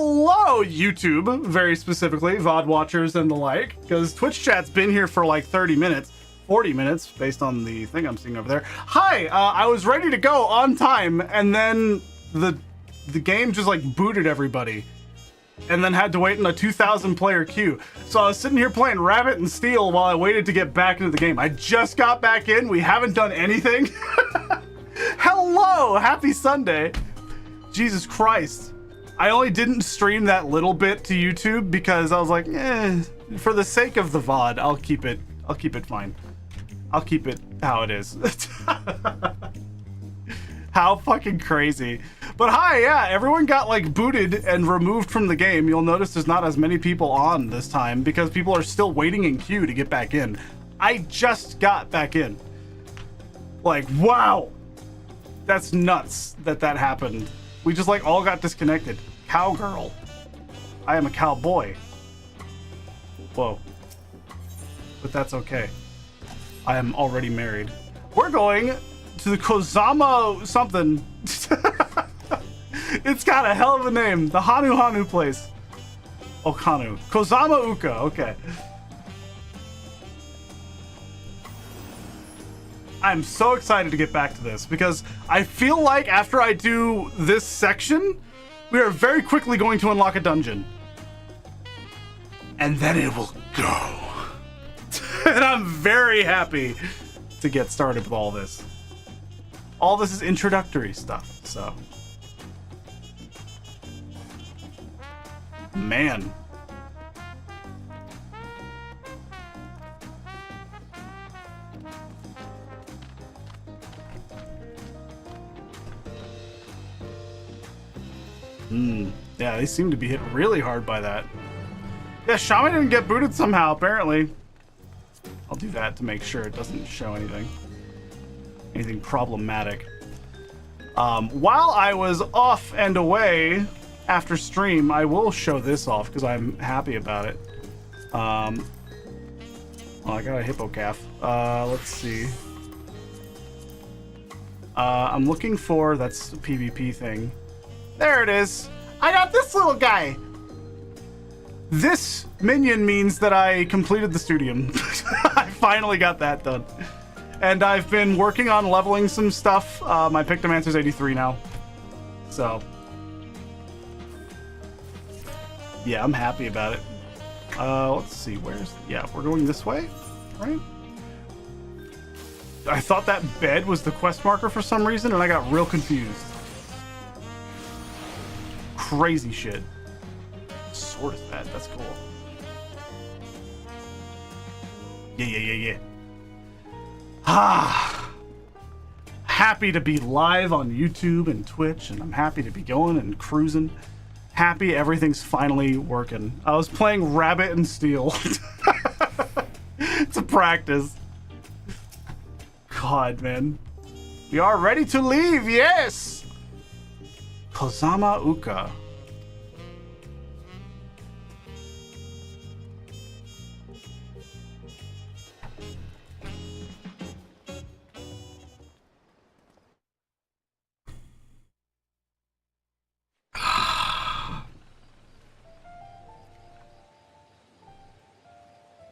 Hello, YouTube, very specifically, VOD watchers and the like, because Twitch chat's been here for like 30 minutes, 40 minutes, based on the thing I'm seeing over there. Hi, I was ready to go on time, and then the game just like booted everybody, and then had to wait in a 2,000 player queue. So I was sitting here playing Rabbit and Steel while I waited to get back into the game. I just got back in, we haven't done anything. Hello, happy Sunday. Jesus Christ. I only didn't stream that little bit to YouTube because I was like, for the sake of the VOD, I'll keep it fine. I'll keep it how it is. How fucking crazy. But hi, yeah, everyone got like booted and removed from the game. You'll notice there's not as many people on this time because people are still waiting in queue to get back in. I just got back in. Like, wow. That's nuts that happened. We just like all got disconnected. Cowgirl. I am a cowboy. Whoa. But that's okay. I am already married. We're going to the Kozama something. It's got a hell of a name. The Hanu place. Okanu. Kozama Uka. Okay. I'm so excited to get back to this because I feel like after I do this section, we are very quickly going to unlock a dungeon. And then it will go. And I'm very happy to get started with all this. All this is introductory stuff, so. Man. Yeah, they seem to be hit really hard by that. Yeah, Shaman didn't get booted somehow, apparently. I'll do that to make sure it doesn't show anything problematic. While I was off and away after stream, I will show this off because I'm happy about it. Well, I got a hippo calf. Let's see. I'm looking for, that's the PvP thing. There it is. I got this little guy. This minion means that I completed the studium. I finally got that done. And I've been working on leveling some stuff. My Pictomancer's 83 now. So. Yeah, I'm happy about it. Let's see, yeah, we're going this way, right? I thought that bed was the quest marker for some reason, and I got real confused. Crazy shit. What sword is that? That's cool. Yeah. Happy to be live on YouTube and Twitch, and I'm happy to be going and cruising. Happy everything's finally working. I was playing Rabbit and Steel. It's a practice. God, man. We are ready to leave, yes! Kozama Uka.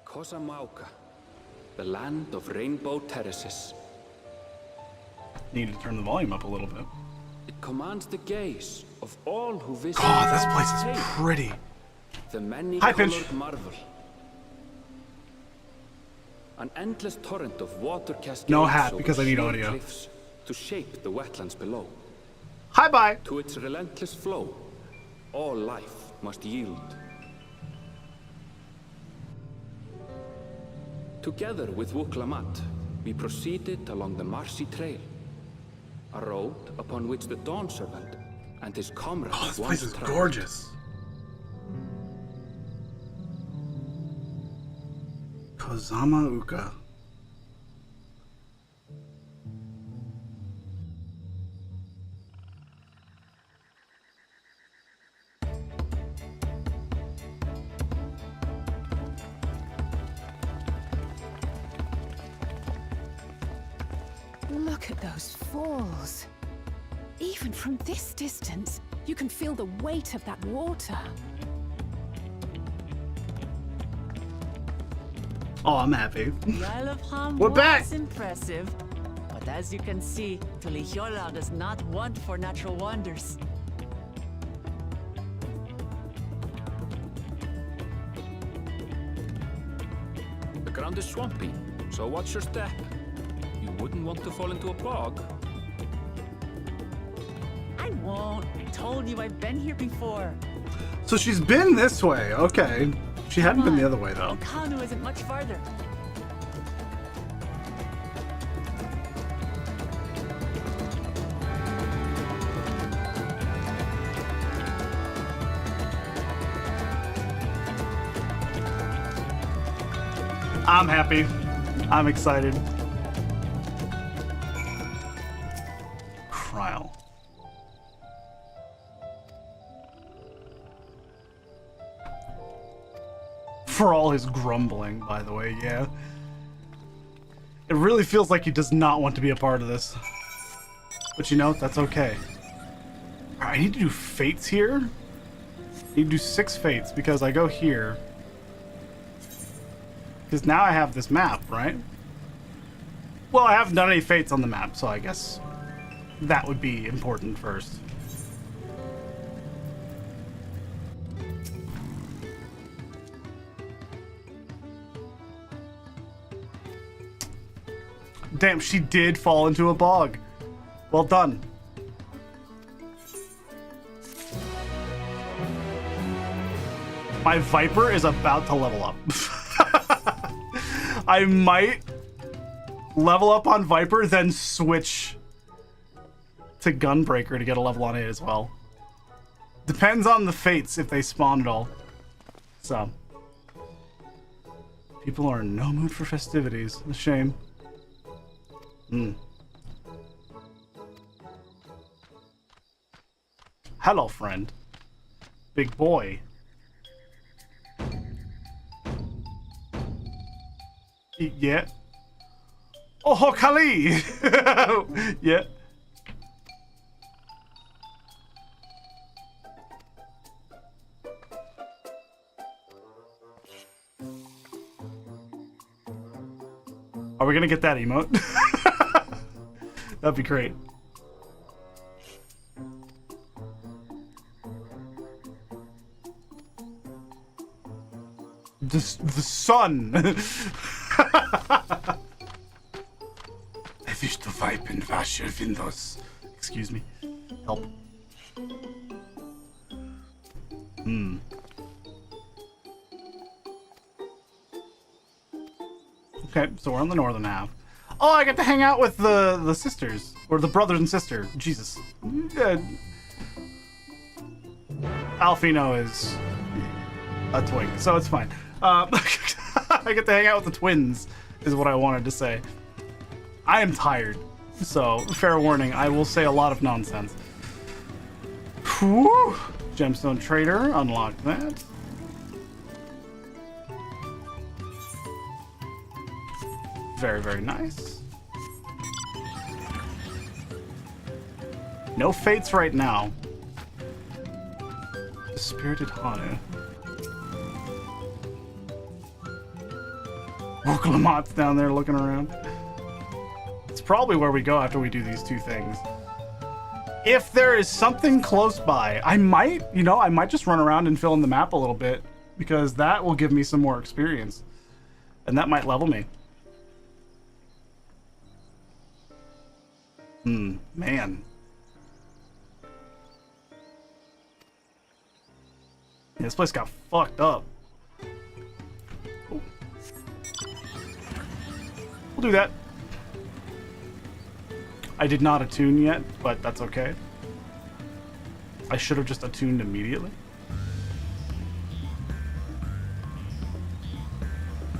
Kozama, the land of rainbow terraces. Need to turn the volume up a little bit. It commands the gaze of all who visit. God, this place is pretty. The many Hi, Pinch. marvel. An endless torrent of water cascades. No hat because I need audio. Cliffs to shape the wetlands below. Hi, bye. To its relentless flow, all life must yield. Together with Wuklamat, we proceeded along the marshy trail, a road upon which the Dawn Servant and his comrades this place is gorgeous. Kozama Uka. Look at those falls. Even from this distance, you can feel the weight of that water. Oh, I'm happy. The Isle of Ham We're was back! impressive, but as you can see, Tulihiola does not want for natural wonders. The ground is swampy, so watch your step. You wouldn't want to fall into a bog. I won't. Told you I've been here before. So she's been this way. Okay. She hadn't been the other way, though. Okanu isn't much farther. I'm happy. I'm excited. Kryl. For all his grumbling, by the way, yeah. It really feels like he does not want to be a part of this. But you know, that's okay. Alright, I need to do fates here. I need to do 6 fates because I go here. Because now I have this map, right? Well, I haven't done any fates on the map, so I guess that would be important first. Damn, she did fall into a bog. Well done. My Viper is about to level up. I might level up on Viper, then switch to Gunbreaker to get a level on it as well. Depends on the fates if they spawn at all. So. People are in no mood for festivities. A shame. Hello, friend. Big boy. Yeah. Oh, Kali! Yeah. Are we gonna get that emote? That'd be great. The sun! I wish to wipe and wash your windows. Excuse me. Help. Okay, so we're on the northern half. Oh, I get to hang out with the sisters. Or the brother and sister. Jesus. Yeah. Alfino is a twink, so it's fine. I get to hang out with the twins, is what I wanted to say. I am tired, so fair warning, I will say a lot of nonsense. Whew. Gemstone Trader, unlock that. Very, very nice. No fates right now. Spirited Hanu. Woklamat's down there looking around. It's probably where we go after we do these 2 things. If there is something close by, I might just run around and fill in the map a little bit, because that will give me some more experience. And that might level me. Man. Yeah, this place got fucked up. Oh. We'll do that. I did not attune yet, but that's okay. I should have just attuned immediately.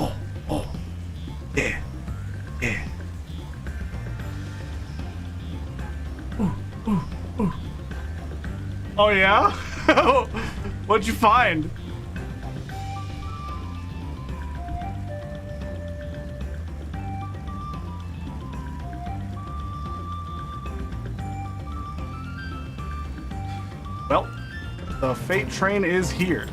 Oh. Yeah. Yeah. Ooh. Oh yeah? What'd you find? Well, the fate train is here.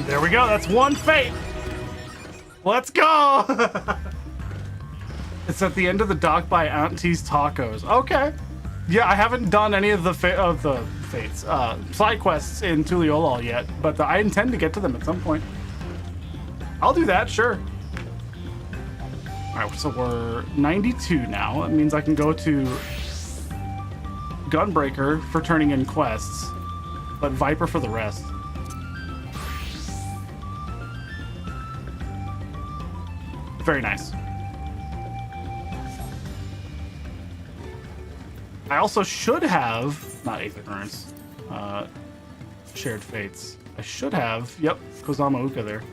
There we go. That's one fate. Let's go. It's at the end of the dock by Auntie's Tacos. Okay. Yeah, I haven't done any of the fates, side quests in Tuliolol yet, but I intend to get to them at some point. I'll do that, sure. All right, so we're 92 now. It means I can go to Gunbreaker for turning in quests, but Viper for the rest. Very nice. I also should have, not Eighth Ignorance, Shared Fates. I should have, yep, Kozama Uka there.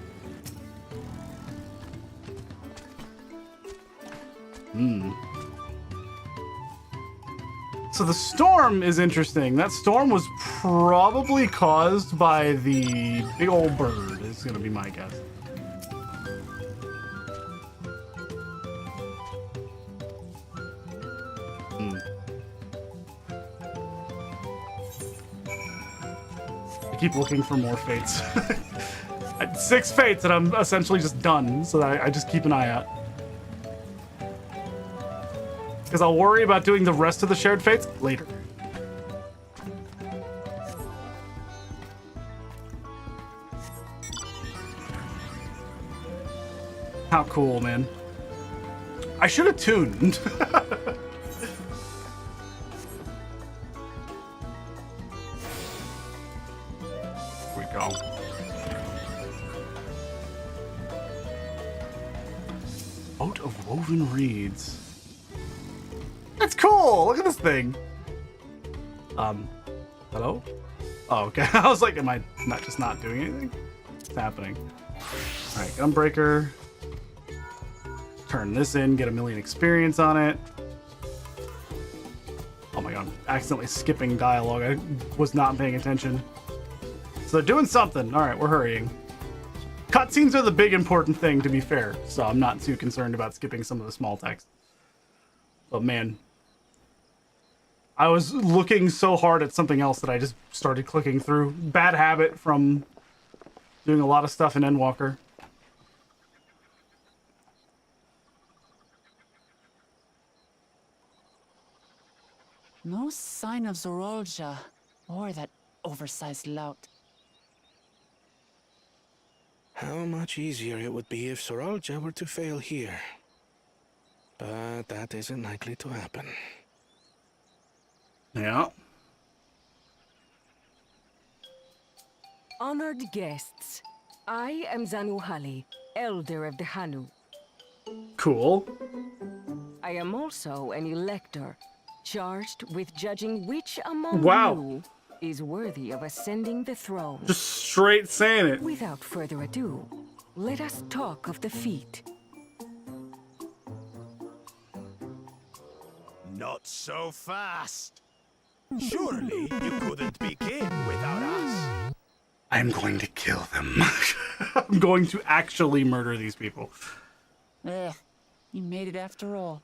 So the storm is interesting. That storm was probably caused by the big old bird, is gonna be my guess. I keep looking for more fates. 6 fates and I'm essentially just done, so that I just keep an eye out. Because I'll worry about doing the rest of the shared fates later. How cool, man. I should have tuned. Boat of Woven Reeds. That's cool! Look at this thing. Hello? Oh, okay. I was like, am I not doing anything? What's happening? Alright, Gunbreaker. Turn this in, get 1,000,000 experience on it. Oh my god, accidentally skipping dialogue. I was not paying attention. So they're doing something. Alright, we're hurrying. Cutscenes are the big important thing, to be fair, so I'm not too concerned about skipping some of the small text. But man, I was looking so hard at something else that I just started clicking through. Bad habit from doing a lot of stuff in Endwalker. No sign of Zorolja or that oversized lout. How much easier it would be if Soralja were to fail here. But that isn't likely to happen. Yeah. Honored guests, I am Zanuhali, Elder of the Hanu. Cool. I am also an elector, charged with judging which among you is worthy of ascending the throne. Just straight saying it. Without further ado, let us talk of the feat. Not so fast. Surely you couldn't begin without us. I'm going to kill them. I'm going to actually murder these people. Ugh, you made it after all.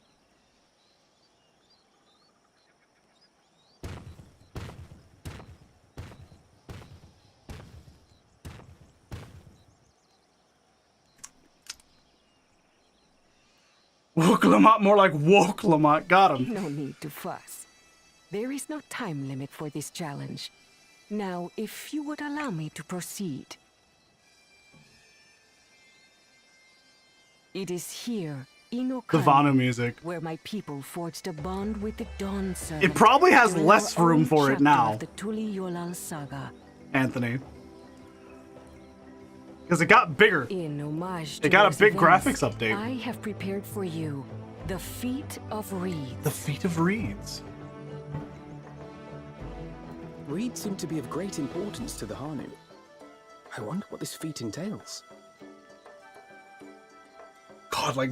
Woklamat, more like Woklamat. Got him. No need to fuss. There is no time limit for this challenge. Now, if you would allow me to proceed. It is here, The Vanu music. where my people forged a bond with the Dawn Servant. It probably has during less our room own for it chapter now, of the Tuli Yolal saga. Anthony. Because it got bigger. In homage to It got a those big events, graphics update. I have prepared for you the Feat of Reeds. The Feat of Reeds. Reeds seem to be of great importance to the Hanu. I wonder what this feat entails. God, like,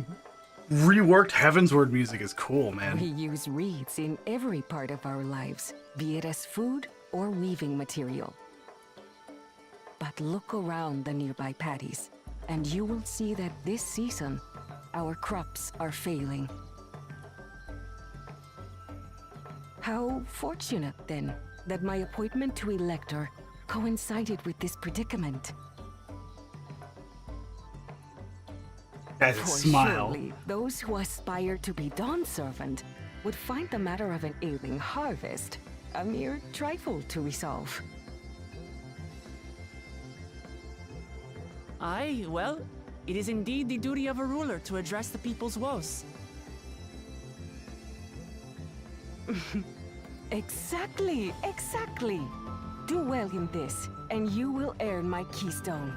reworked Heavensward music is cool, man. We use reeds in every part of our lives, be it as food or weaving material. But look around the nearby paddies, and you will see that this season, our crops are failing. How fortunate, then, that my appointment to Elector coincided with this predicament. That For smile. surely those who aspire to be Dawn Servant would find the matter of an ailing harvest a mere trifle to resolve. Aye, well, it is indeed the duty of a ruler to address the people's woes. Exactly, exactly. Do well in this, and you will earn my keystone.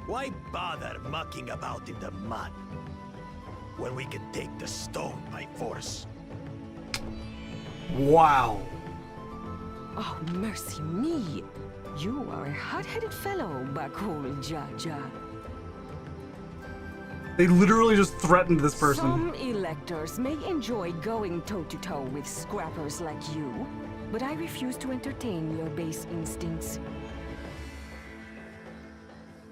Why bother mucking about in the mud when we can take the stone by force? Wow. Oh, mercy me. You are a hot-headed fellow, Bakul Jaja. They literally just threatened this person. Some electors may enjoy going toe-to-toe with scrappers like you, but I refuse to entertain your base instincts.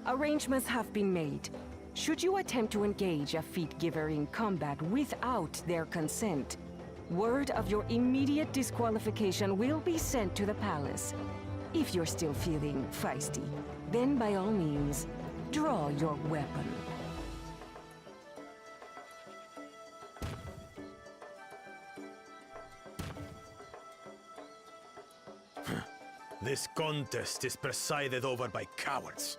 Arrangements have been made. Should you attempt to engage a feat giver in combat without their consent, word of your immediate disqualification will be sent to the palace. If you're still feeling feisty, then by all means, draw your weapon. This contest is presided over by cowards.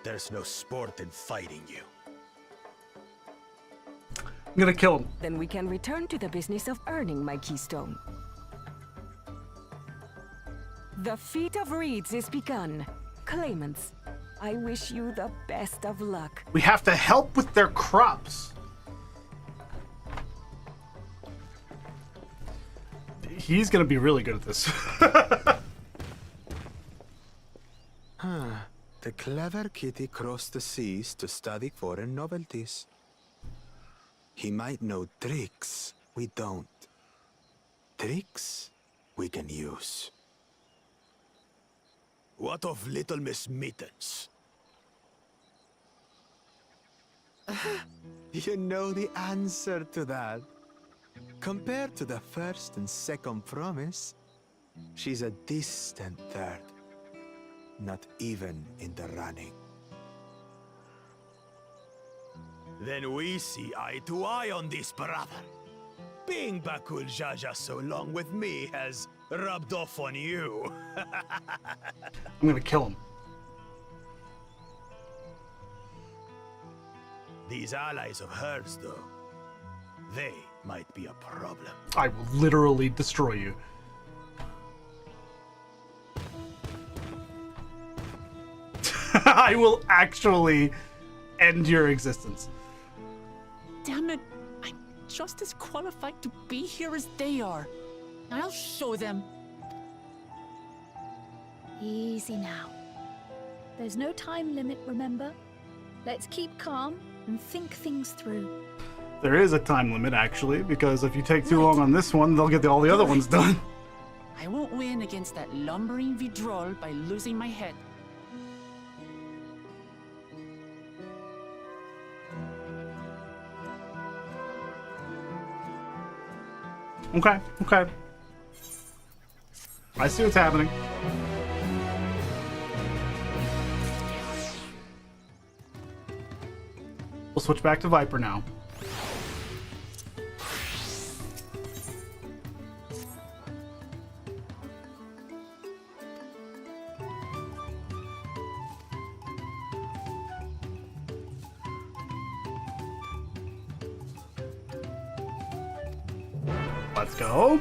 There's no sport in fighting you. I'm gonna kill him. Then we can return to the business of earning my keystone. The Feat of Reeds is begun. Claimants, I wish you the best of luck. We have to help with their crops. He's gonna be really good at this. The clever kitty crossed the seas to study foreign novelties. He might know tricks we don't. Tricks we can use. What of Little Miss Mittens? You know the answer to that. Compared to the first and second promise, she's a distant third. Not even in the running. Then we see eye to eye on this, brother. Being Bakul Jaja so long with me has rubbed off on you. I'm gonna kill him. These allies of hers, though, they might be a problem. I will literally destroy you. I will actually end your existence. Damn it, I'm just as qualified to be here as they are. I'll show them. Easy now. There's no time limit, remember? Let's keep calm and think things through. There is a time limit, actually, because if you take too long on this one, they'll get all the other ones done. I won't win against that lumbering Vidrol by losing my head. Okay, okay. I see what's happening. We'll switch back to Viper now. Let's go.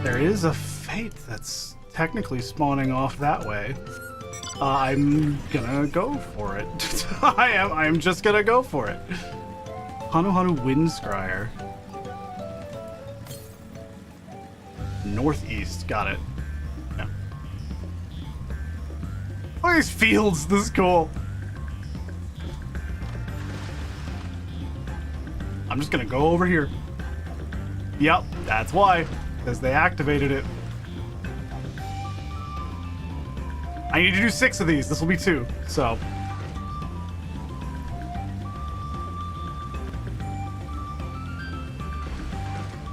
There is a fate that's technically spawning off that way. I'm gonna go for it. I'm just gonna go for it. Hanu Hanu Windscryer. Northeast, got it. Yeah. Look at these fields, this is cool. I'm just gonna go over here. Yep, that's why, because they activated it. I need to do 6 of these. This will be 2, so.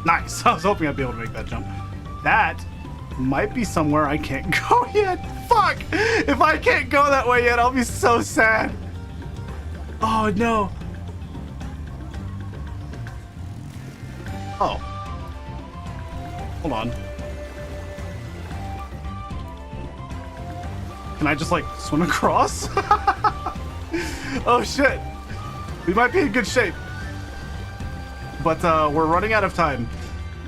Nice. I was hoping I'd be able to make that jump. That might be somewhere I can't go yet. Fuck! If I can't go that way yet, I'll be so sad. Oh, no. Oh. Hold on. Can I just, like, swim across? Oh, shit. We might be in good shape. But, we're running out of time.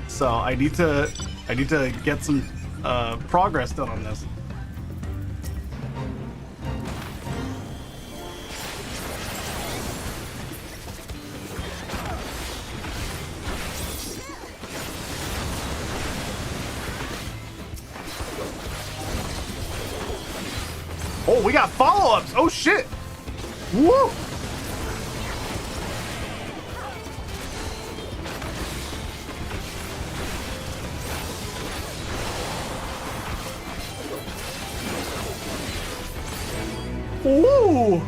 So, I need to get some, progress done on this. Oh, we got follow-ups. Oh, shit. Woo. Ooh.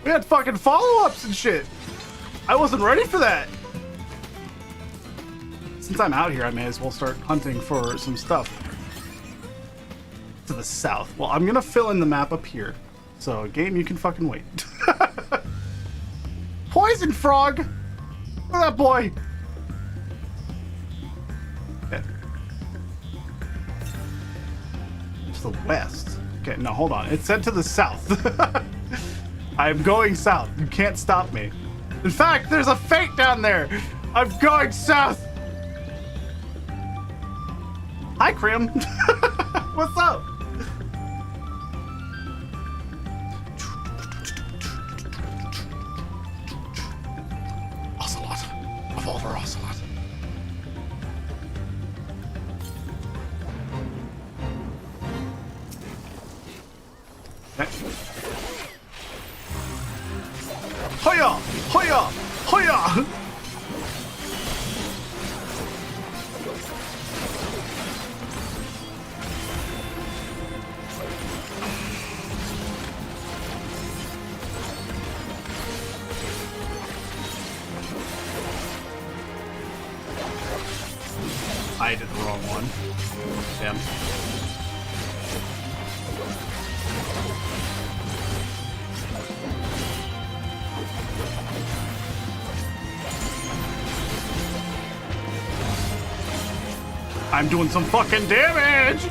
We had fucking follow-ups and shit. I wasn't ready for that. Since I'm out here, I may as well start hunting for some stuff. To the south. Well, I'm gonna fill in the map up here. So, game, you can fucking wait. Poison frog! Look at that boy! Okay. To the west. Okay, no, hold on. It said to the south. I'm going south. You can't stop me. In fact, there's a fate down there! I'm going south! Hi, Krim! What's up? Revolver Ocelot. Okay. Hoya! Hoya! Hoya! I did the wrong one. Damn. I'm doing some fucking damage!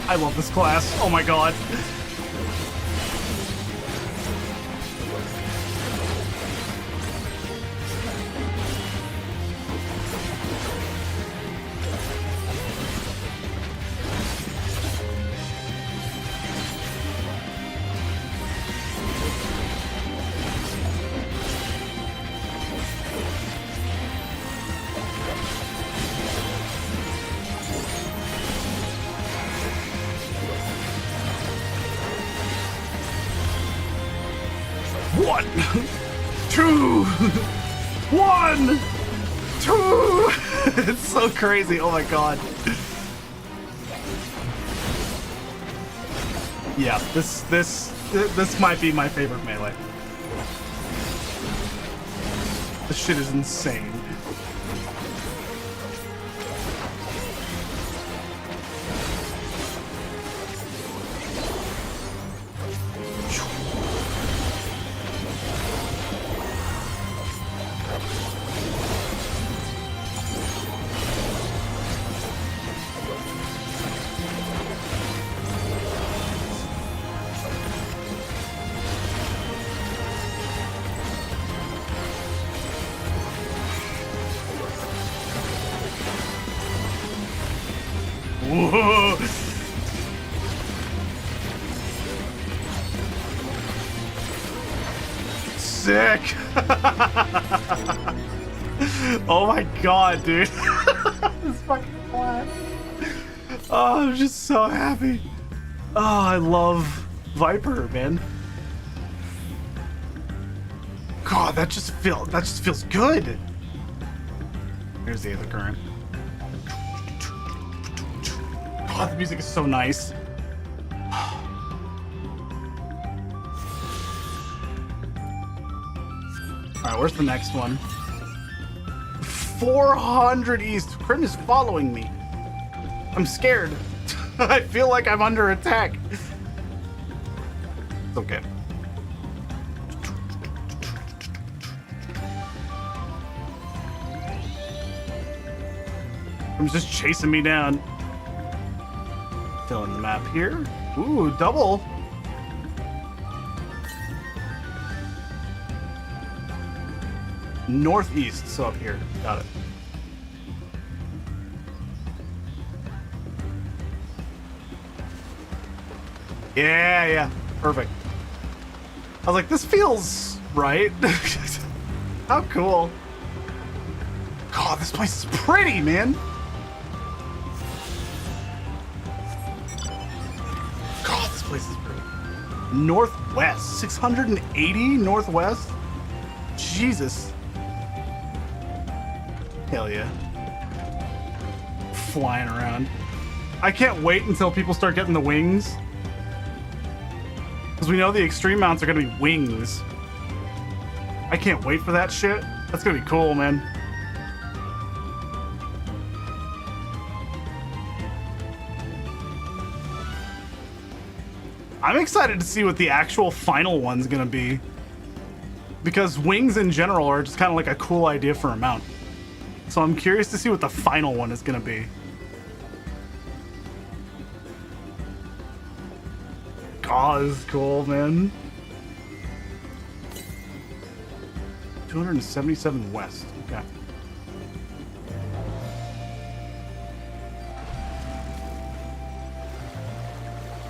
I love this class. Oh my god. One, two, one, two. It's so crazy. Oh my god. Yeah, this might be my favorite melee. This shit is insane. Whoa. Sick. Oh my god, dude. This fucking class. Oh, I'm just so happy. Oh, I love Viper, man. God, that just feels good. Here's the other current. God, the music is so nice. Alright, where's the next one? 400 east. Krim is following me. I'm scared. I feel like I'm under attack. It's okay. Krim's just chasing me down. Filling the map here. Ooh, double. Northeast, so up here. Got it. Yeah, perfect. I was like, this feels right. How cool. God, this place is pretty, man. God, this place is pretty. Northwest, 680 northwest. Jesus. Hell yeah. Flying around. I can't wait until people start getting the wings. Because we know the extreme mounts are going to be wings. I can't wait for that shit. That's going to be cool, man. I'm excited to see what the actual final one's going to be. Because wings in general are just kind of like a cool idea for a mount. So I'm curious to see what the final one is going to be. God, this is cool, man. 277 west. Okay.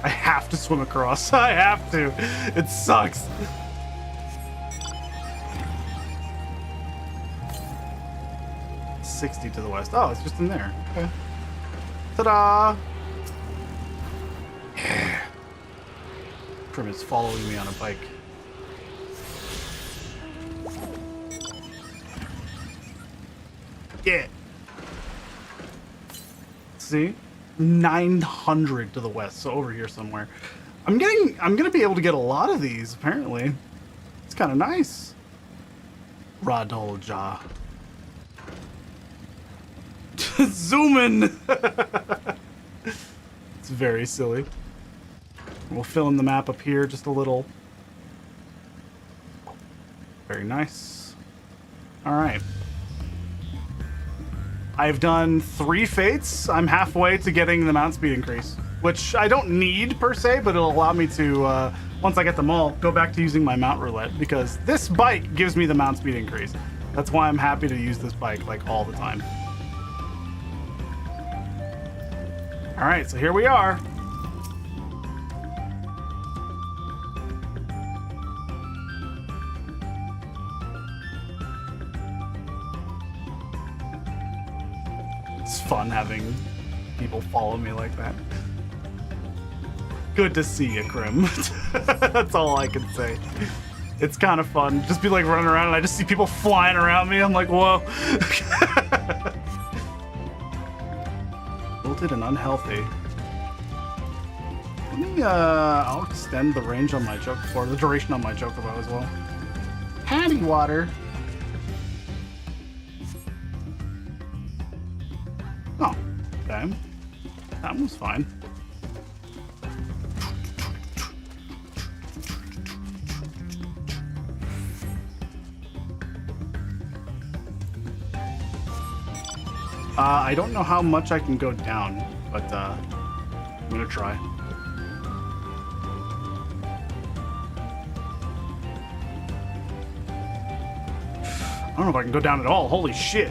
I have to swim across. I have to. It sucks. $60 to the west. Oh, it's just in there. Okay. Ta-da! Yeah. Prim is following me on a bike. Yeah. See? 900 to the west, so over here somewhere. I'm gonna be able to get a lot of these, apparently. It's kind of nice. Radolja. Zoom in. It's very silly. We'll fill in the map up here just a little. Very nice. All right. I've done 3 fates. I'm halfway to getting the mount speed increase, which I don't need per se, but it'll allow me to, once I get them all, go back to using my mount roulette, because this bike gives me the mount speed increase. That's why I'm happy to use this bike like all the time. All right, so here we are. It's fun having people follow me like that. Good to see you, Krim. That's all I can say. It's kind of fun. Just be like running around and I just see people flying around me. I'm like, whoa. Wilted and unhealthy. Let me, I'll extend the range on my joke, or the duration on my chocobo as well. Hattie water. Oh, okay. That was fine. I don't know how much I can go down, but I'm gonna try. I don't know if I can go down at all. Holy shit.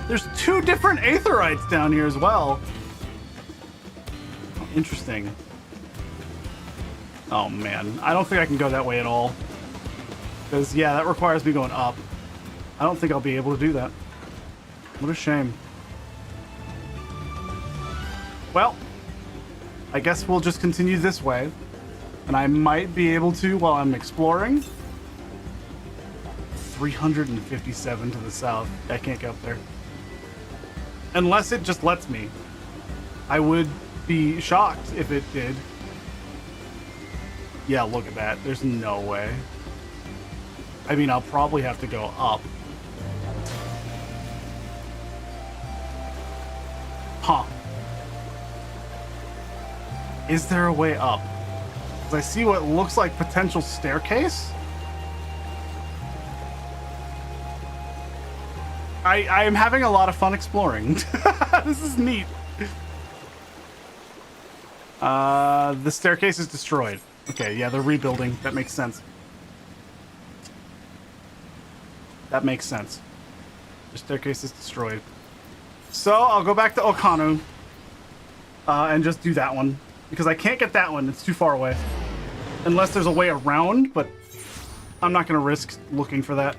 There's 2 different aetherites down here as well. Oh, interesting. Oh man, I don't think I can go that way at all. Because, yeah, that requires me going up. I don't think I'll be able to do that. What a shame. Well, I guess we'll just continue this way. And I might be able to while I'm exploring. 357 to the south. I can't get up there. Unless it just lets me. I would be shocked if it did. Yeah, look at that. There's no way. I mean, I'll probably have to go up. Huh. Is there a way up? Because I see what looks like potential staircase. I am having a lot of fun exploring. This is neat. The staircase is destroyed. Okay, yeah, they're rebuilding. That makes sense. That makes sense. The staircase is destroyed. So I'll go back to Okanu and just do that one. Because I can't get that one. It's too far away. Unless there's a way around, but I'm not going to risk looking for that.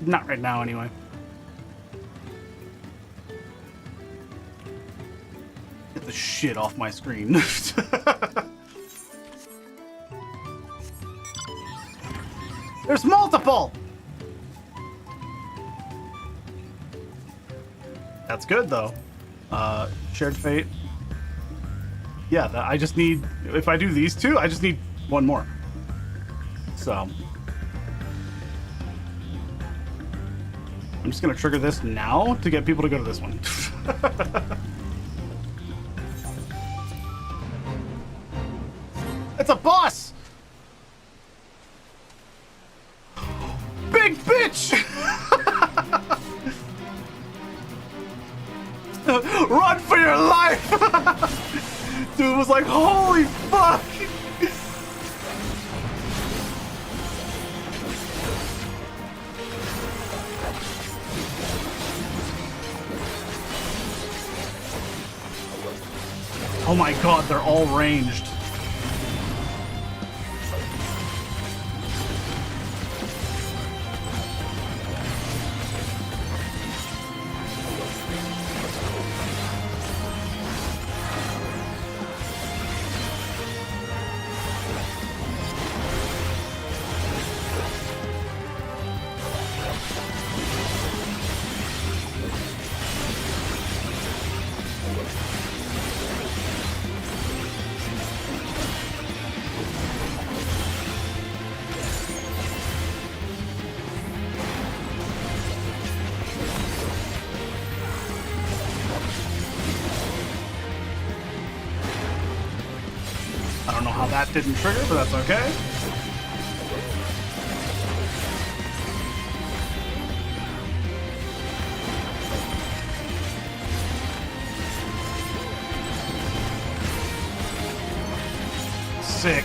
Not right now, anyway. Get the shit off my screen. There's multiple! That's good, though. Shared fate. Yeah, I just need... If I do these 2, I just need 1 more. So... I'm just going to trigger this now to get people to go to this one. It's a boss! Big bitch! Run for your life! Dude was like, holy fuck! Oh my god, they're all ranged. That didn't trigger, but that's okay. Sick.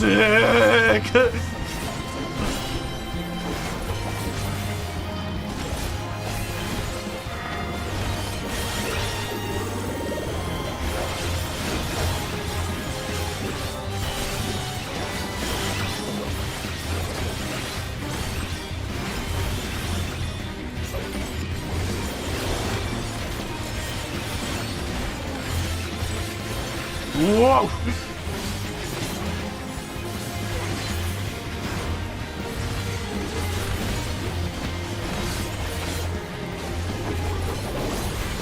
Sick! Whoa!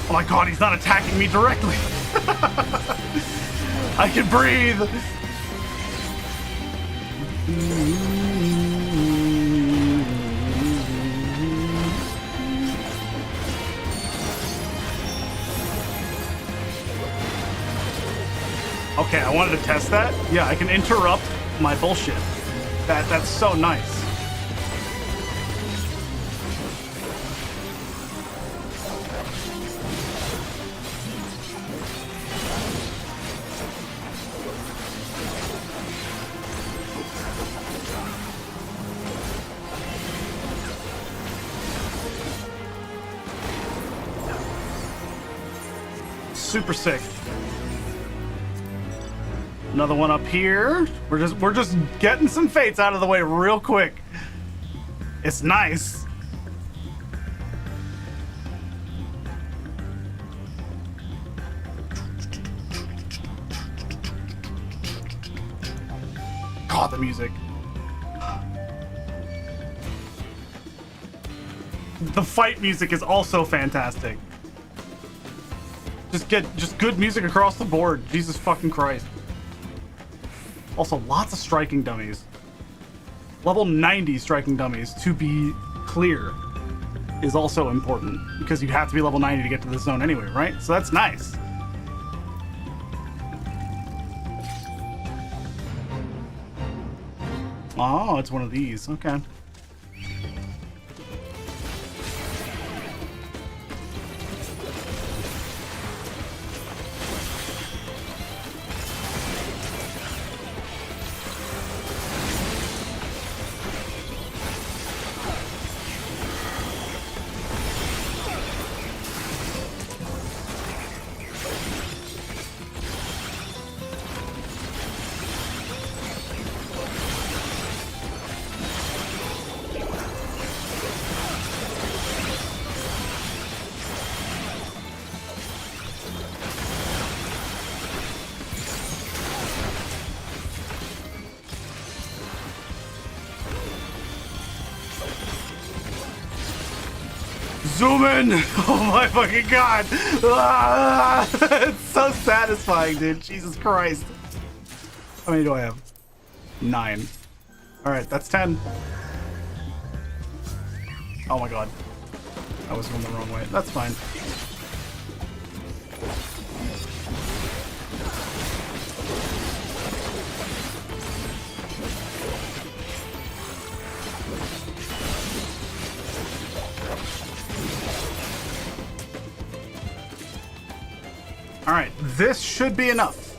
Oh my god, he's not attacking me directly! I can breathe. Okay, I wanted to test that. Yeah, I can interrupt my bullshit. That's so nice. Super sick. Another one up here. We're just getting some fates out of the way real quick. It's nice. God, the music. The fight music is also fantastic. Just good music across the board. Jesus fucking Christ. Also, lots of striking dummies. Level 90 striking dummies, to be clear, is also important because you have to be level 90 to get to this zone anyway, right? So that's nice. Oh, it's one of these. Okay. Zoom in! Oh my fucking god! Ah, it's so satisfying, dude. Jesus Christ. How many do I have? 9. Alright, that's 10. Oh my god. I was going the wrong way. That's fine. Alright, this should be enough.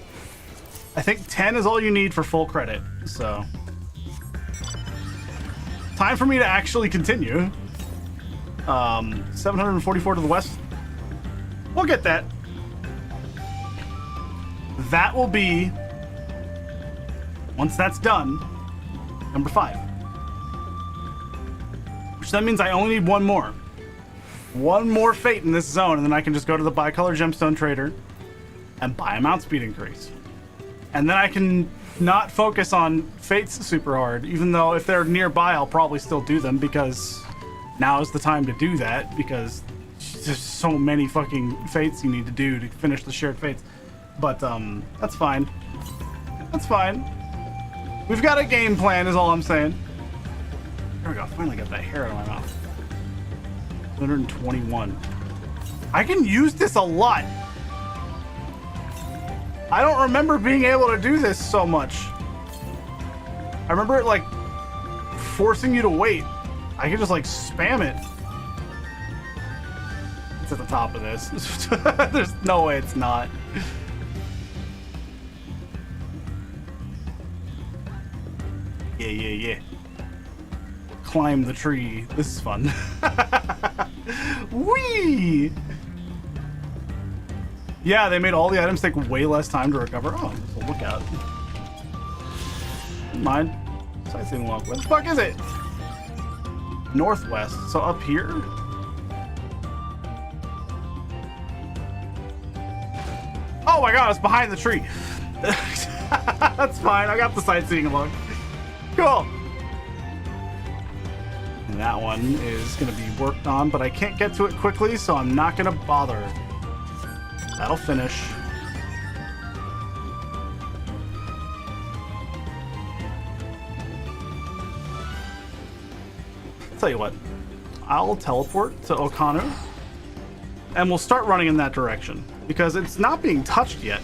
I think 10 is all you need for full credit, so... Time for me to actually continue. 744 to the west. We'll get that. That will be, once that's done, number 5. Which then means I only need one more. One more fate in this zone, and then I can just go to the bicolor gemstone trader and buy a mount speed increase. And then I can not focus on fates super hard, even though if they're nearby, I'll probably still do them because now is the time to do that because there's so many fucking fates you need to do to finish the shared fates. But that's fine. That's fine. We've got a game plan is all I'm saying. There we go, finally got that hair out of my mouth. 121. I can use this a lot. I don't remember being able to do this so much. I remember it like forcing you to wait. I can just like spam it. It's at the top of this. There's no way it's not. Yeah. Climb the tree. This is fun. Whee! Yeah, they made all the items take way less time to recover. Oh, this will look out. Never mind. Sightseeing walk. Where the fuck is it? Northwest. So up here? Oh my god, it's behind the tree. That's fine. I got the sightseeing log. Cool. And that one is going to be worked on, but I can't get to it quickly, so I'm not going to bother. That'll finish. Tell you what, I'll teleport to Okanu, and we'll start running in that direction because it's not being touched yet.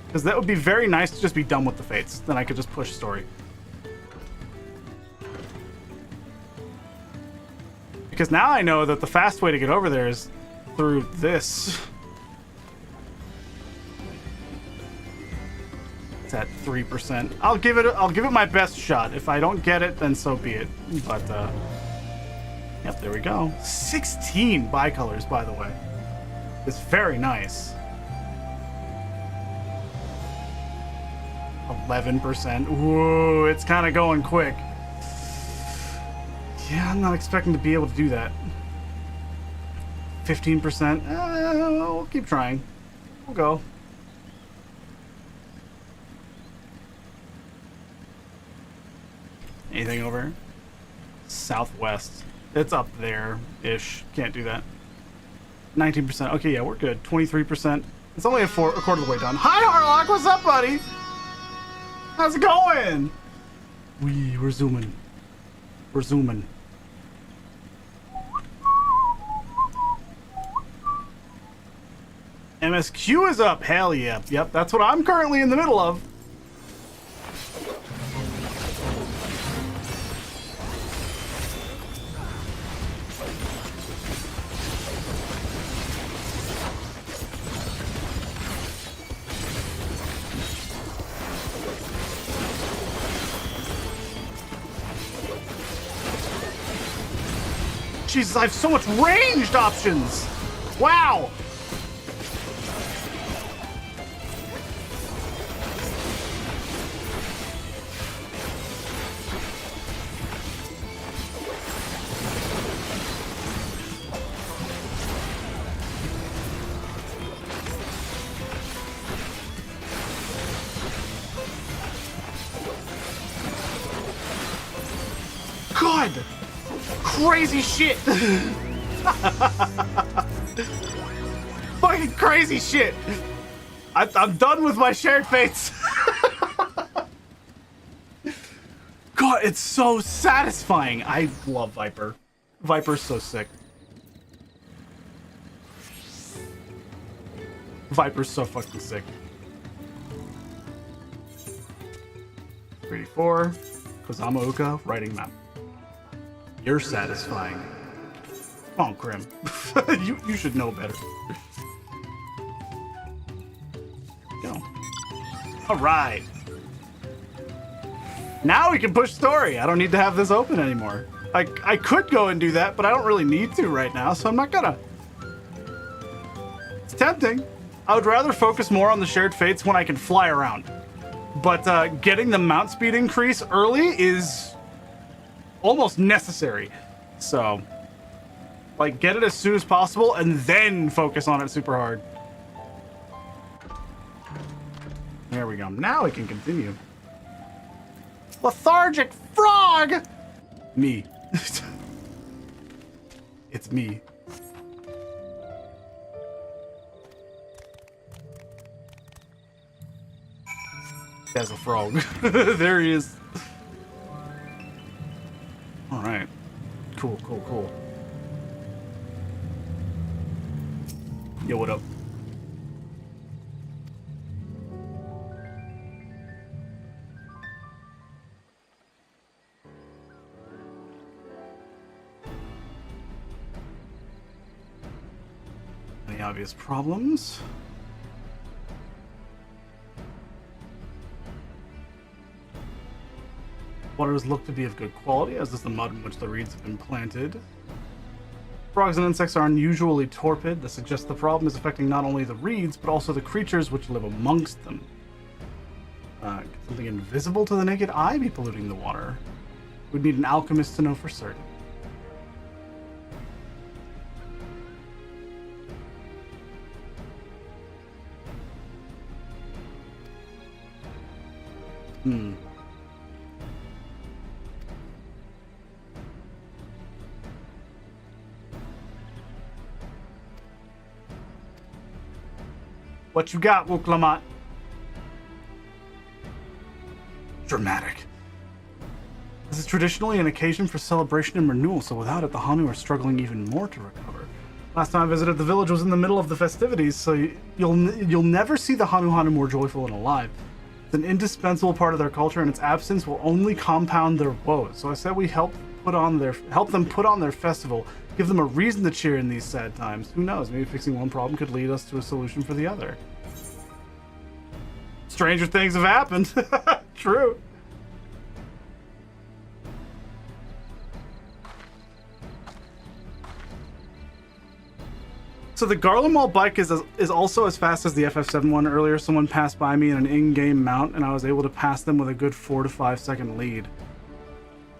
Because that would be very nice to just be done with the fates. Then I could just push story. Because now I know that the fast way to get over there is through this. It's at 3%. I'll give it my best shot. If I don't get it, then so be it. But yep, there we go. 16 bicolors, by the way. It's very nice. 11%. Whoa, it's kind of going quick. Yeah, I'm not expecting to be able to do that. 15%. We'll keep trying. We'll go. Anything over here? Southwest. It's up there-ish. Can't do that. 19%. Okay, yeah, we're good. 23%. It's only a quarter of the way done. Hi, Harlock. What's up, buddy? How's it going? We're zooming. We're zooming. MSQ is up. Hell yeah. Yep, that's what I'm currently in the middle of. Jesus, I have so much ranged options. Wow. God. Crazy shit. Fucking crazy shit. I'm done with my shared fates. God, it's so satisfying. I love Viper. Viper's so sick. Viper's so fucking sick. 34. Kozama Uka, writing map. You're satisfying. Come on, Krim. you should know better. Go. All right. Now we can push story. I don't need to have this open anymore. I could go and do that, but I don't really need to right now, so I'm not gonna. It's tempting. I would rather focus more on the shared fates when I can fly around. But getting the mount speed increase early is almost necessary. So, like, get it as soon as possible and then focus on it super hard. There we go. Now we can continue. Lethargic frog! Me. It's me. There's a frog. There he is. All right. Cool, cool, cool. Yo, what up? Any obvious problems? Waters look to be of good quality, as does the mud in which the reeds have been planted. Frogs and insects are unusually torpid. This suggests the problem is affecting not only the reeds, but also the creatures which live amongst them. Could something invisible to the naked eye be polluting the water? We'd need an alchemist to know for certain. What you got, Wuklamat? Dramatic. This is traditionally an occasion for celebration and renewal, so without it, the Hanu are struggling even more to recover. Last time I visited the village was in the middle of the festivities, so you'll never see the Hanu more joyful and alive. It's an indispensable part of their culture, and its absence will only compound their woes. So I said we help them put on their festival, give them a reason to cheer in these sad times. Who knows? Maybe fixing one problem could lead us to a solution for the other. Stranger things have happened. True. So the Garlemald bike is also as fast as the FF7 one. Earlier, someone passed by me in an in-game mount, and I was able to pass them with a good 4 to 5 second lead.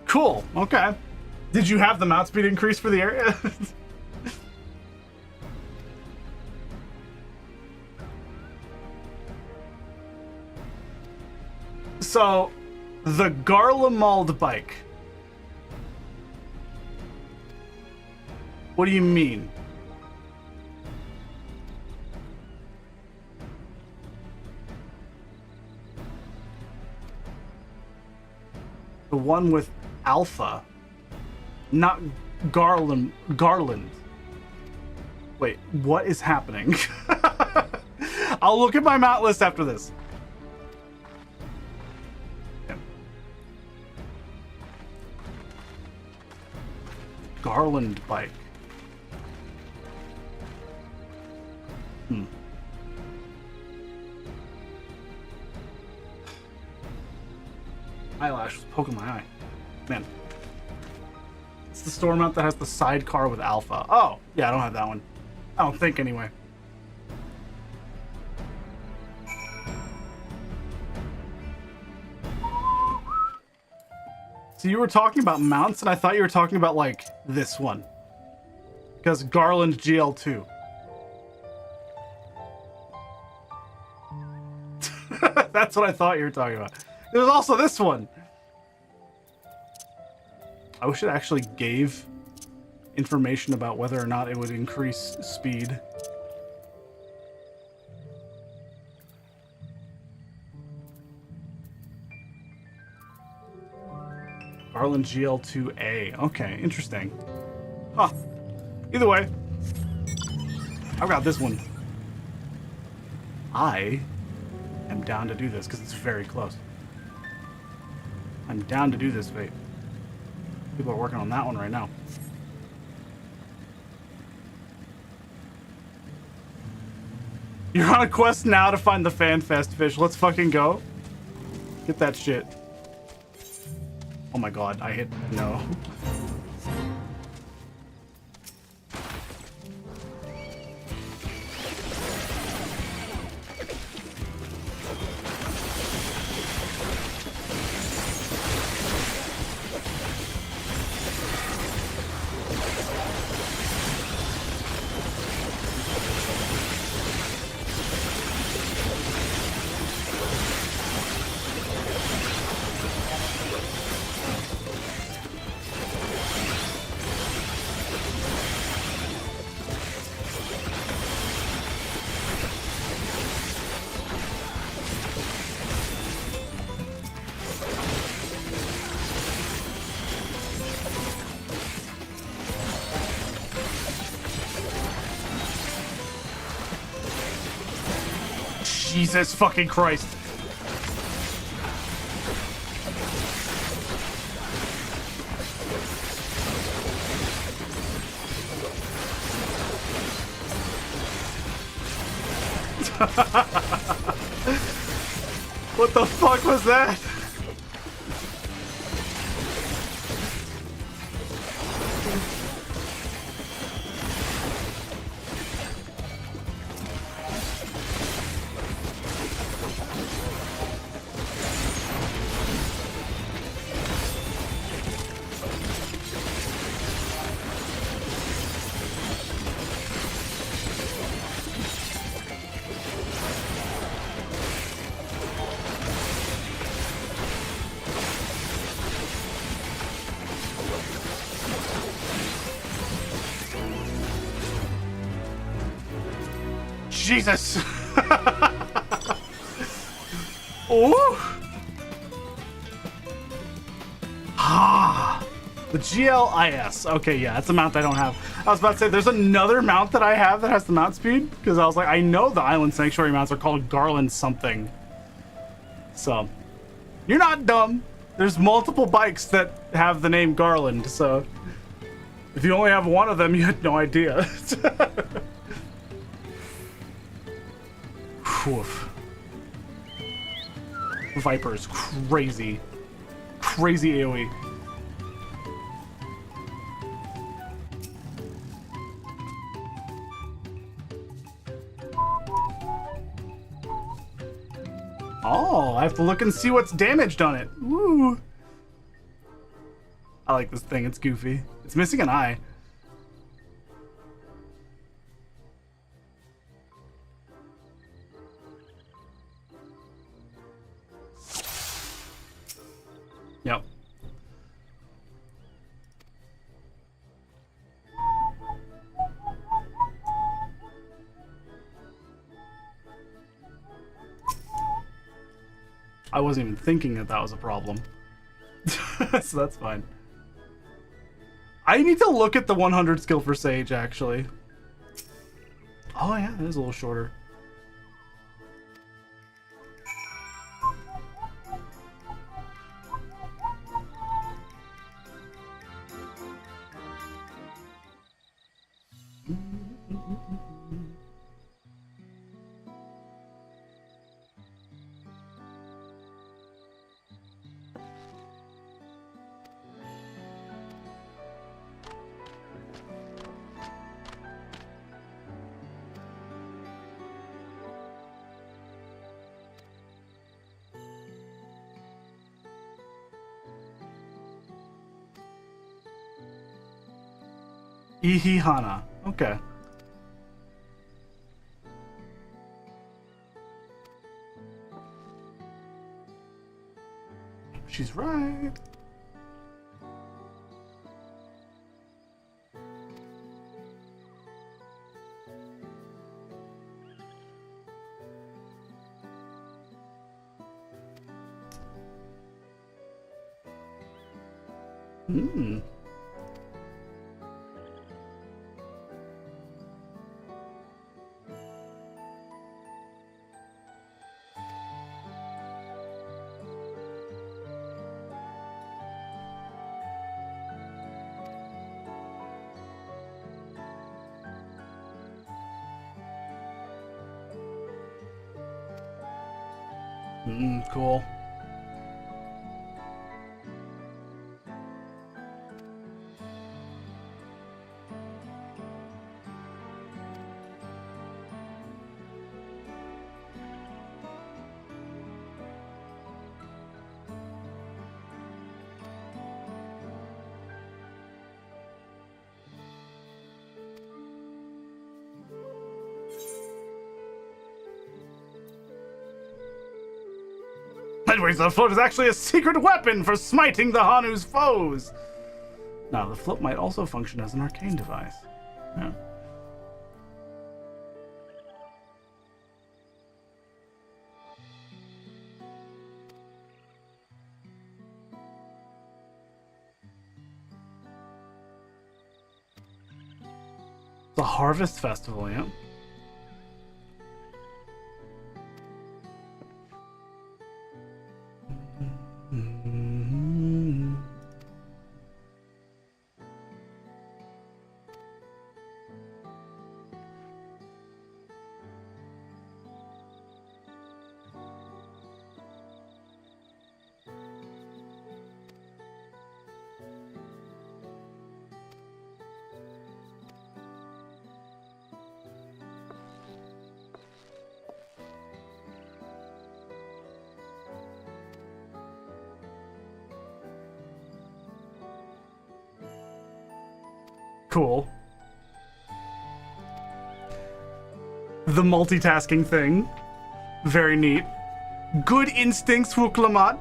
Cool. Okay. Did you have the mount speed increase for the area? So, the Garlemald bike. What do you mean? The one with Alpha, not Garland. Wait, what is happening? I'll look at my mount list after this. Yeah. Garland bike. Eyelash was poking my eye. Man. It's the store mount that has the sidecar with Alpha. Oh, yeah, I don't have that one. I don't think, anyway. So you were talking about mounts, and I thought you were talking about, like, this one. Because Garland GL2. That's what I thought you were talking about. There's also this one. I wish it actually gave information about whether or not it would increase speed. Garland GL2A. Okay, interesting. Huh. Either way, I've got this one. I am down to do this because it's very close. I'm down to do this, Fate. People are working on that one right now. You're on a quest now to find the FanFest fish. Let's fucking go. Get that shit. Oh my god, I hit no. Jesus fucking Christ. What the fuck was that? Jesus. Oh. The GLIS. Okay, yeah, it's a mount I don't have. I was about to say, there's another mount that I have that has the mount speed, because I was like, I know the Island Sanctuary mounts are called Garland something. So, you're not dumb. There's multiple bikes that have the name Garland, so if you only have one of them, you had no idea. Oof. Viper is crazy. Crazy AoE. Oh, I have to look and see what's damaged on it. Woo! I like this thing. It's goofy. It's missing an eye. Yep. I wasn't even thinking that that was a problem. So that's fine. I need to look at the 100 skill for Sage, actually. Oh yeah, it is a little shorter. Ihihana. Okay. She's right. Hmm. Cool. Anyways, the float is actually a secret weapon for smiting the Hanu's foes. Now, the float might also function as an arcane device. Yeah. The Harvest Festival, yeah. Cool. The multitasking thing. Very neat. Good instincts, Wuklamat.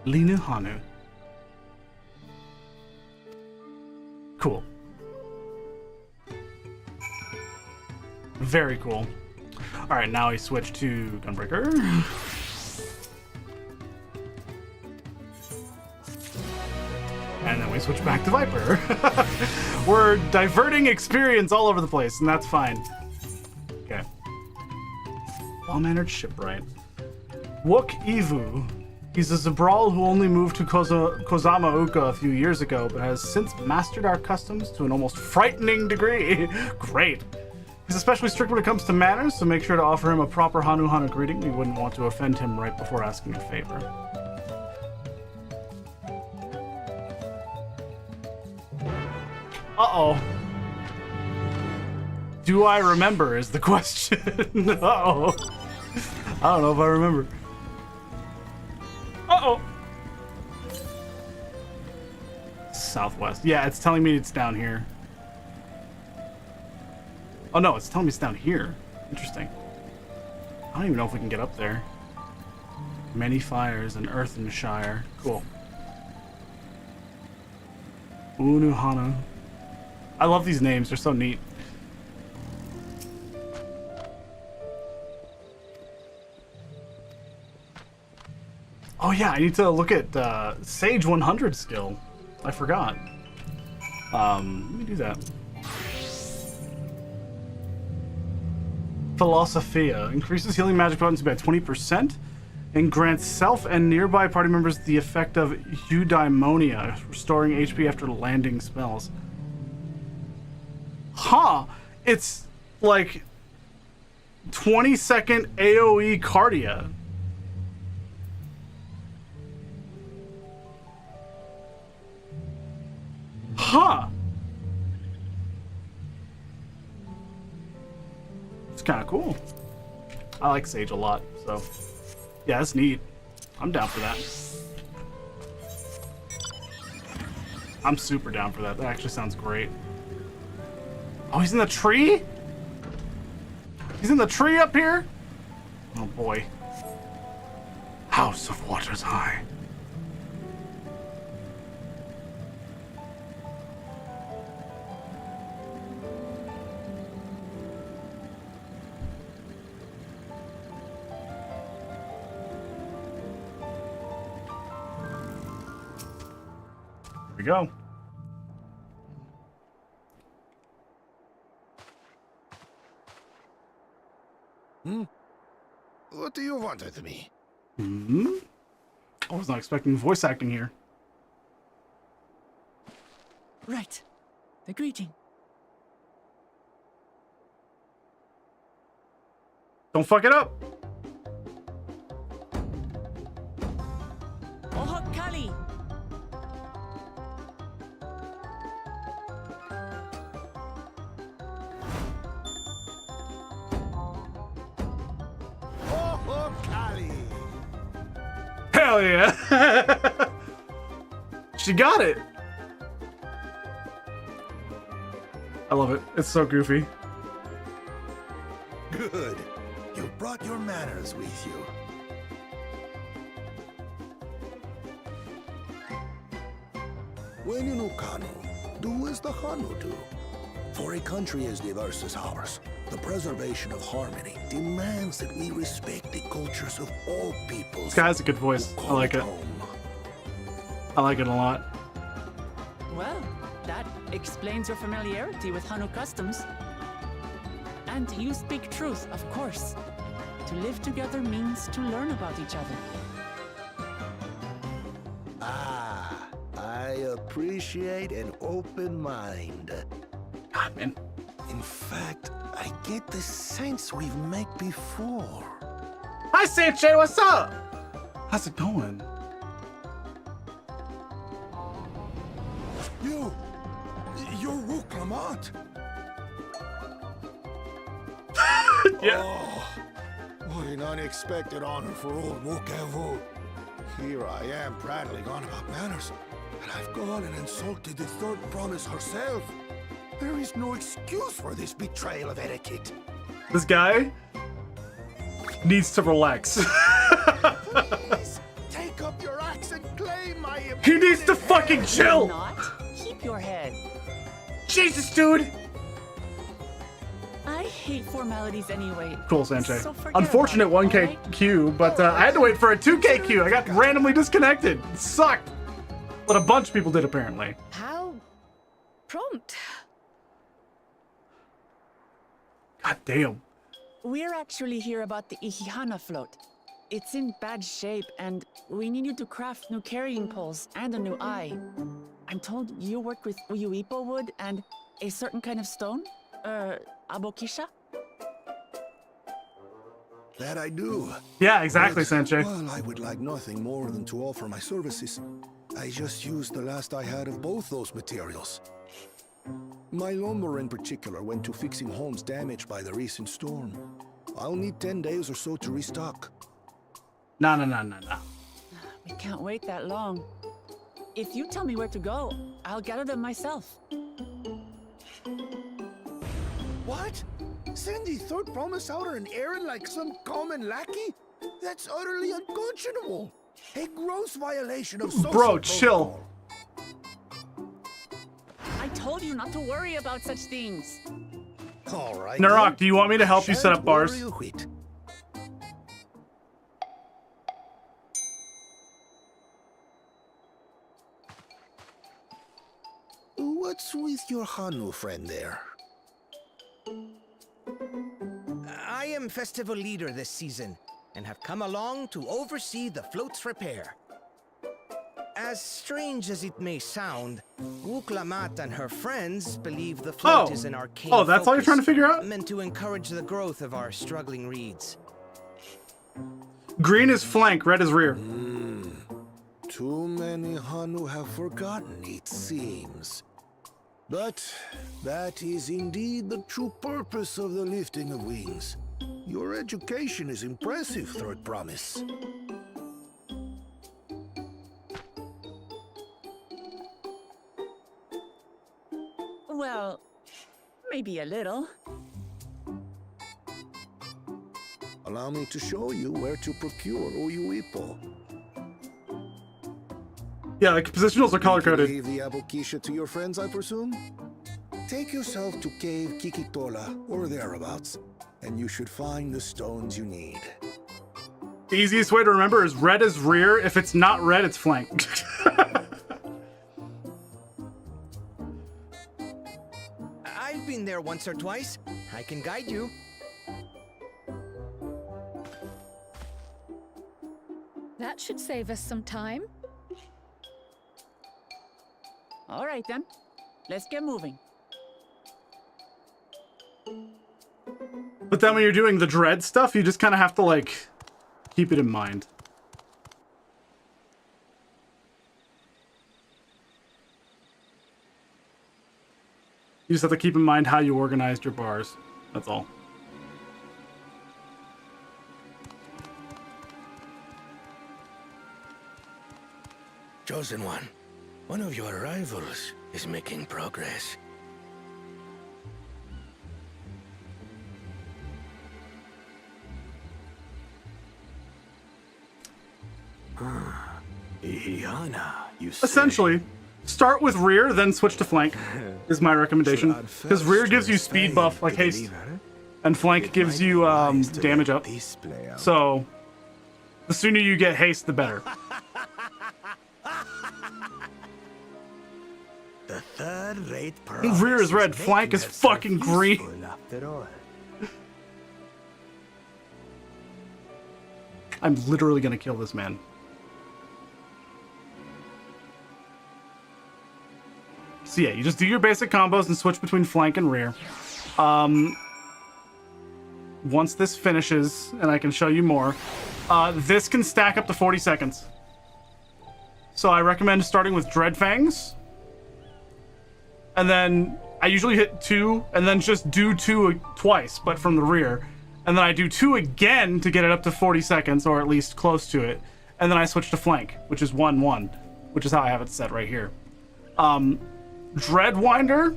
Linu Hanu. Cool. Very cool. All right, now we switch to Gunbreaker. And then we switch back to Viper. We're diverting experience all over the place, and that's fine. Okay. Well-mannered shipwright. Wook Ivu. He's a Zabral who only moved to Kozama Uka a few years ago, but has since mastered our customs to an almost frightening degree. Great. He's especially strict when it comes to manners, so make sure to offer him a proper Hanu greeting. We wouldn't want to offend him right before asking a favor. Uh-oh. Do I remember is the question. Uh-oh. I don't know if I remember. Uh-oh. Southwest. Yeah, it's telling me it's down here. Oh no, it's telling me it's down here. Interesting. I don't even know if we can get up there. Many fires in Earthenshire. Cool. Unuhana. I love these names. They're so neat. Oh yeah, I need to look at Sage 100 skill. I forgot. Let me do that. Philosophia increases healing magic potency by 20% and grants self and nearby party members the effect of eudaimonia, restoring HP after landing spells. Huh, it's like 20-second AoE Cardia. Huh. It's kind of cool. I like Sage a lot, so yeah, that's neat. I'm down for that. I'm super down for that. That actually sounds great. Oh, he's in the tree? He's in the tree up here? Oh boy. House of Waters High. Here we go. What do you want with me? I was not expecting voice acting here. Right. The greeting. Don't fuck it up. Ohok Kali. Hell yeah. She got it. I love it. It's so goofy. Good. You brought your manners with you. When you know Kanu, do as the Hanu do. For a country as diverse as ours, the preservation of harmony demands that we respect the cultures of all peoples. This guy has a good voice. I like it. I like it a lot. Well, that explains your familiarity with Hanu customs. And you speak truth, of course. To live together means to learn about each other. Ah, I appreciate an open mind. God, man. In fact, I get the sense we've met before. Hi, Sanche, what's up? How's it going? You're Rook Lamont. Yeah. Oh, what an unexpected honor for old XIV. Here I am, prattling on about manners, and I've gone and insulted the third promise herself. There is no excuse for this betrayal of etiquette. This guy needs to relax. Please, take up your axe and claim my He needs to fucking chill! Not. Keep your head. Jesus, dude! I hate formalities anyway. Cool, Sanjay. So forget Unfortunate about it, 1K alright? queue, but I had to wait for a 2K queue. I got randomly disconnected. It sucked. But a bunch of people did, apparently. How prompt. God damn. We're actually here about the Ihihana float. It's in bad shape, and we need you to craft new carrying poles and a new eye. I'm told you work with Uyuipo wood and a certain kind of stone? Abokisha? That I do. Yeah, exactly, But, Sanjay. well, I would like nothing more than to offer my services. I just used the last I had of both those materials. My lumber in particular went to fixing homes damaged by the recent storm. I'll need 10 days or so to restock. No. We can't wait that long. If you tell me where to go, I'll gather them myself. What? Send the third promise out on an errand like some common lackey? That's utterly unconscionable. A gross violation of social Bro, chill. I told you not to worry about such things. All right. Narok, then. do you want me to help you set up Shan't bars? worry a whit. What's with your Hanu friend there? I am festival leader this season, and have come along to oversee the float's repair. As strange as it may sound, Wuklamat and her friends believe the float is an arcane Oh, that's all you're trying to figure out? meant to encourage the growth of our struggling reeds. Green is flank, red is rear. Too many Hanu have forgotten, it seems. But that is indeed the true purpose of the lifting of wings. Your education is impressive, Third Promise. Well, maybe a little. Allow me to show you where to procure Uyuipo. Yeah, like positionals are color-coded. Leave the Abokisha to your friends, I presume? Take yourself to Cave Kikitola, or thereabouts, and you should find the stones you need. The easiest way to remember is red is rear. If it's not red, it's flank. I've been there once or twice. I can guide you. That should save us some time. All right then, let's get moving. But then when you're doing the dread stuff, you just kind of have to, like, keep it in mind. You just have to keep in mind how you organized your bars. That's all. Chosen one of your rivals is making progress. Ihihana, you say? Essentially, start with rear, then switch to flank, is my recommendation. Because rear gives you speed buff, like haste, and flank gives you damage up. So, the sooner you get haste, the better. The third-rate Rear is red, flank is fucking green. I'm literally gonna kill this man. So yeah, you just do your basic combos and switch between flank and rear. Once this finishes, and I can show you more, this can stack up to 40 seconds. So I recommend starting with Dread Fangs. And then I usually hit 2, and then just do 2 twice, but from the rear. And then I do 2 again to get it up to 40 seconds, or at least close to it. And then I switch to flank, which is 1-1, which is how I have it set right here. Dreadwinder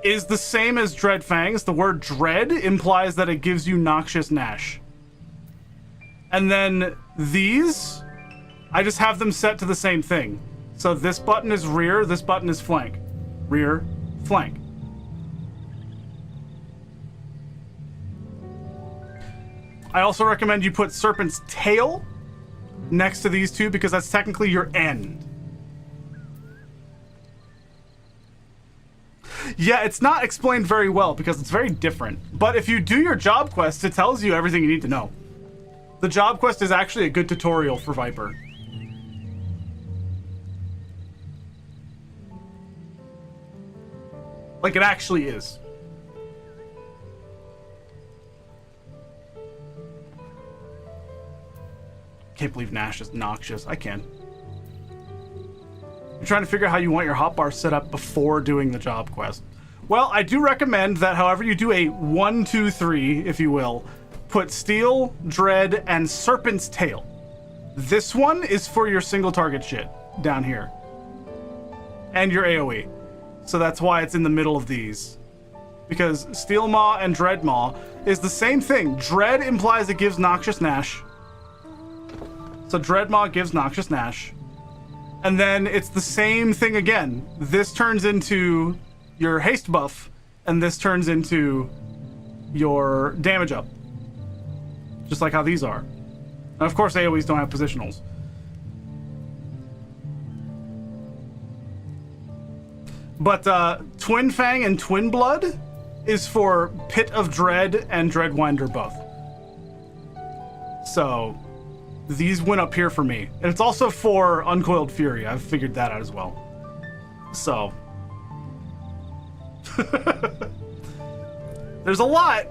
is the same as Dread Fangs. The word dread implies that it gives you Noxious Gnash. And then these, I just have them set to the same thing. So this button is rear, this button is flank. Rear, flank. I also recommend you put Serpent's Tail next to these two because that's technically your end. Yeah, it's not explained very well because it's very different. But if you do your job quest, it tells you everything you need to know. The job quest is actually a good tutorial for Viper. Like, it actually is. Can't believe Nash is noxious. I can. You're trying to figure out how you want your hotbar set up before doing the job quest. Well, I do recommend that however you do a 1, 2, 3, if you will, put Steel, Dread, and Serpent's Tail. This one is for your single target shit down here. And your AoE. So that's why it's in the middle of these. Because Steel Maw and Dread Maw is the same thing. Dread implies it gives Noxious Nash. So Dread Maw gives Noxious Nash. And then it's the same thing again. This turns into your haste buff, and this turns into your damage up. Just like how these are. And of course, AoEs don't have positionals. But Twin Fang and Twin Blood is for Pit of Dread and Dreadwinder both. So these went up here for me. And it's also for Uncoiled Fury. I've figured that out as well. So there's a lot.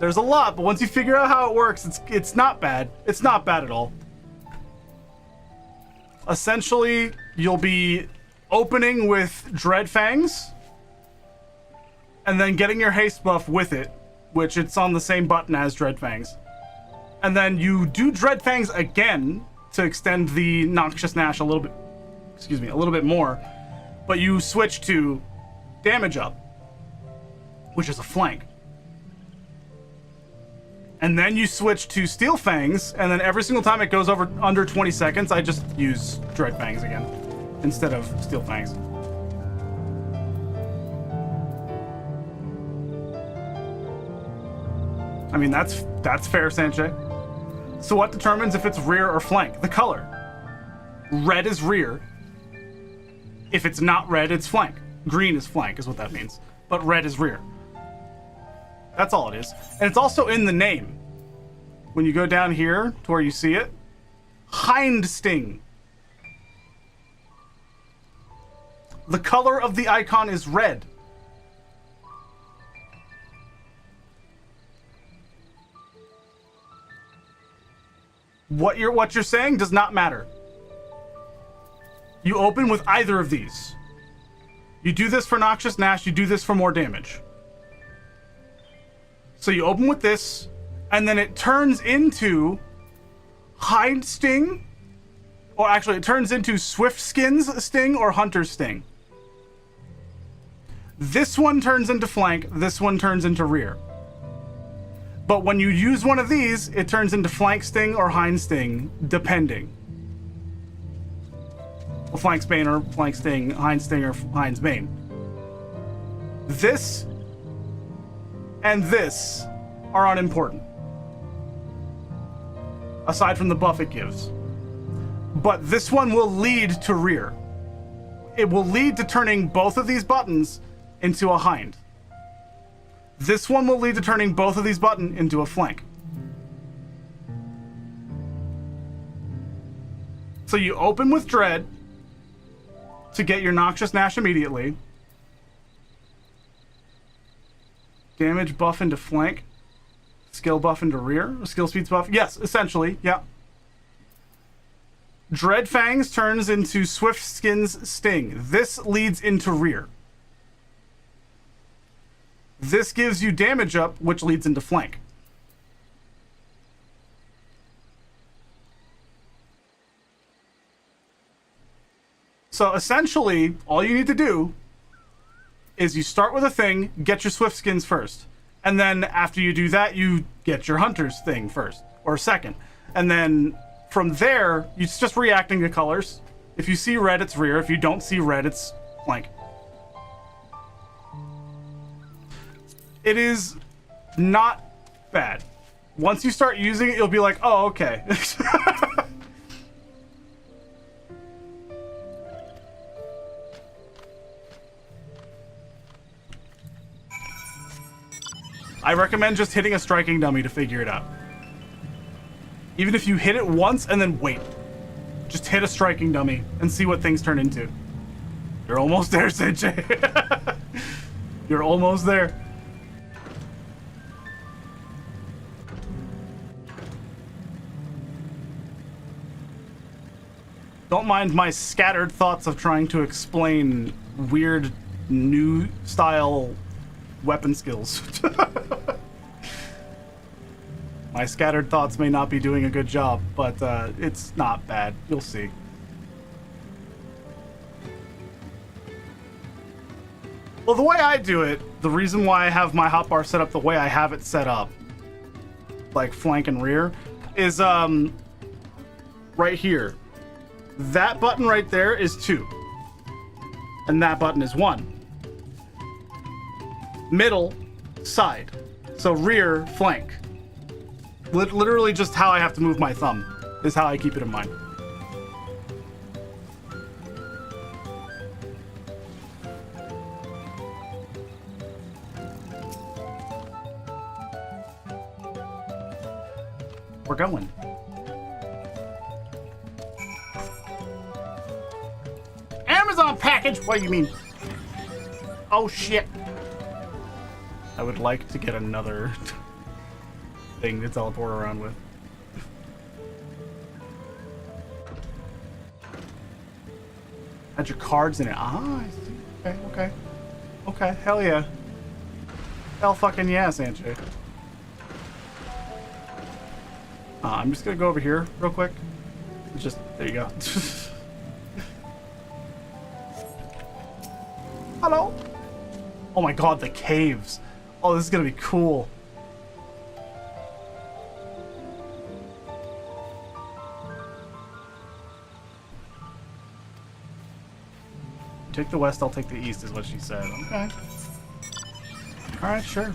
There's a lot, but once you figure out how it works, it's not bad. It's not bad at all. Essentially, you'll be opening with Dread Fangs and then getting your haste buff with it, which it's on the same button as Dread Fangs. And then you do Dread Fangs again to extend the Noxious Nash a little bit, a little bit more, but you switch to damage up, which is a flank. And then you switch to Steel Fangs, and then every single time it goes over under 20 seconds, I just use Dread Fangs again instead of Steel Fangs. I mean, that's fair, Sanjay. So what determines if it's rear or flank? The color. Red is rear. If it's not red, it's flank. Green is flank, is what that means. But red is rear. That's all it is. And it's also in the name. When you go down here to where you see it, Hind Sting. The color of the icon is red. What you're saying does not matter. You open with either of these. You do this for Noxious Nash, you do this for more damage. So you open with this, and then it turns into Hind Sting, or actually it turns into Swift Skin's Sting or Hunter's Sting. This one turns into flank, this one turns into rear. But when you use one of these, it turns into Flank Sting or Hind Sting, depending. Well, Flank's Bane or Flank Sting, Hind Sting or Hind's Bane. This and this are unimportant. Aside from the buff it gives. But this one will lead to rear. It will lead to turning both of these buttons into a hind. This one will lead to turning both of these buttons into a flank. So you open with Dread to get your Noxious Nash immediately. Damage buff into flank. Skill buff into rear. Skill speeds buff. Yes, essentially, yeah. Dread Fangs turns into Swift Skin's Sting. This leads into rear. This gives you damage up, which leads into flank. So essentially, all you need to do is you start with a thing, get your Swift Skins first. And then after you do that, you get your Hunter's thing first, or second. And then from there, it's just reacting to colors. If you see red, it's rear. If you don't see red, it's flank. It is not bad. Once you start using it, you'll be like, oh, okay. I recommend just hitting a striking dummy to figure it out. Even if you hit it once and then wait. Just hit a striking dummy and see what things turn into. You're almost there, Sensei. You're almost there. Don't mind my scattered thoughts of trying to explain weird new style weapon skills. My scattered thoughts may not be doing a good job, but it's not bad. You'll see. Well, the way I do it, the reason why I have my hotbar set up the way I have it set up, like flank and rear, is right here. That button right there is 2. And that button is 1. Middle, side. So rear, flank. Literally just how I have to move my thumb is how I keep it in mind. We're going. Amazon package? What do you mean? Oh shit. I would like to get another thing to teleport around with. Had your cards in it. Ah, I see. Okay, okay. Okay, hell yeah. Hell fucking yeah, Sanjay. I'm just gonna go over here real quick. Just, there you go. Hello? Oh my god, the caves. Oh, this is gonna be cool. Take the west, I'll take the east, is what she said. Okay. Alright, sure.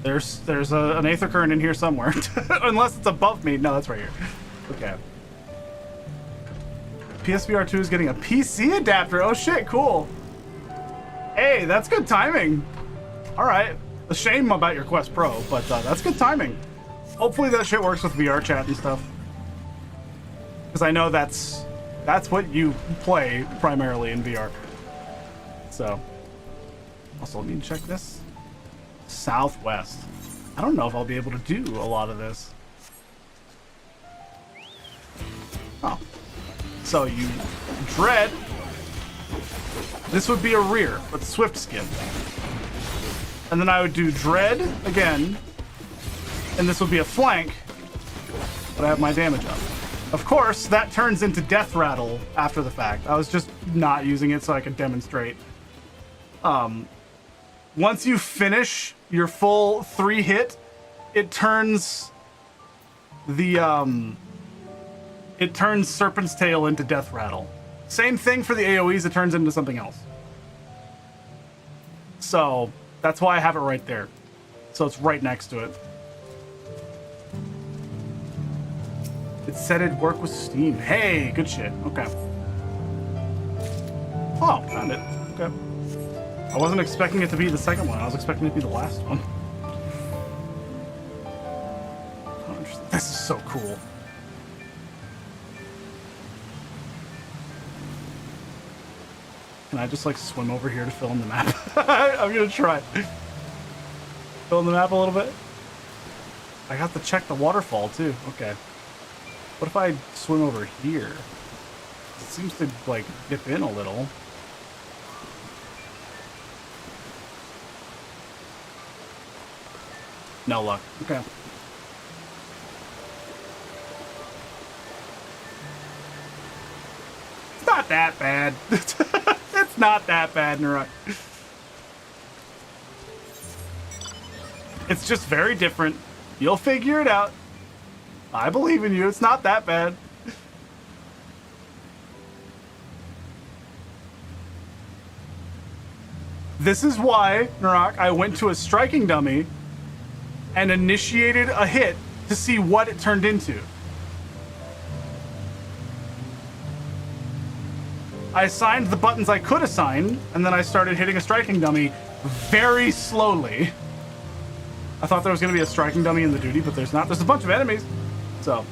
There's an Aether Current in here somewhere. Unless it's above me. No, that's right here. Okay. PSVR 2 is getting a PC adapter. Oh shit, cool. Hey, that's good timing. Alright. A shame about your Quest Pro, but that's good timing. Hopefully that shit works with VR chat and stuff. Because I know that's what you play primarily in VR. So. Also, let me check this. Southwest. I don't know if I'll be able to do a lot of this. Oh. So you dread. This would be a rear, but swift skin. And then I would do dread again. And this would be a flank. But I have my damage up. Of course, that turns into death rattle after the fact. I was just not using it so I could demonstrate. Once you finish your full 3 hit, it turns the it turns Serpent's Tail into Death Rattle. Same thing for the AoEs, it turns into something else. So that's why I have it right there. So it's right next to it. It said it'd work with Steam. Hey, good shit. Okay. Oh, found it. Okay. I wasn't expecting it to be the second one. I was expecting it to be the last one. Oh, interesting. This is so cool. Can I just like swim over here to fill in the map? I'm gonna try. Fill in the map a little bit. I have to check the waterfall too. Okay. What if I swim over here? It seems to like dip in a little. No luck. Okay. It's not that bad. It's not that bad, Naruk. It's just very different. You'll figure it out. I believe in you. It's not that bad. This is why, Naruk, I went to a striking dummy and initiated a hit to see what it turned into. I assigned the buttons I could assign, and then I started hitting a striking dummy very slowly. I thought there was going to be a striking dummy in the duty, but there's not. There's a bunch of enemies, so...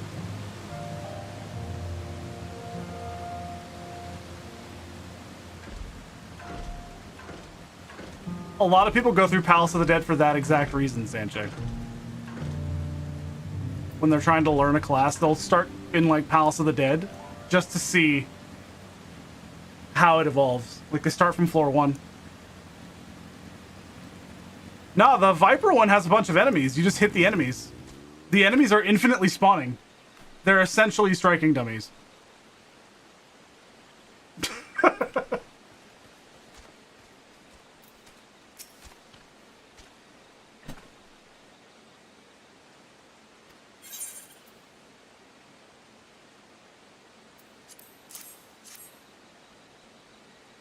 A lot of people go through Palace of the Dead for that exact reason, Sanche. When they're trying to learn a class, they'll start in, like, Palace of the Dead just to see how it evolves. Like, they start from floor 1. No, the Viper one has a bunch of enemies. You just hit the enemies. The enemies are infinitely spawning. They're essentially striking dummies.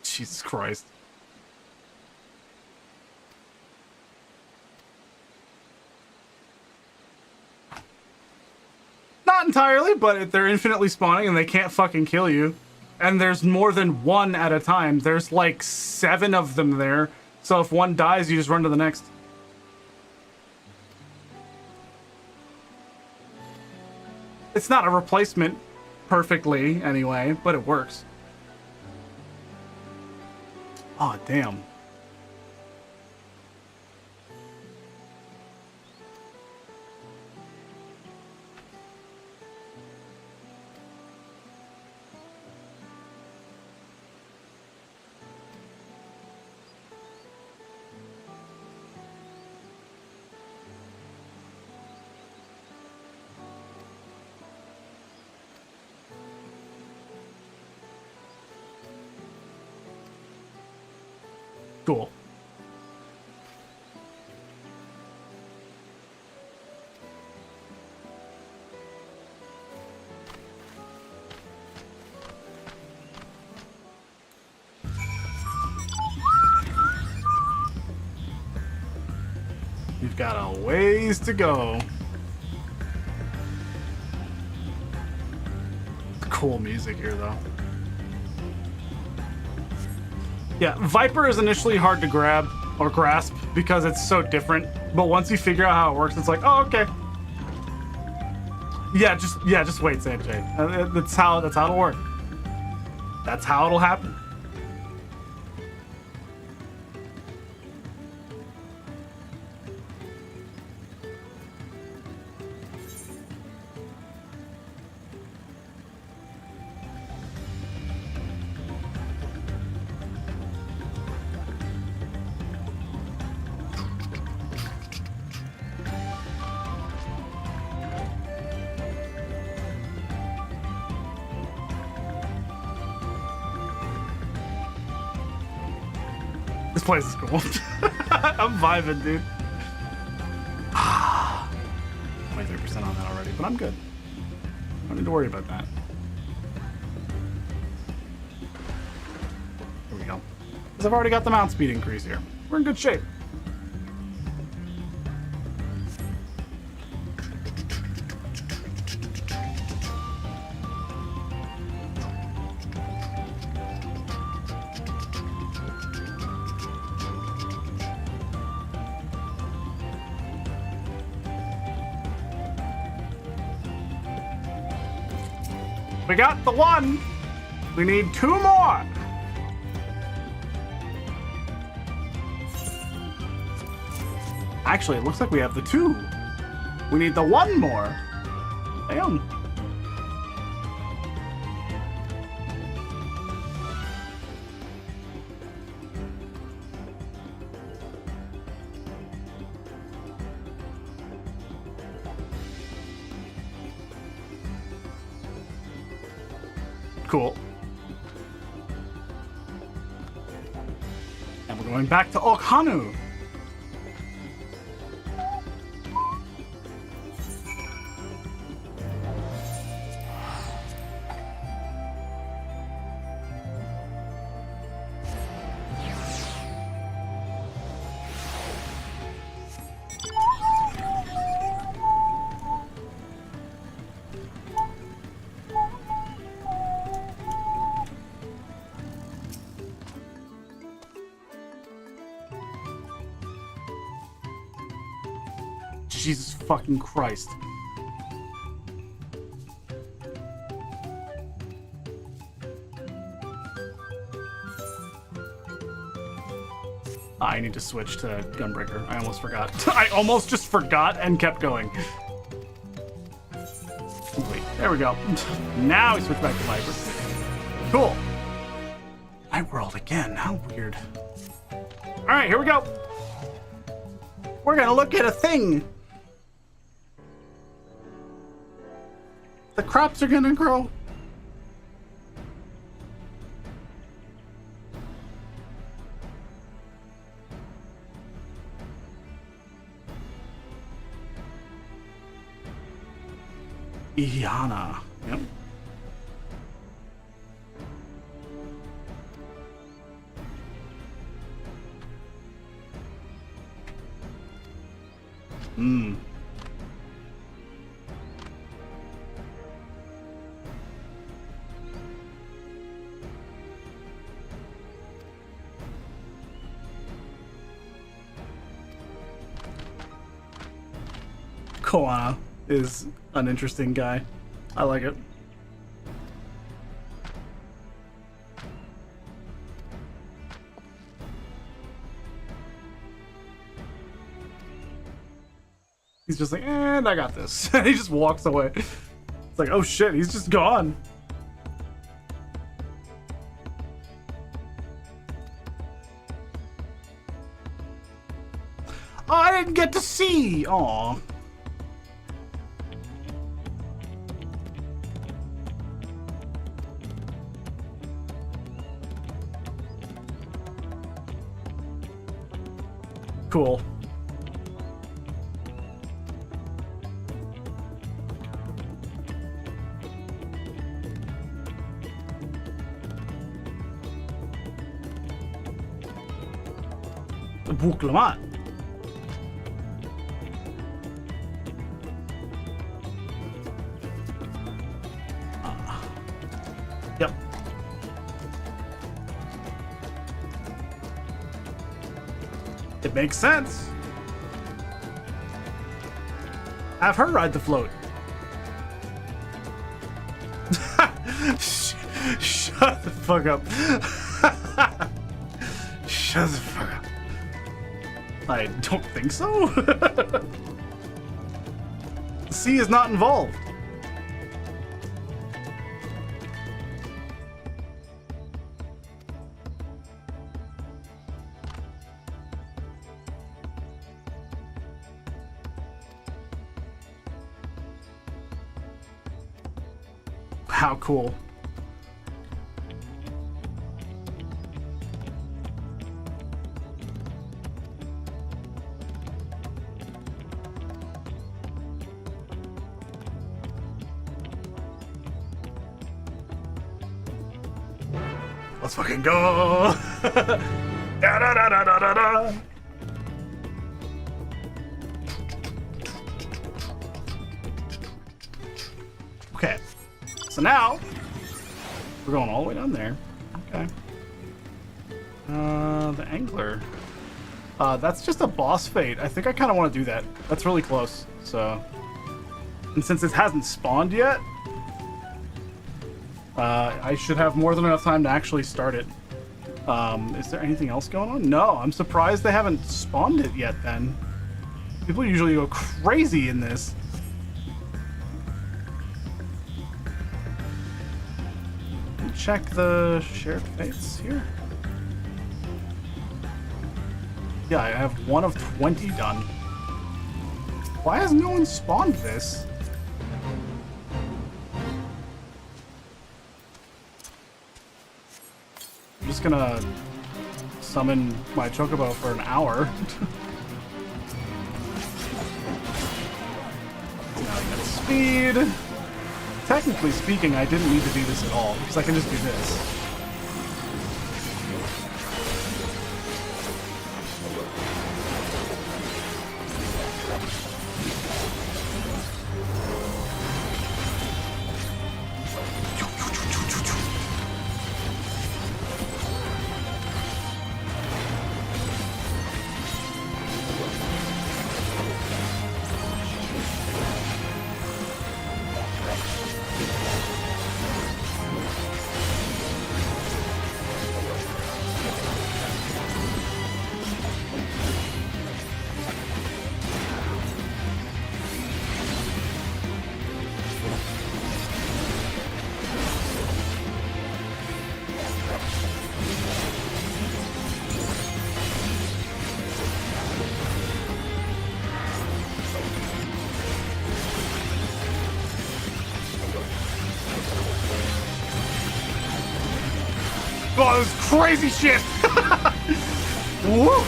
Jesus Christ. Not entirely, but they're infinitely spawning and they can't fucking kill you. And there's more than one at a time. There's like 7 of them there. So if one dies, you just run to the next. It's not a replacement perfectly anyway, but it works. Oh, damn. Cool. You've got a ways to go. Cool music here, though. Yeah, Viper is initially hard to grab or grasp because it's so different. But once you figure out how it works, it's like, oh, okay. Yeah, just wait, Sanjay. That's how it'll work. That's how it'll happen. This place is cool. I'm vibing, dude. 23% on that already, but I'm good. I don't need to worry about that. Here we go. Because I've already got the mount speed increase here. We're in good shape. We got the 1. We need 2 more. Actually, it looks like we have the 2. We need the 1 more. Damn. Cool. We're going back to Okhanu. Jesus fucking Christ. I need to switch to Gunbreaker. I almost forgot. I almost just forgot and kept going. Wait, there we go. Now we switch back to Viper. Cool. My world again. How weird. Alright, here we go. We're gonna look at a thing. The crops are gonna grow. Iana. Yep. Koana is an interesting guy. I like it. He's just like, and I got this. And he just walks away. It's like, oh shit, he's just gone. Oh, I didn't get to see. Aw. Cool. Buklamat. Yep. It makes sense. Have her ride the float. Shut the fuck up. Shut the fuck up. I don't think so. The sea is not involved. How cool. Let's fucking go! Da, da, da, da, da, da. Okay, so now we're going all the way down there. Okay. The angler. That's just a boss fate. I think I kind of want to do that. That's really close. So, and since it hasn't spawned yet, I should have more than enough time to actually start it. Is there anything else going on? No, I'm surprised they haven't spawned it yet then. People usually go crazy in this. Check the shared fates here. Yeah, I have 1 of 20 done. Why has no one spawned this? I'm just gonna summon my chocobo for an hour. Now I got speed. Technically speaking, I didn't need to do this at all, because I can just do this. Oh, this is crazy shit! Woo!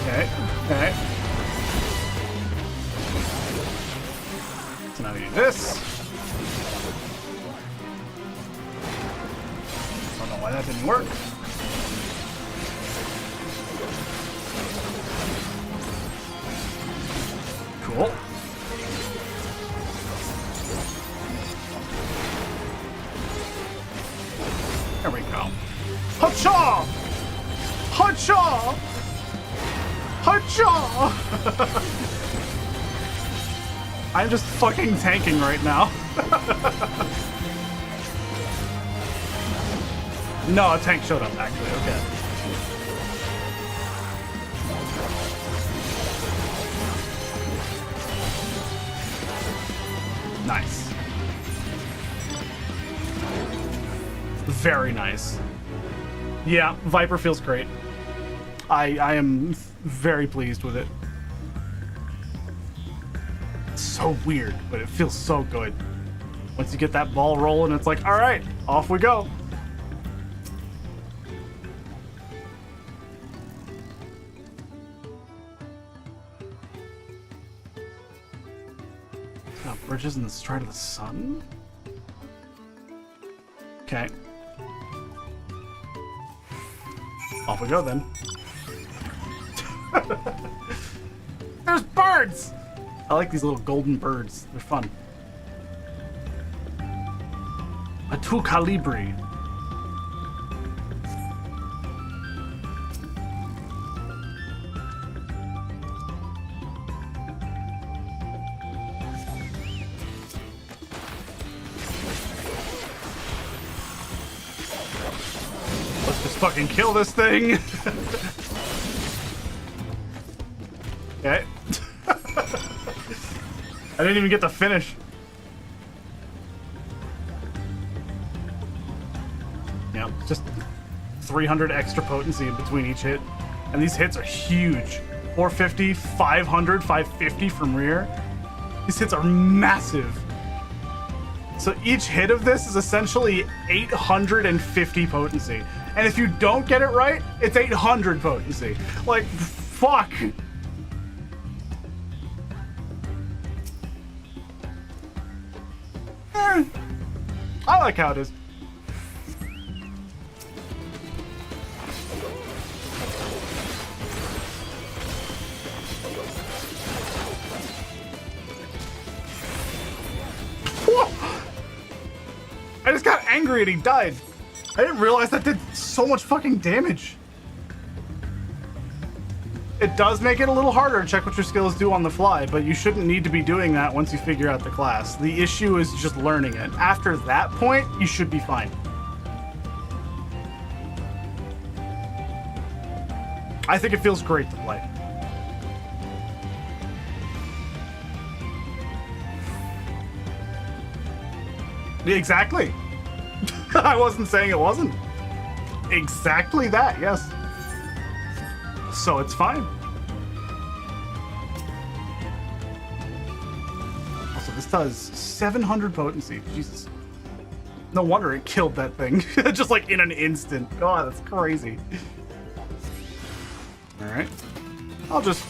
Okay, okay. So now we do this. Don't know why that didn't work. Cool. There we go. Hacha! Hacha! Hacha! I'm just fucking tanking right now. No, a tank showed up actually, okay. Nice. Very nice. Yeah, Viper feels great. I am very pleased with it. It's so weird, but it feels so good. Once you get that ball rolling, it's like, all right, off we go. Bridges in the Stride of the Sun? Okay. Off we go then. There's birds! I like these little golden birds. They're fun. A Tu Calibri. Fucking kill this thing. Okay. I didn't even get to finish. Yeah, just 300 extra potency in between each hit. And these hits are huge. 450, 500, 550 from rear. These hits are massive. So each hit of this is essentially 850 potency. And if you don't get it right, it's 800 potency. Like, fuck. I like how it is. Whoa! I just got angry and he died. I didn't realize that did so much fucking damage. It does make it a little harder to check what your skills do on the fly, but you shouldn't need to be doing that once you figure out the class. The issue is just learning it. After that point, you should be fine. I think it feels great to play. Exactly. I wasn't saying it wasn't. Exactly that, yes. So it's fine. Also, this does 700 potency. Jesus. No wonder it killed that thing. Just like in an instant. God, that's crazy. Alright. I'll just...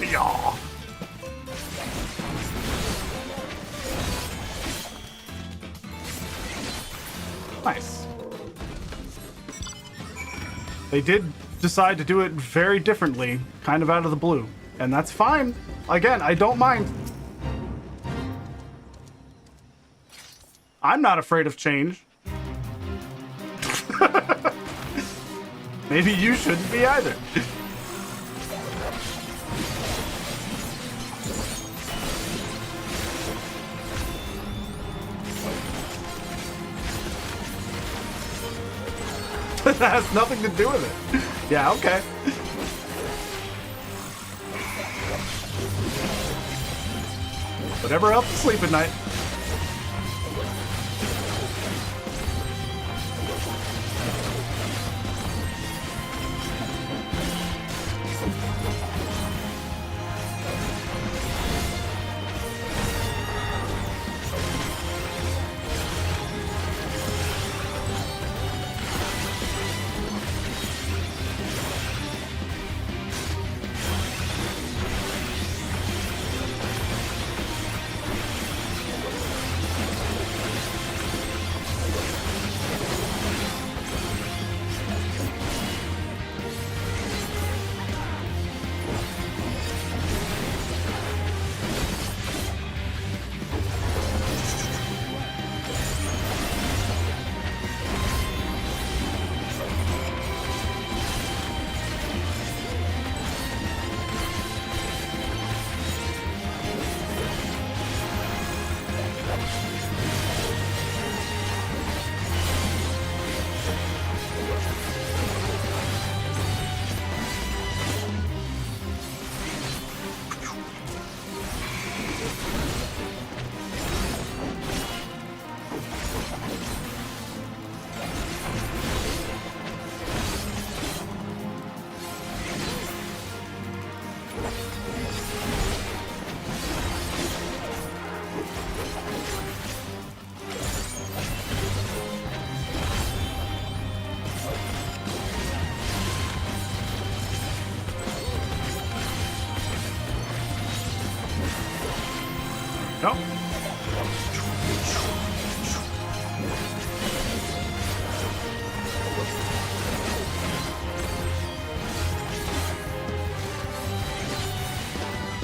Yeah. Nice. They did decide to do it very differently, kind of out of the blue. And that's fine. Again, I don't mind. I'm not afraid of change. Maybe you shouldn't be either. That has nothing to do with it. Yeah, okay. Whatever helps you sleep at night. Go.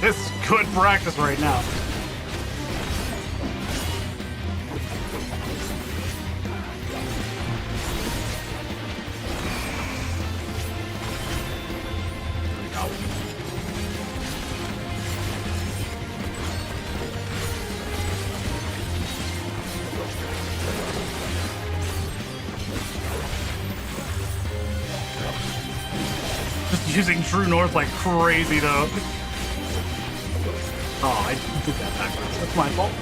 This is good practice right now. Using True North like crazy though. Oh, I did that backwards. That's my fault.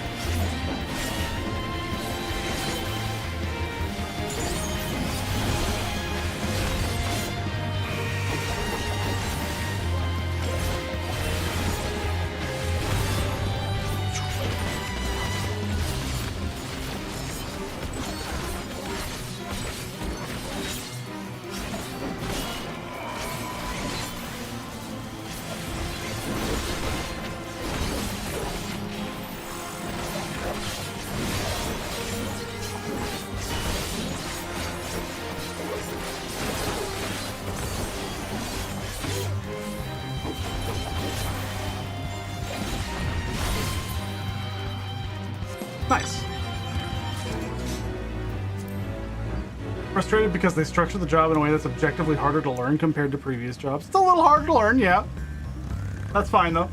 Nice. Frustrated because they structure the job in a way that's objectively harder to learn compared to previous jobs. It's a little harder to learn, yeah. That's fine though.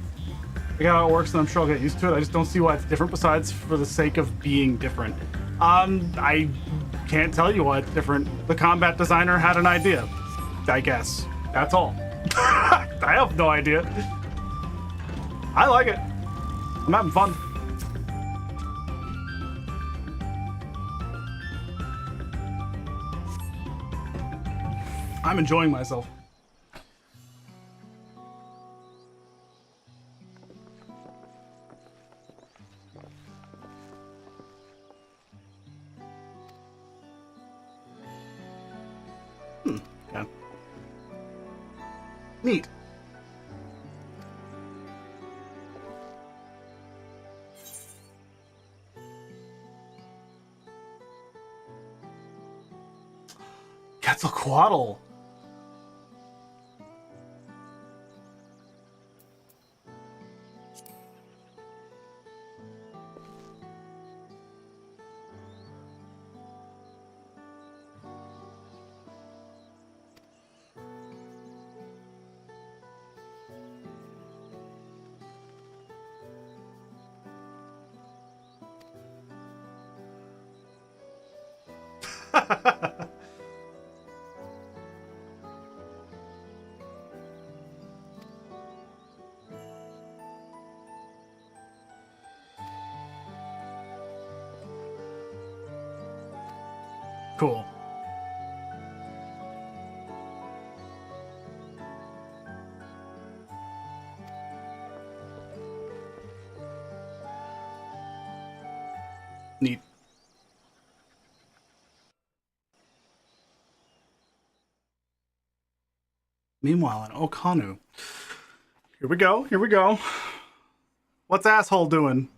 I got how it works and I'm sure I'll get used to it. I just don't see why it's different besides for the sake of being different. I can't tell you why it's different. The combat designer had an idea, I guess. That's all. I have no idea. I like it. I'm having fun. I'm enjoying myself. Okay. Neat. Quetzalcoatl. Cool. Neat. Meanwhile, in Okanu. Here we go. Here we go. What's asshole doing?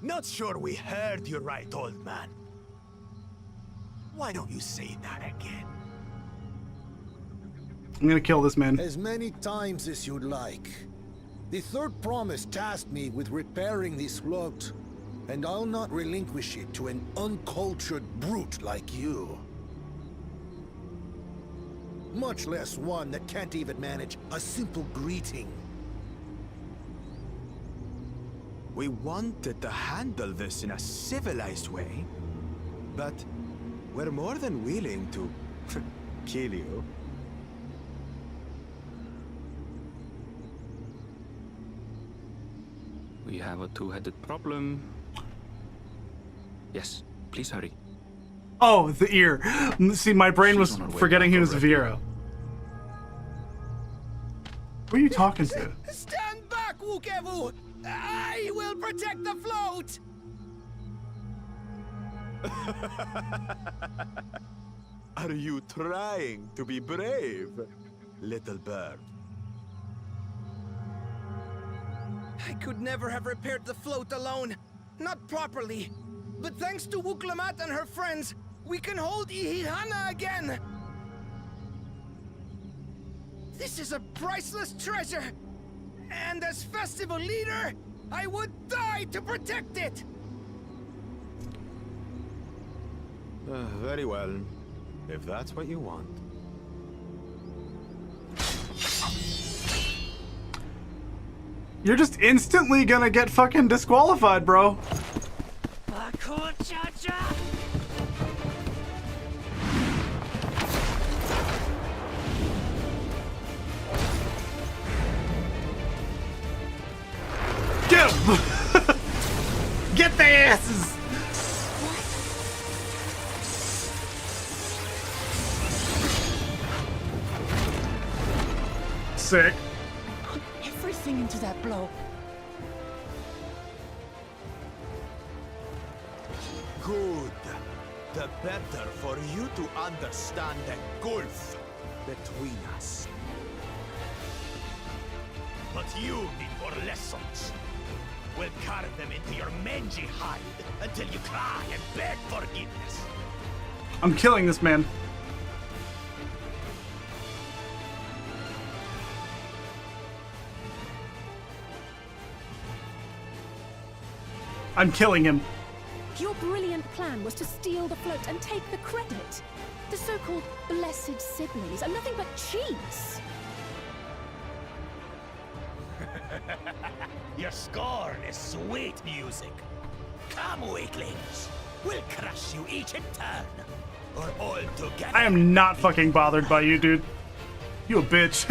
Not sure we heard you right, old man. Why don't you say that again? I'm gonna kill this man. As many times as you'd like. The third promise tasked me with repairing this float, and I'll not relinquish it to an uncultured brute like you. Much less one that can't even manage a simple greeting. We wanted to handle this in a civilized way, but we're more than willing to kill you. We have a two-headed problem. Yes, please hurry. Oh, the ear. See, my brain was forgetting he was Vieira. Who are you talking to? Stand back, Wukevu! I will protect the float! Are you trying to be brave, little bird? I could never have repaired the float alone. Not properly. But thanks to Wuklamat and her friends, we can hold Ihihana again! This is a priceless treasure! And as festival leader, I would die to protect it! Very well, if that's what you want. You're just instantly gonna get fucking disqualified, bro. Get him! Get their asses! Sick. Put everything into that blow. Good. The better for you to understand the gulf between us. But you need more lessons. We'll carve them into your mangy hide until you cry and beg forgiveness. I'm killing this man. I'm killing him. Your brilliant plan was to steal the float and take the credit. The so-called blessed siblings are nothing but cheats. Your scorn is sweet music. Come, weaklings. We'll crush you each in turn. Or all together. I am not fucking bothered by you, dude. You a bitch.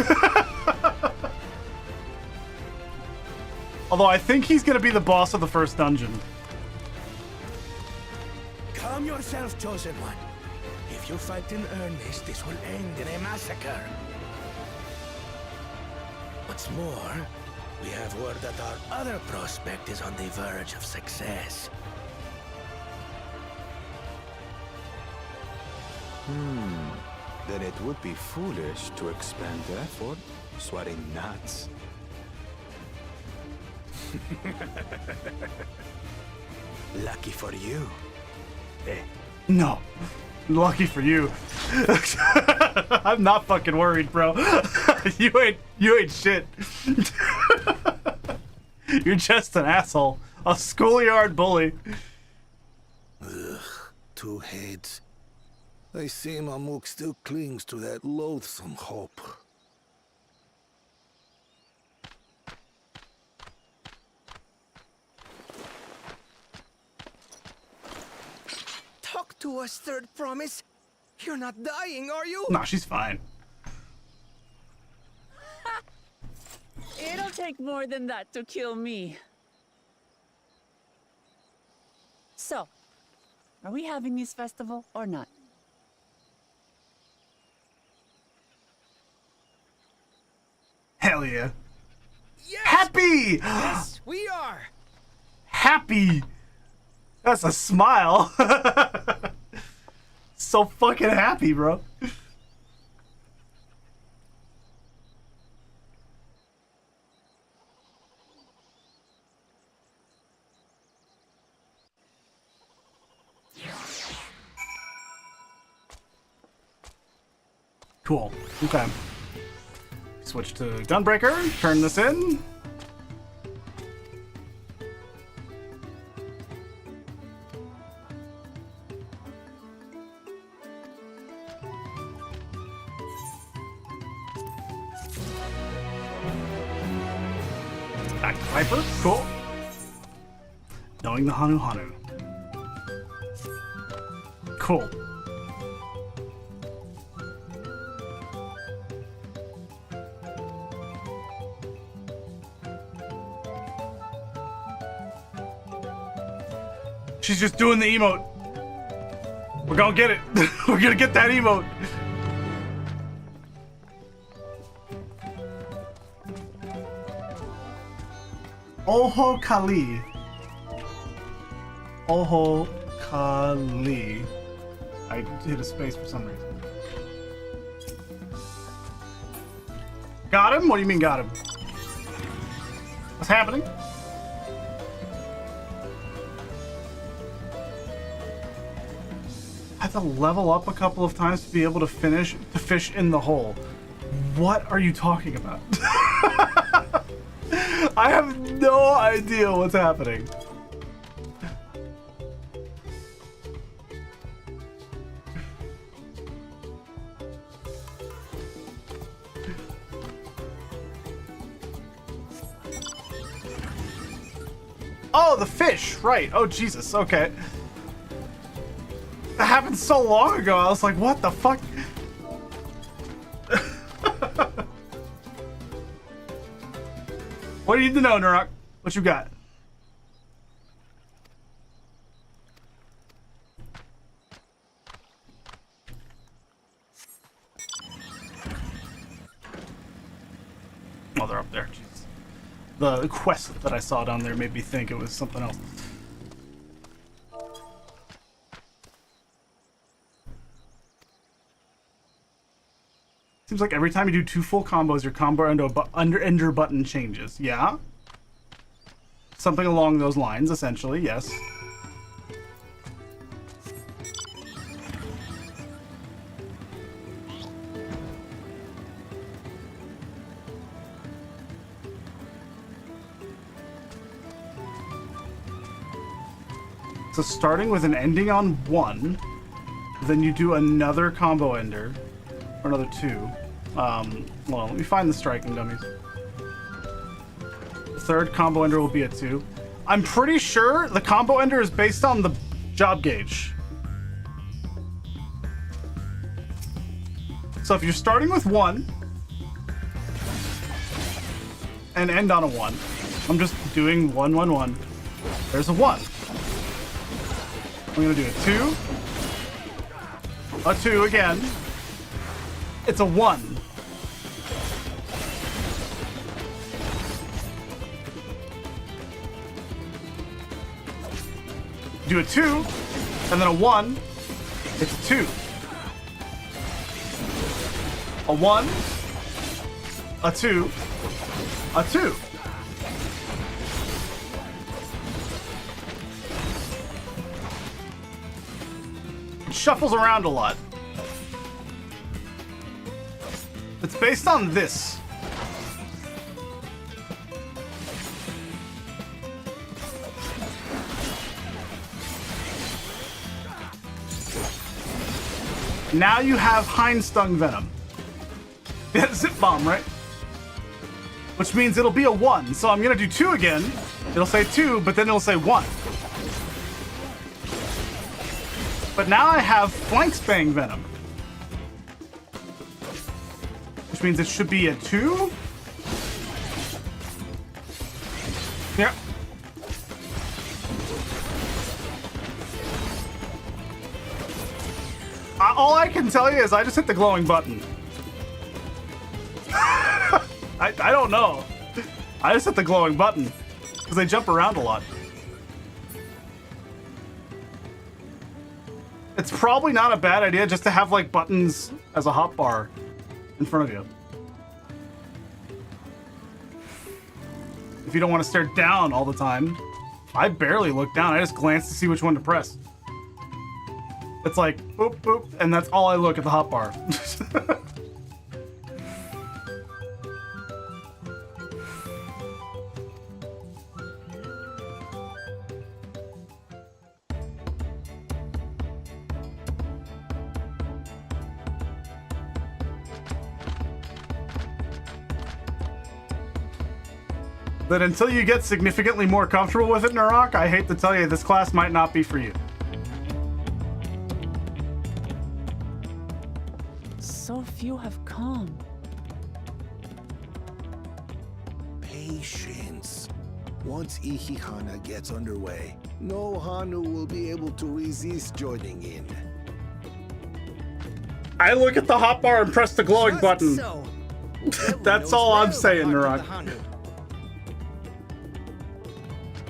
Although I think he's gonna be the boss of the first dungeon. Calm yourself, Chosen One. If you fight in earnest, this will end in a massacre. What's more, we have word that our other prospect is on the verge of success. Then it would be foolish to expand the effort, sweating nuts. Lucky for you. No. Lucky for you. I'm not fucking worried, bro. You ain't shit. You're just an asshole. A schoolyard bully. Ugh, two heads. I see Mamuk still clings to that loathsome hope. Talk to us, Third Promise. You're not dying, are you? Nah, she's fine. It'll take more than that to kill me. So, are we having this festival or not? Hell yeah. Yes! Happy! Yes, we are! Happy! That's a smile. So fucking happy, bro. Cool. Okay. Switch to Gunbreaker. Turn this in. Back to Viper. Cool. Knowing the Hanu. Cool. She's just doing the emote. We're gonna get it. We're gonna get that emote. Oho Kali. Oho Kali. I hit a space for some reason. Got him? What do you mean got him? What's happening? I have to level up a couple of times to be able to fish in the hole. What are you talking about? I have no idea what's happening. Oh, the fish, right. Oh, Jesus, okay. That happened so long ago, I was like, what the fuck? What do you need to know, Nurok? What you got? Oh, they're up there. Jeez. The quest that I saw down there made me think it was something else. Seems like every time you do 2 full combos, your combo ender button changes. Yeah? Something along those lines, essentially, yes. So starting with an ending on 1, then you do another combo ender, or another 2. Well, let me find the striking dummies. The third combo ender will be a 2. I'm pretty sure the combo ender is based on the job gauge. So if you're starting with 1 and end on a 1, I'm just doing 1, 1, 1. There's a 1. I'm gonna do a 2 again. It's a 1. Do a 2, and then a 1. It's a 2. A 1, a 2, a 2. It shuffles around a lot. It's based on this. Now you have Hind Stung Venom. Yeah, Zip Bomb, right? Which means it'll be a 1. So I'm gonna do 2 again. It'll say 2, but then it'll say 1. But now I have Flank Spang Venom. Which means it should be a 2? Yeah. All I can tell you is I just hit the glowing button. I don't know. I just hit the glowing button because they jump around a lot. It's probably not a bad idea just to have like buttons as a hotbar in front of you. If you don't want to stare down all the time. I barely look down. I just glance to see which one to press. It's like boop boop, and that's all I look at the hotbar. But until you get significantly more comfortable with it, Narok, I hate to tell you, this class might not be for you. So few have come. Patience. Once Ihihana gets underway, no Hanu will be able to resist joining in. I look at the hotbar and press the glowing button. So. That's all I'm saying, Narok.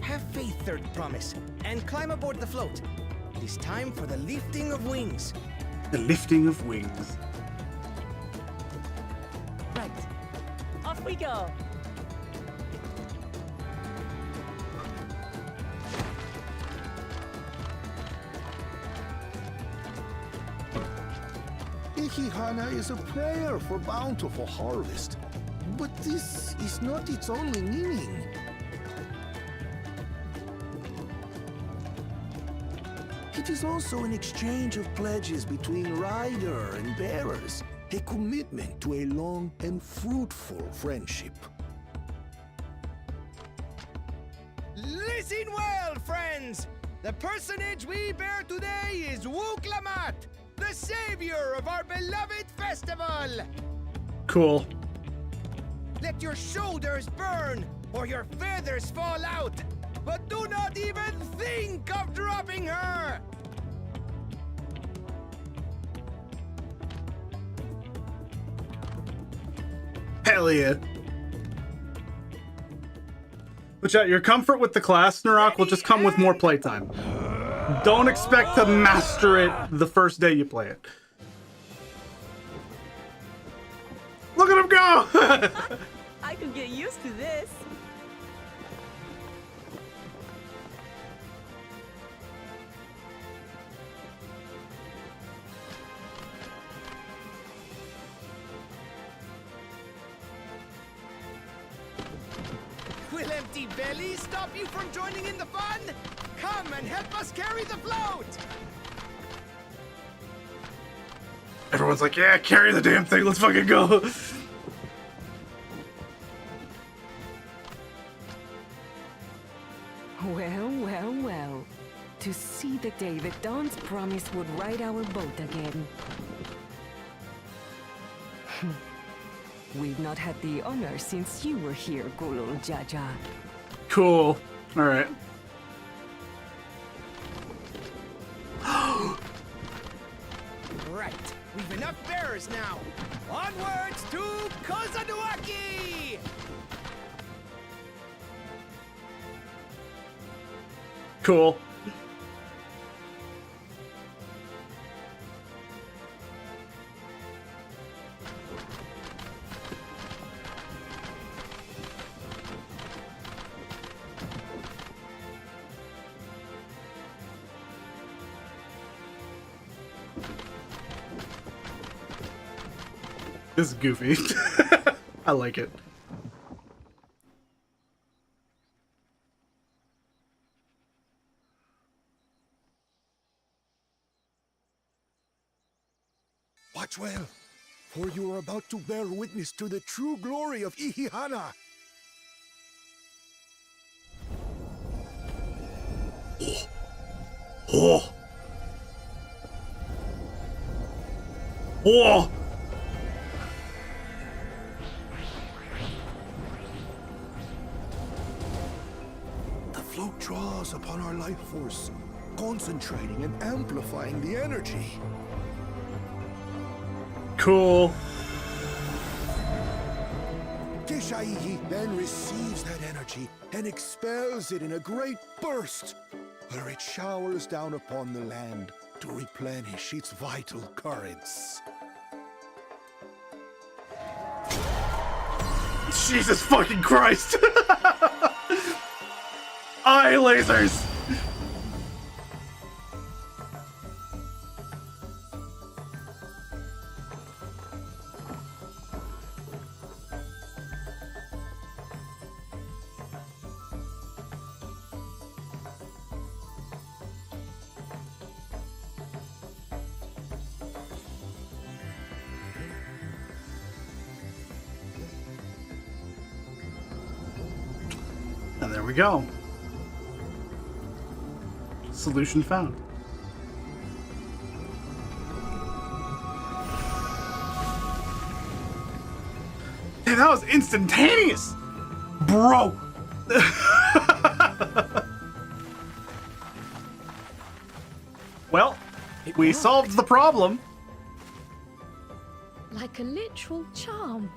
Have faith, Third Promise, and climb aboard the float. It is time for the lifting of wings. The lifting of wings. Right. Off we go. Ihihana is a prayer for bountiful harvest. But this is not its only meaning. It is also an exchange of pledges between rider and bearers, a commitment to a long and fruitful friendship. Listen well, friends! The personage we bear today is Wuklamat, the savior of our beloved festival! Cool. Let your shoulders burn, or your feathers fall out! But do not even think of dropping her! Hell yeah. But yeah, your comfort with the class, Narok, will just come with more playtime. Don't expect to master it the first day you play it. Look at him go! I could get used to this. Will empty bellies stop you from joining in the fun? Come and help us carry the float! Everyone's like, yeah, carry the damn thing, let's fucking go. Well, well, well. To see the day that Dawn's promise would ride our boat again. We've not had the honor since you were here, Gulul Jaja. Cool. All right. Right. We've enough bearers now. Onwards to Kozanuaki! Cool. This is goofy. I like it. Watch well, for you are about to bear witness to the true glory of Ihihana. Oh. Oh. The float draws upon our life force, concentrating and amplifying the energy. Cool. Kishaihi then receives that energy and expels it in a great burst, where it showers down upon the land to replenish its vital currents. Jesus fucking Christ! Eye lasers! And there we go. Solution found. Dude, that was instantaneous! Bro! Well, we solved the problem. Like a literal charm.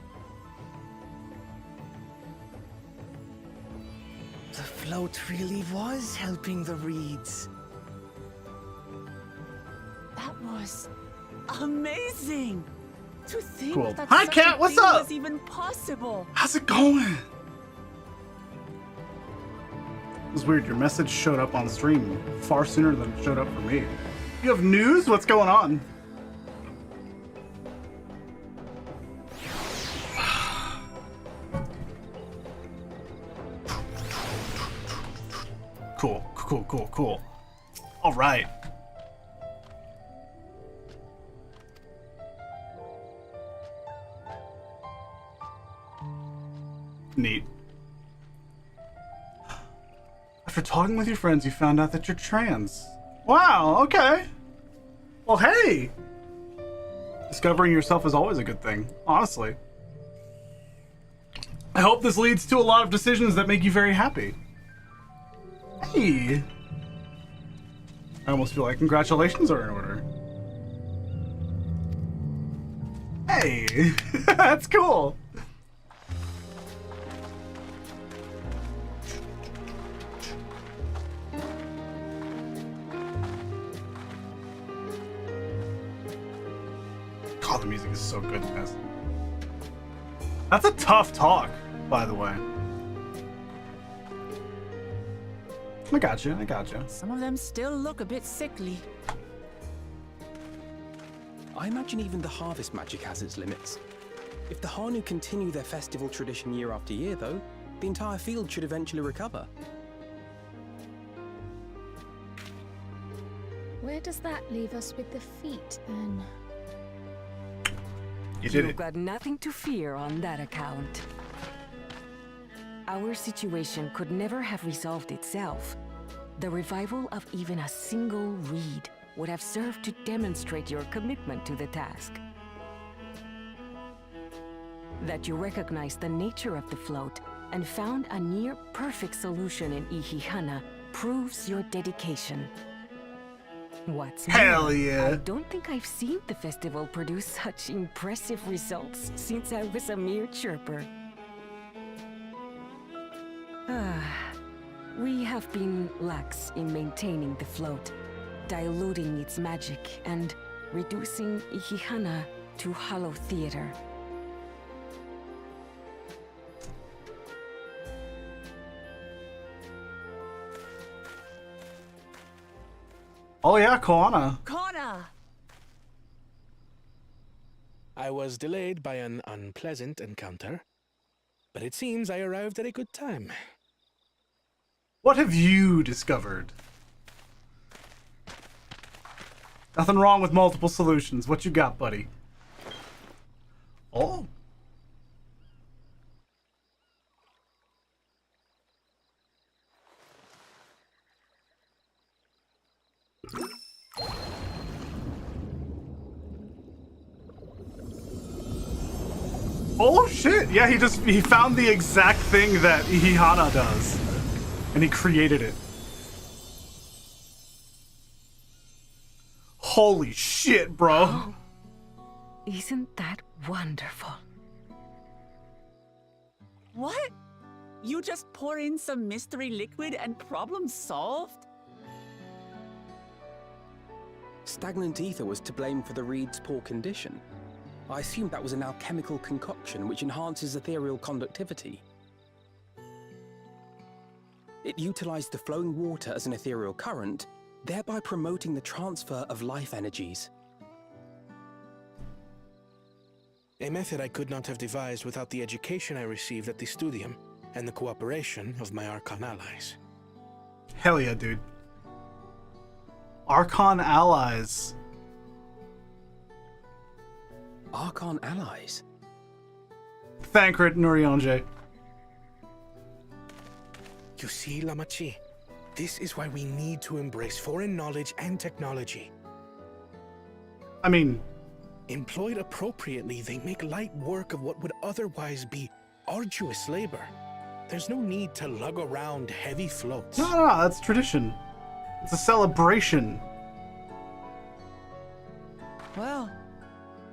The float really was helping the reeds. That was amazing. To think Cool. that Hi, such Cat, a what's thing up? was even possible. How's it going? It was weird. Your message showed up on stream far sooner than it showed up for me. You have news? What's going on? Cool, cool, cool, cool. All right. Neat. After talking with your friends, you found out that you're trans. Wow, okay. Well, hey! Discovering yourself is always a good thing, honestly. I hope this leads to a lot of decisions that make you very happy. Hey! I almost feel like congratulations are in order. Hey! That's cool! God, the music is so good in this. That's a tough talk, by the way. I got you, I got you. Some of them still look a bit sickly. I imagine even the harvest magic has its limits. If the Hanu continue their festival tradition year after year, though, the entire field should eventually recover. Where does that leave us with the feet, then? You did You've it. got nothing to fear on that account. Our situation could never have resolved itself. The revival of even a single reed would have served to demonstrate your commitment to the task. That you recognize the nature of the float and found a near-perfect solution in Ihihana proves your dedication. What's Hell more, yeah. I don't think I've seen the festival produce such impressive results since I was a mere chirper. We have been lax in maintaining the float, diluting its magic and reducing Ihihana to hollow theater. Oh yeah, Koana. Kona! I was delayed by an unpleasant encounter, but it seems I arrived at a good time. What have you discovered? Nothing wrong with multiple solutions. What you got, buddy? Oh. Oh shit! Yeah, he found the exact thing that Ihihana does. And he created it. Holy shit, bro. Oh, isn't that wonderful? What? You just pour in some mystery liquid and problem solved? Stagnant ether was to blame for the reed's poor condition. I assumed that was an alchemical concoction which enhances ethereal conductivity. It utilized the flowing water as an ethereal current, thereby promoting the transfer of life energies. A method I could not have devised without the education I received at the Studium and the cooperation of my Archon allies. Hell yeah, dude. Archon allies. Archon allies? Thancred Nurionje. You see, Lamachi, this is why we need to embrace foreign knowledge and technology. I mean, employed appropriately, they make light work of what would otherwise be arduous labor. There's no need to lug around heavy floats. No, that's tradition. It's a celebration. Well,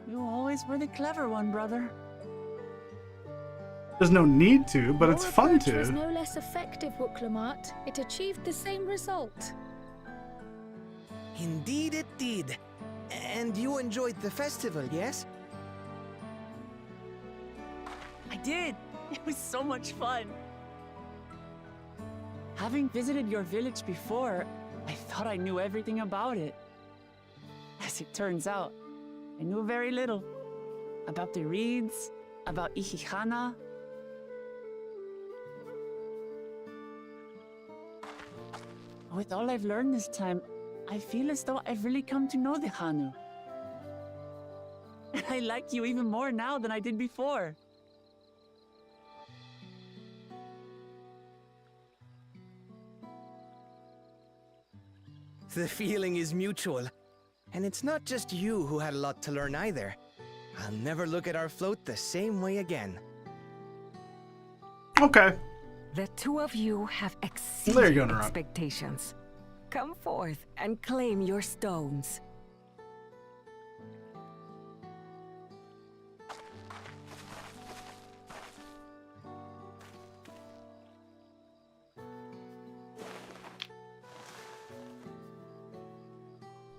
you always were the clever one, brother. There's no need to, but it's Your fun approach was to. no less effective, Wuklamat. It achieved the same result. Indeed it did. And you enjoyed the festival, yes? I did. It was so much fun. Having visited your village before, I thought I knew everything about it. As it turns out, I knew very little. About the reeds, about Ihihana. With all I've learned this time, I feel as though I've really come to know the Hanu. And I like you even more now than I did before. The feeling is mutual. And it's not just you who had a lot to learn either. I'll never look at our float the same way again. Okay. The two of you have There exceeded you go, Naruk. expectations. Come forth and claim your stones.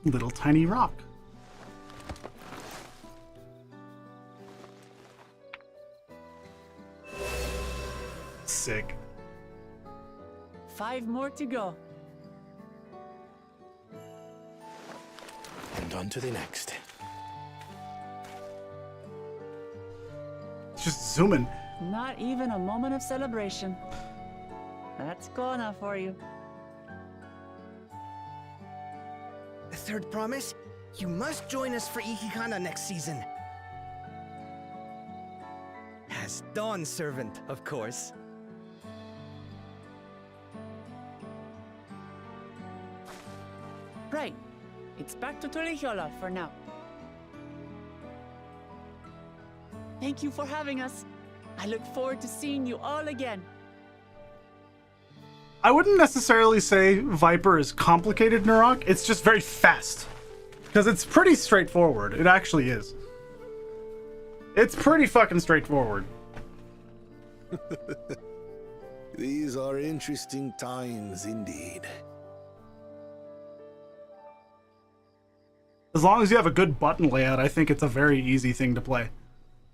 Little tiny rock. Sick. 5 more to go. And on to the next. Just zooming. Not even a moment of celebration. That's Kona for you. The third promise? You must join us for Ihihana next season. As Dawn servant, of course. Right. It's back to Tulihiola for now. Thank you for having us. I look forward to seeing you all again. I wouldn't necessarily say Viper is complicated, Nurok. It's just very fast. Because it's pretty straightforward. It actually is. It's pretty fucking straightforward. These are interesting times indeed. As long as you have a good button layout, I think it's a very easy thing to play.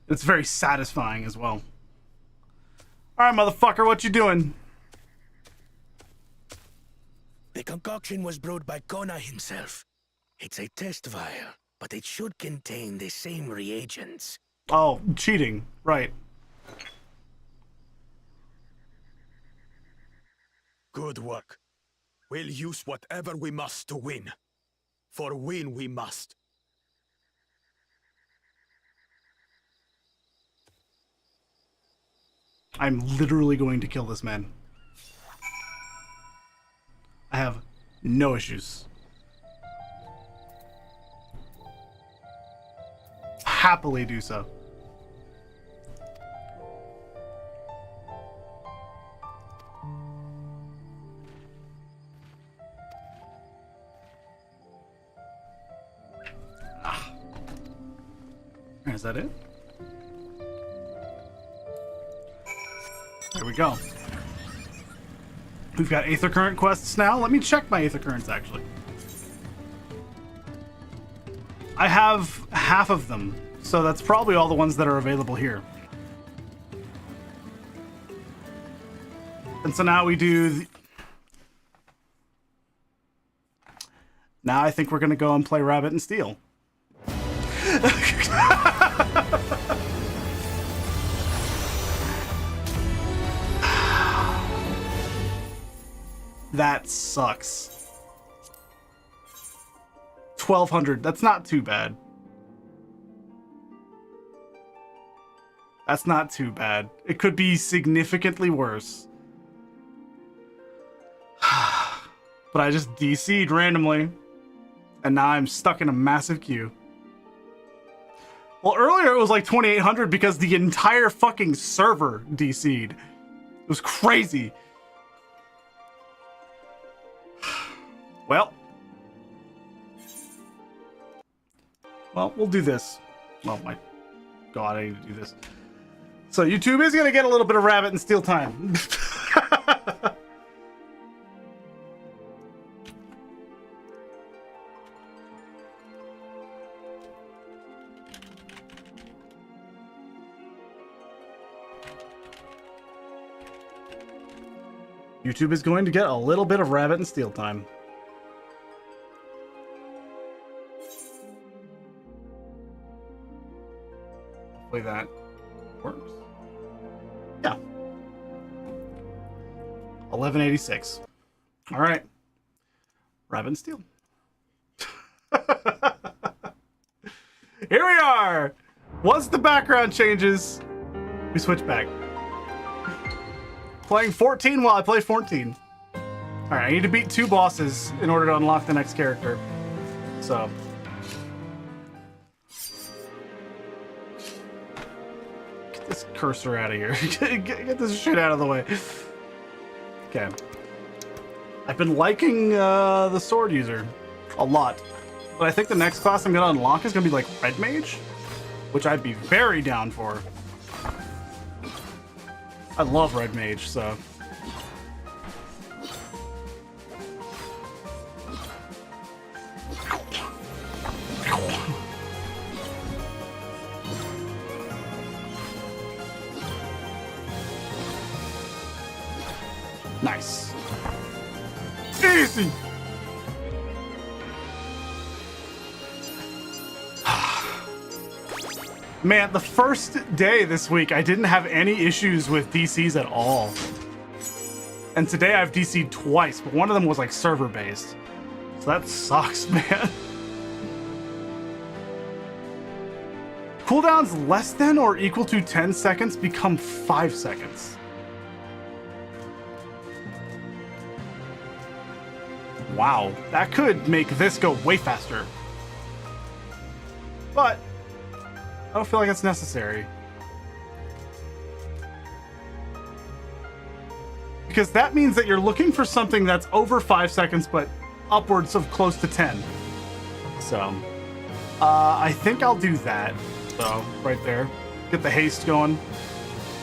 It's very satisfying as well. Alright, motherfucker, what you doing? The concoction was brewed by Kona himself. It's a test vial, but it should contain the same reagents. Oh, cheating. Right. Good work. We'll use whatever we must to win. For win we must. I'm literally going to kill this man. I have no issues. Happily do so. Is that it? There we go. We've got Aether Current quests now. Let me check my Aether Currents, actually. I have half of them, so that's probably all the ones that are available here. And so now we do... Now I think we're going to go and play Rabbit and Steel. That sucks. 1,200. That's not too bad. That's not too bad. It could be significantly worse. But I just DC'd randomly. And now I'm stuck in a massive queue. Well, earlier it was like 2,800 because the entire fucking server DC'd. It was crazy. Well, we'll do this. Oh my god, I need to do this. So YouTube is going to get a little bit of Rabbit and Steel time. YouTube is going to get a little bit of Rabbit and Steel time. Hopefully that works. Yeah. 1186. All right. Rabbit and Steel. Here we are. Once the background changes, we switch back. Playing 14 while I play 14. All right, I need to beat 2 bosses in order to unlock the next character. So. Get this cursor out of here. Get this shit out of the way. Okay. I've been liking the sword user a lot. But I think the next class I'm going to unlock is going to be like Red Mage, which I'd be very down for. I love Red Mage, so. Nice. Easy. Man, the first day this week, I didn't have any issues with DCs at all. And today I've DC'd twice, but one of them was like server-based. So that sucks, man. Cooldowns less than or equal to 10 seconds become 5 seconds. Wow, that could make this go way faster. But I don't feel like it's necessary. because that means that you're looking for something that's over 5 seconds, but upwards of close to 10. So, I think I'll do that. So, right there. Get the haste going.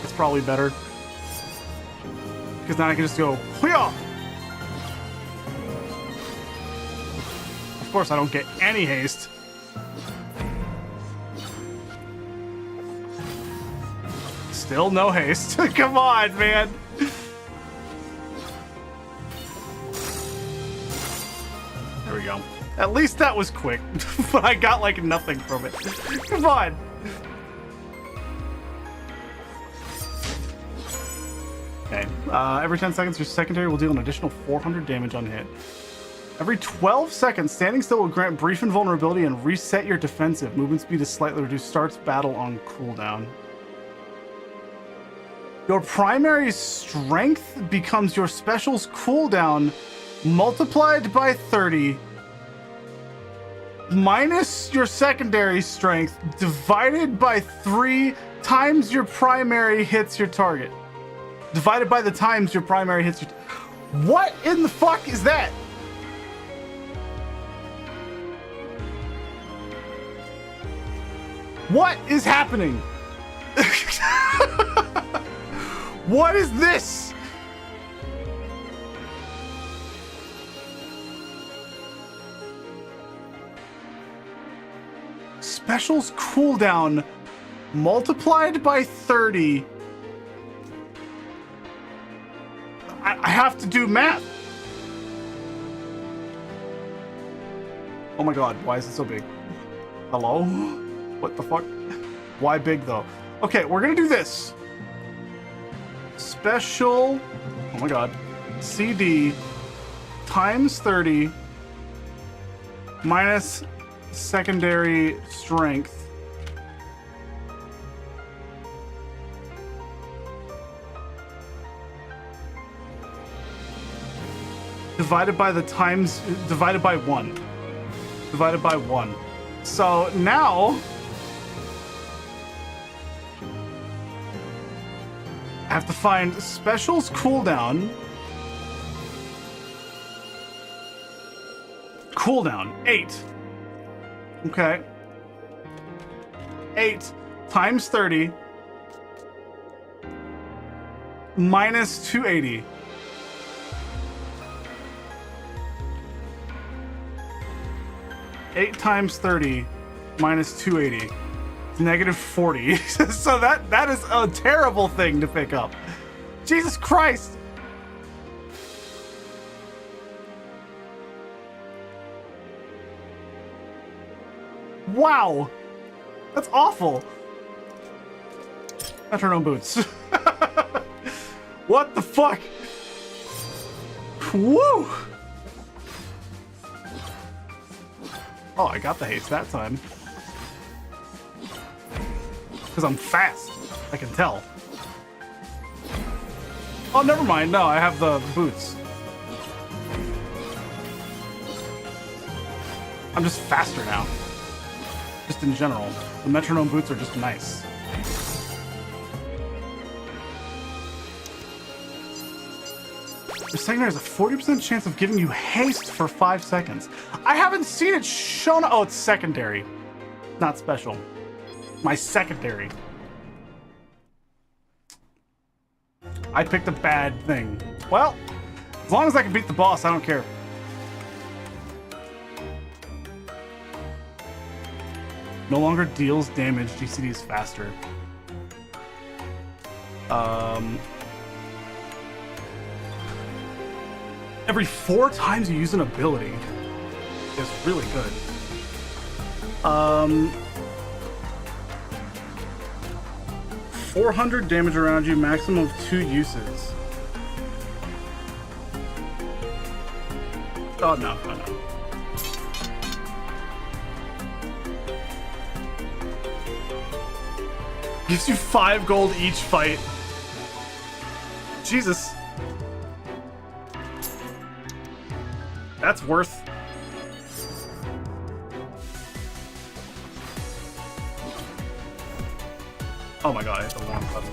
It's probably better. Because now I can just go, Hoo-yah! Of course, I don't get any haste. Still no haste. Come on, man. There we go. At least that was quick, but I got like nothing from it. Come on. Okay. Every 10 seconds, your secondary will deal an additional 400 damage on hit. Every 12 seconds, standing still will grant brief invulnerability and reset your defensive. Movement speed is slightly reduced. Starts battle on cooldown. Your primary strength becomes your special's cooldown multiplied by 30 minus your secondary strength divided by 3 times your primary hits your target. Divided by the times your primary hits your... What in the fuck is that? What is happening? What is this? Specials cooldown multiplied by 30. I have to do math. Oh my god, why is it so big? Hello? What the fuck? Why big though? Okay, we're gonna do this. Special, oh my god, CD times 30 minus secondary strength divided by the times, divided by 1. Divided by 1. So now I have to find specials cooldown. Cooldown 8. Okay. 8 times 30 minus 280. Eight times 30 minus 280. It's negative 40. So that is a terrible thing to pick up. Jesus Christ. Wow. That's awful. Metronome boots. What the fuck? Woo! Oh, I got the haste that time. Because I'm fast. I can tell. Oh, never mind. No, I have the boots. I'm just faster now. Just in general. The metronome boots are just nice. The secondary has a 40% chance of giving you haste for 5 seconds. I haven't seen it shown. Oh, it's secondary, not special. My secondary. I picked a bad thing. Well, as long as I can beat the boss, I don't care. No longer deals damage. GCD is faster. Every 4 times you use an ability is really good. 400 damage around you, maximum of 2 uses. Oh, no. Gives you 5 gold each fight. Jesus. That's worth. Oh my god, I hit the wrong button.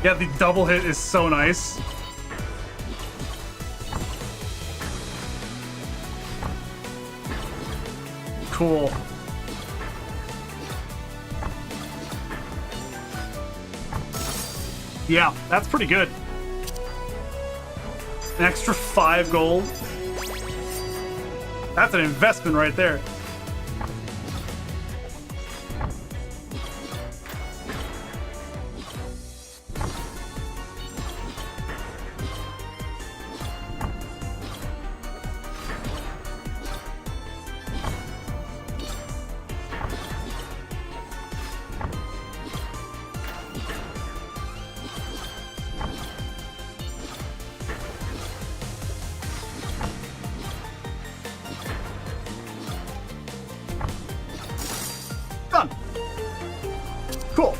Yeah, the double hit is so nice. Cool. Yeah, that's pretty good. An extra 5 gold. That's an investment right there. Done. Cool.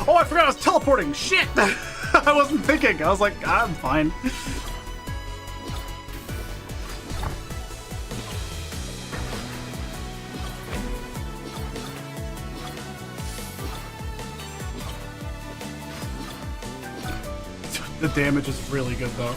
Oh, I forgot I was teleporting. Shit! I wasn't thinking. I was like, I'm fine. The damage is really good, though.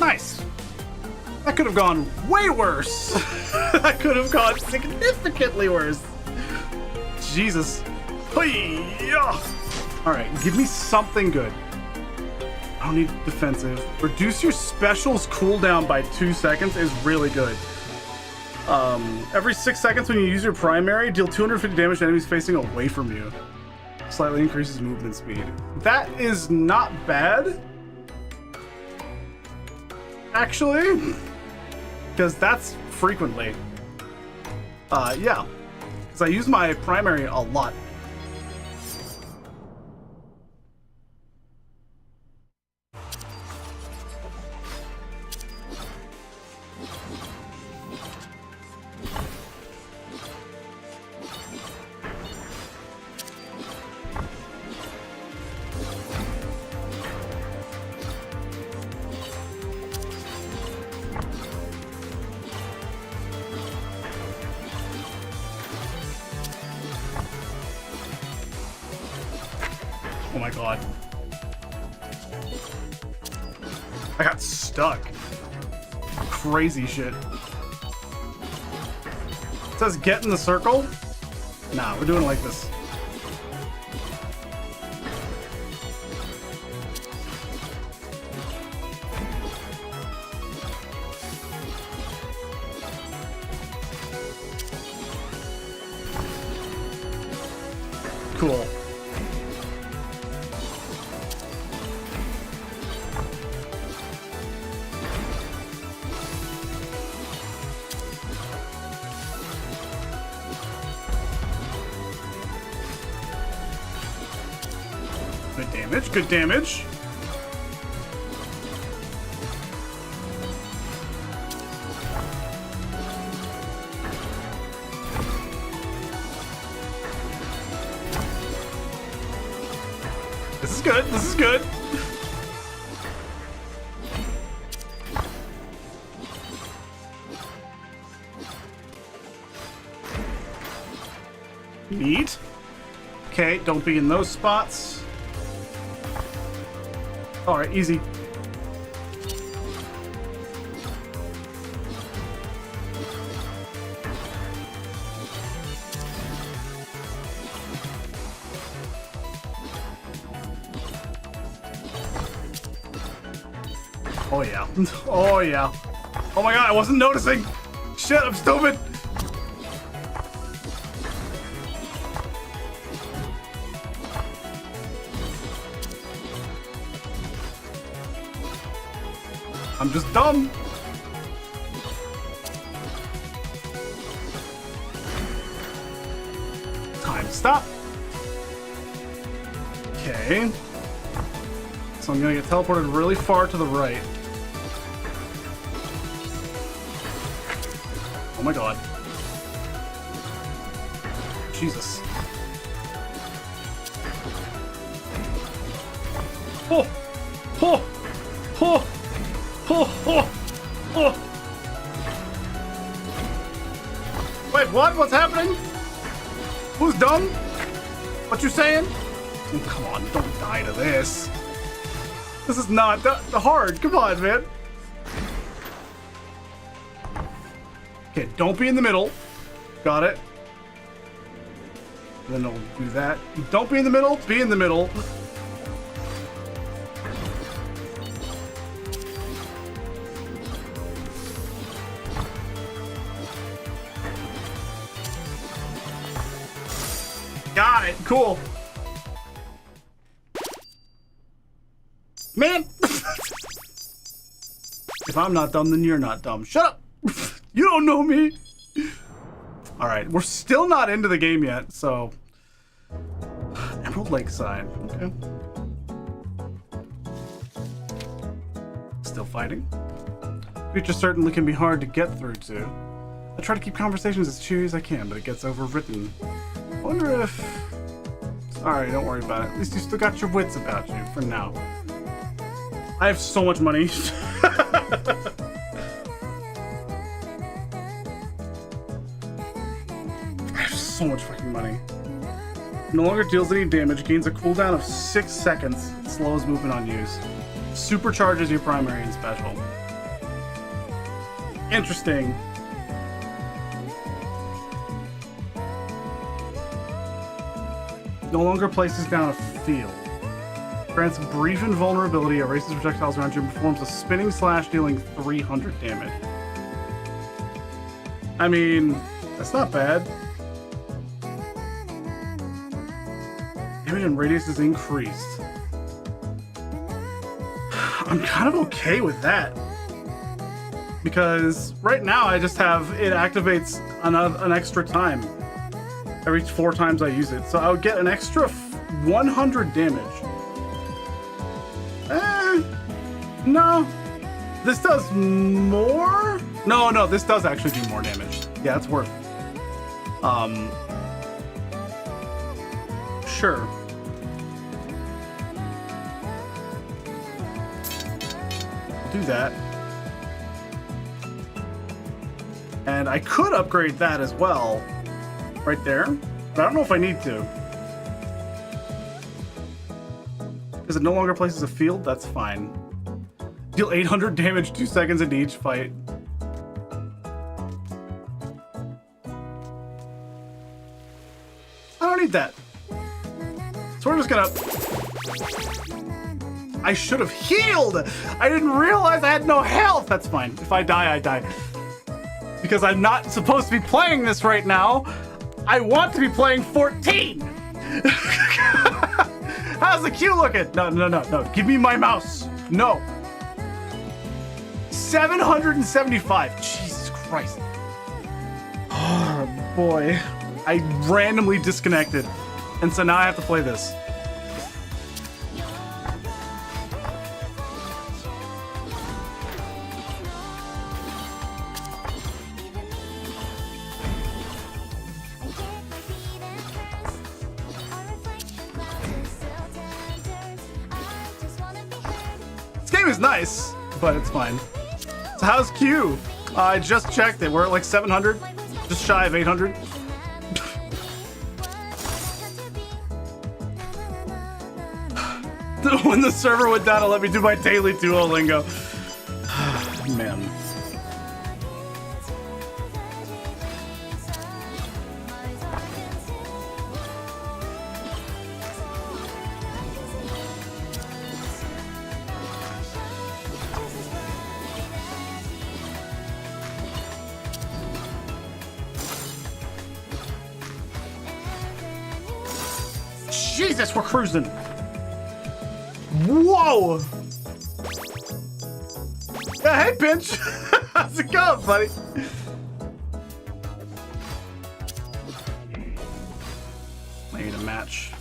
Nice. That could have gone way worse. That could have gone significantly worse. Jesus. Hey-ya. All right, give me something good. I don't need defensive. Reduce your specials cooldown by 2 seconds is really good. Every 6 seconds when you use your primary, deal 250 damage to enemies facing away from you. Slightly increases movement speed. That is not bad. Actually, because that's frequently. Yeah, because I use my primary a lot. Oh my god. I got stuck. Crazy shit. It says get in the circle. Nah, we're doing it like this. Cool. Good damage, good damage. This is good, this is good. Neat. Okay, don't be in those spots. All right, easy. Oh yeah. Oh yeah. Oh my god, I wasn't noticing. Shit, I'm stupid. I'm just dumb. Time to stop. Okay. So I'm gonna get teleported really far to the right. Oh my god. Jesus. Oh! Oh! Oh! Oh! Oh! Oh! Wait, what? What's happening? Who's dumb? What you saying? Oh, come on, don't die to this. This is not that hard. Come on, man. Okay, don't be in the middle. Got it. And then I'll do that. Don't be in the middle. Be in the middle. Got it. Cool. Man. If I'm not dumb, then you're not dumb. Shut up. You don't know me. All right. We're still not into the game yet, so. Emerald Lakeside. Okay. Still fighting. Future certainly can be hard to get through to. I try to keep conversations as cheery as I can, but it gets overwritten. I wonder if... Alright, don't worry about it. At least you still got your wits about you for now. I have so much money. I have so much fucking money. No longer deals any damage, gains a cooldown of 6 seconds, slows movement on use. Supercharges your primary and special. Interesting. No longer places down a field. Grants brief invulnerability, erases projectiles around you, and performs a spinning slash dealing 300 damage. I mean, that's not bad. Damage and radius is increased. I'm kind of okay with that. Because right now I just have, it activates an extra time. Every 4 times I use it. So I would get an extra 100 damage. No. This does more? No, this does actually do more damage. Yeah, it's worth it. Sure. Do that. And I could upgrade that as well. Right there. But I don't know if I need to. Because it no longer places a field? That's fine. Deal 800 damage 2 seconds into each fight. I don't need that. So we're just gonna... I should have healed! I didn't realize I had no health! That's fine. If I die, I die. Because I'm not supposed to be playing this right now. I want to be playing 14! How's the queue looking? No. Give me my mouse. No. 775. Jesus Christ. Oh, boy. I randomly disconnected. And so now I have to play this. Is nice, but it's fine. So how's Q? I just checked it. We're at like 700, just shy of 800. When the server went down, to let me do my daily Duolingo. Man. Jesus, we're cruising. Whoa. Yeah, hey, Pinch. How's it going, buddy? I need a match.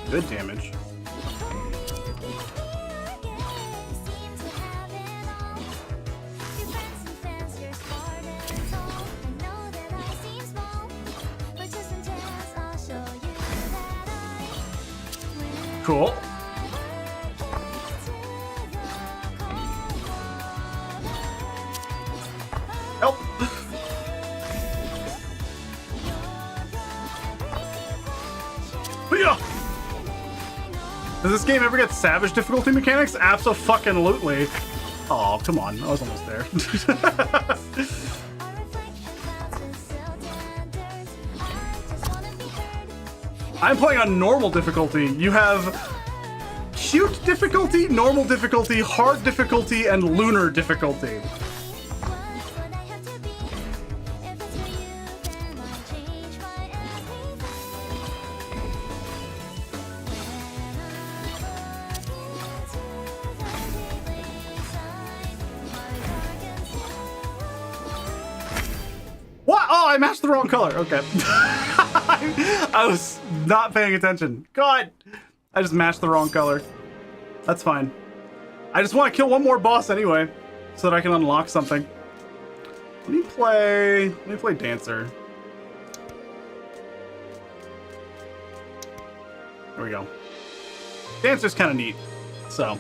Good damage. Cool. Help. Yeah. Does this game ever get savage difficulty mechanics? Abso-fucking-lutely. Oh, come on. I was almost there. I'm playing on normal difficulty. You have cute difficulty, normal difficulty, hard difficulty, and lunar difficulty. What? Oh, I matched the wrong color. Okay. I was not paying attention. God, I just matched the wrong color. That's fine. I just want to kill one more boss anyway, so that I can unlock something. Let me play Dancer. There we go. Dancer's kind of neat, so.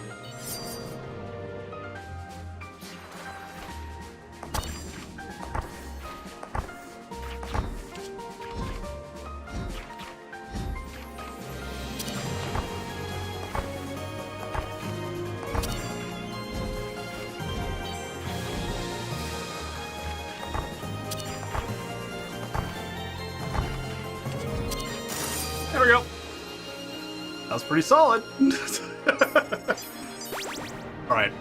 There we go. That was pretty solid. Alright.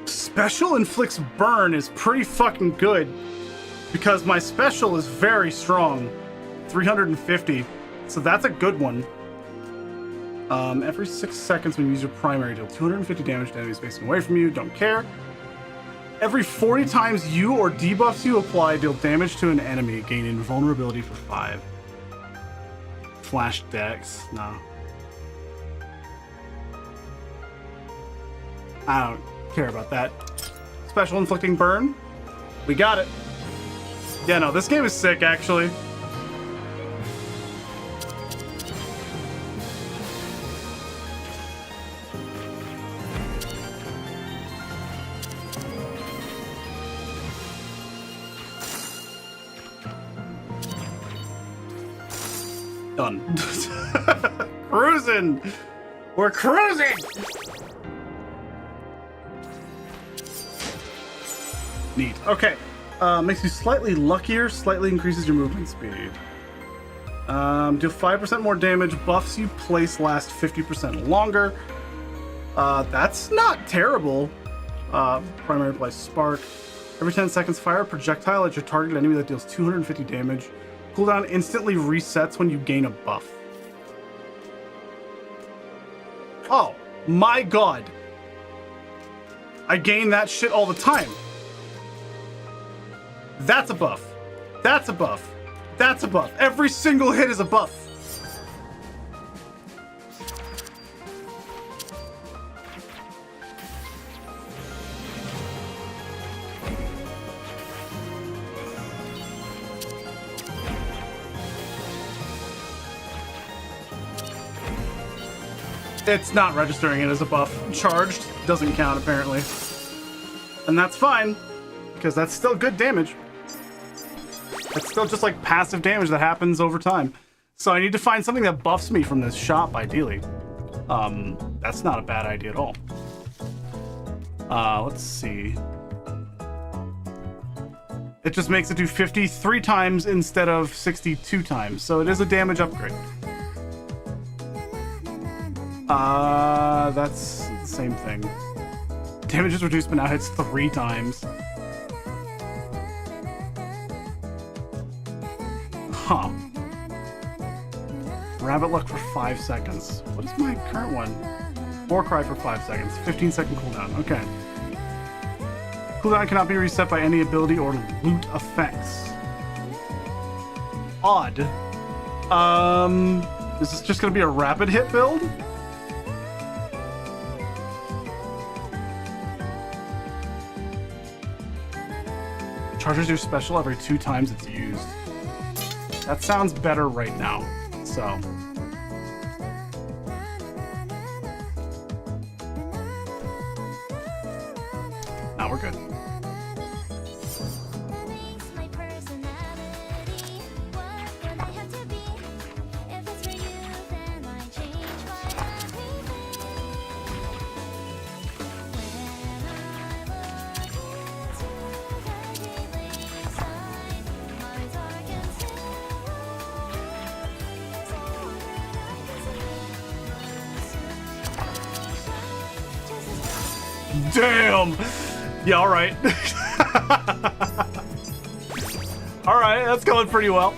Special inflicts burn is pretty fucking good because my special is very strong. 350. So that's a good one. Every 6 seconds when you use your primary, deal 250 damage to enemies facing away from you. Don't care. Every 40 times you or debuffs you apply, deal damage to an enemy. Gain invulnerability for 5. Flash Dex. No. I don't care about that. Special inflicting burn. We got it. Yeah, no, this game is sick, actually. Done. Cruising! We're cruising! Neat. Okay. Makes you slightly luckier, slightly increases your movement speed. Do 5% more damage, buffs you place last 50% longer. That's not terrible. Primary applies spark. Every 10 seconds, fire a projectile at your target enemy that deals 250 damage. Cooldown instantly resets when you gain a buff. Oh my god. I gain that shit all the time. That's a buff. That's a buff. That's a buff. Every single hit is a buff. It's not registering it as a buff. Charged doesn't count, apparently. And that's fine, because that's still good damage. That's still just like passive damage that happens over time. So I need to find something that buffs me from this shop, ideally. That's not a bad idea at all. Let's see. It just makes it do 53 times instead of 62 times. So it is a damage upgrade. That's the same thing. Damage is reduced, but now hits 3 times. Huh. Rabbit Luck for 5 seconds. What is my current one? War Cry for 5 seconds. 15-second cooldown. Okay. Cooldown cannot be reset by any ability or loot effects. Odd. Is this just gonna be a rapid hit build? Charges your special every 2 times it's used. That sounds better right now. So. Now we're good. Damn! Yeah, alright. Alright, that's going pretty well.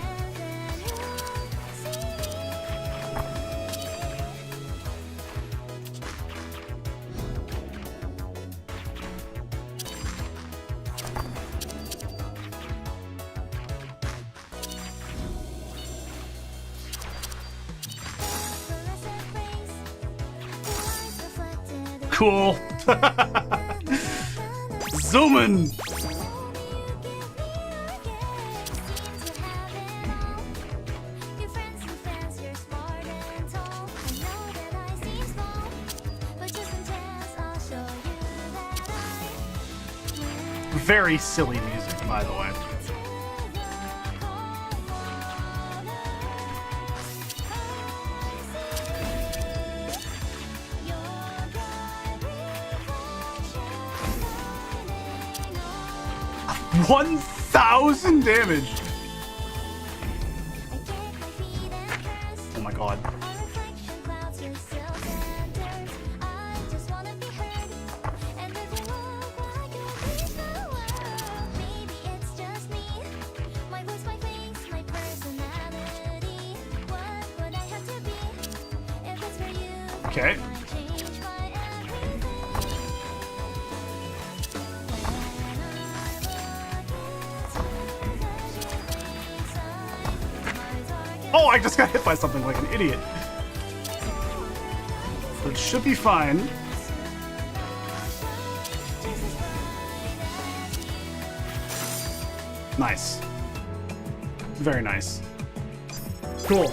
Cool. Zooming. Very silly music, by the way. $1,000 damage. Oh my god. Okay. Oh, I just got hit by something like an idiot. But it should be fine. Nice. Very nice. Cool.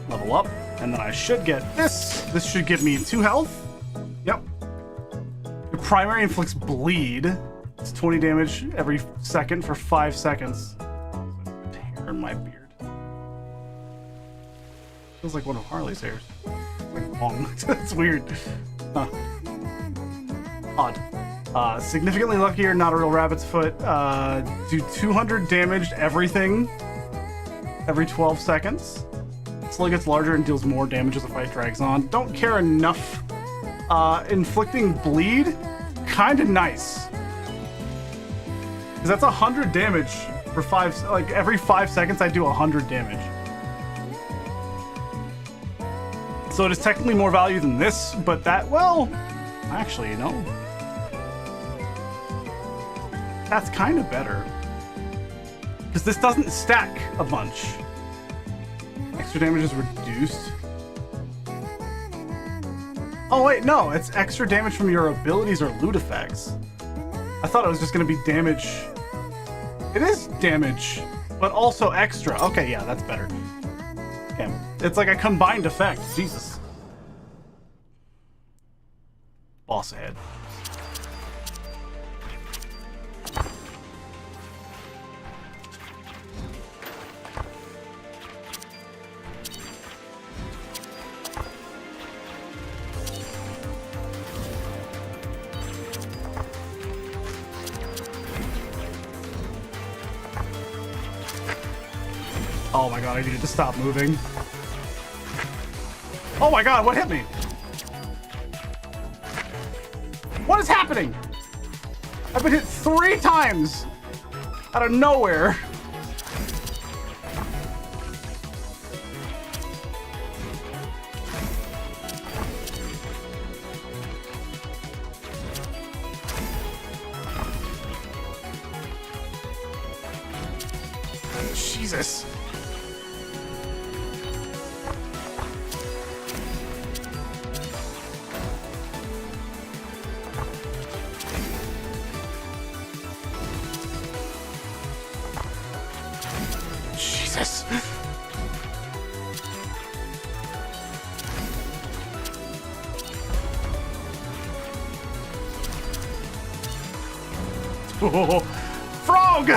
Level up. And then I should get this. This should give me 2 health. Yep. Your primary inflicts bleed. It's 20 damage every second for 5 seconds. Hair in my beard. Feels like one of Harley's hairs. Like long. That's weird. Huh. Odd. Significantly luckier, not a real rabbit's foot. Do 200 damage to everything every 12 seconds. Slowly gets larger and deals more damage as the fight drags on. Don't care enough. Inflicting bleed, kind of nice. Because that's 100 damage for 5. Like every 5 seconds, I do 100 damage. So it is technically more value than this, but that, well, actually, you know, that's kind of better. Because this doesn't stack a bunch. Extra damage is reduced. Oh wait, no, it's extra damage from your abilities or loot effects. I thought it was just gonna be damage. It is damage, but also extra. Okay, yeah, that's better. Okay. It's like a combined effect. Jesus. Boss ahead. Oh my god, I needed to stop moving. Oh my god, what hit me? What is happening? I've been hit 3 times out of nowhere. Jesus. Jesus. Oh, frog!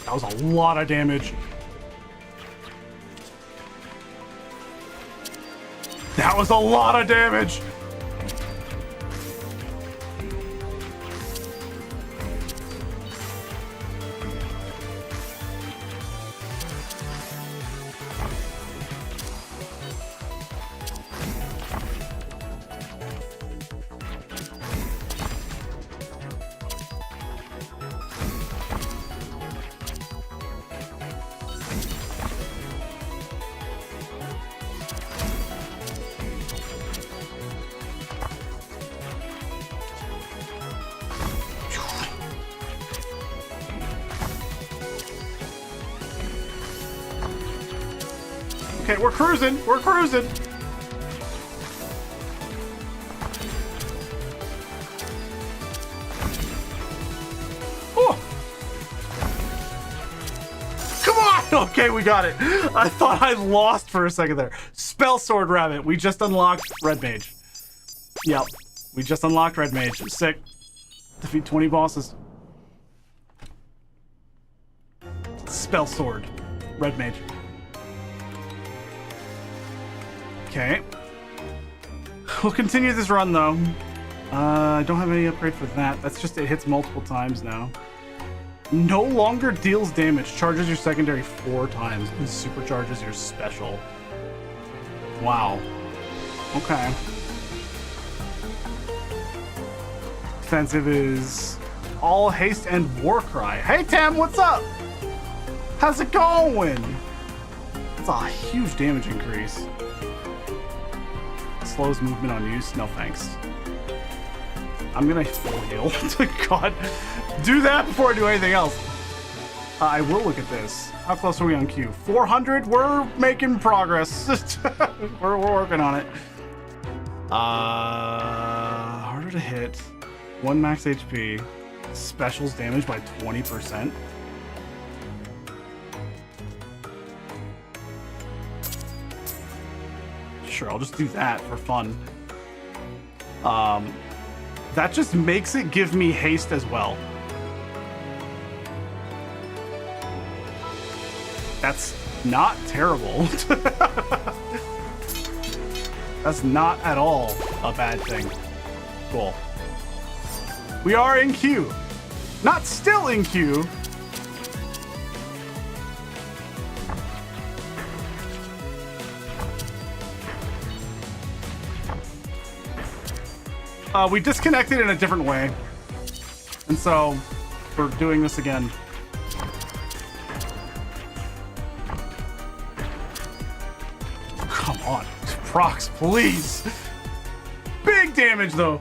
That was a lot of damage. That was a lot of damage. Okay, we're cruising. We're cruising. Oh. Come on. Okay, we got it. I thought I lost for a second there. Spell Sword Rabbit. We just unlocked Red Mage. Yep. We just unlocked Red Mage. Sick. Defeat 20 bosses. Spell Sword. Red Mage. Okay. We'll continue this run, though. I don't have any upgrade for that. That's just it hits multiple times now. No longer deals damage. Charges your secondary 4 times and supercharges your special. Wow. Okay. Defensive is all haste and war cry. Hey, Tam, what's up? How's it going? That's a huge damage increase. Slows movement on use. No thanks. I'm gonna full heal. God, do that before I do anything else. I will look at this. How close are we on Q? 400. We're making progress. we're working on it. Harder to hit. 1 max HP. Specials damage by 20%. Sure, I'll just do that for fun. That just makes it give me haste as well. That's not terrible. That's not at all a bad thing. Cool. We are in queue. Not still in queue. We disconnected in a different way. And so we're doing this again. Come on, procs, please. Big damage though.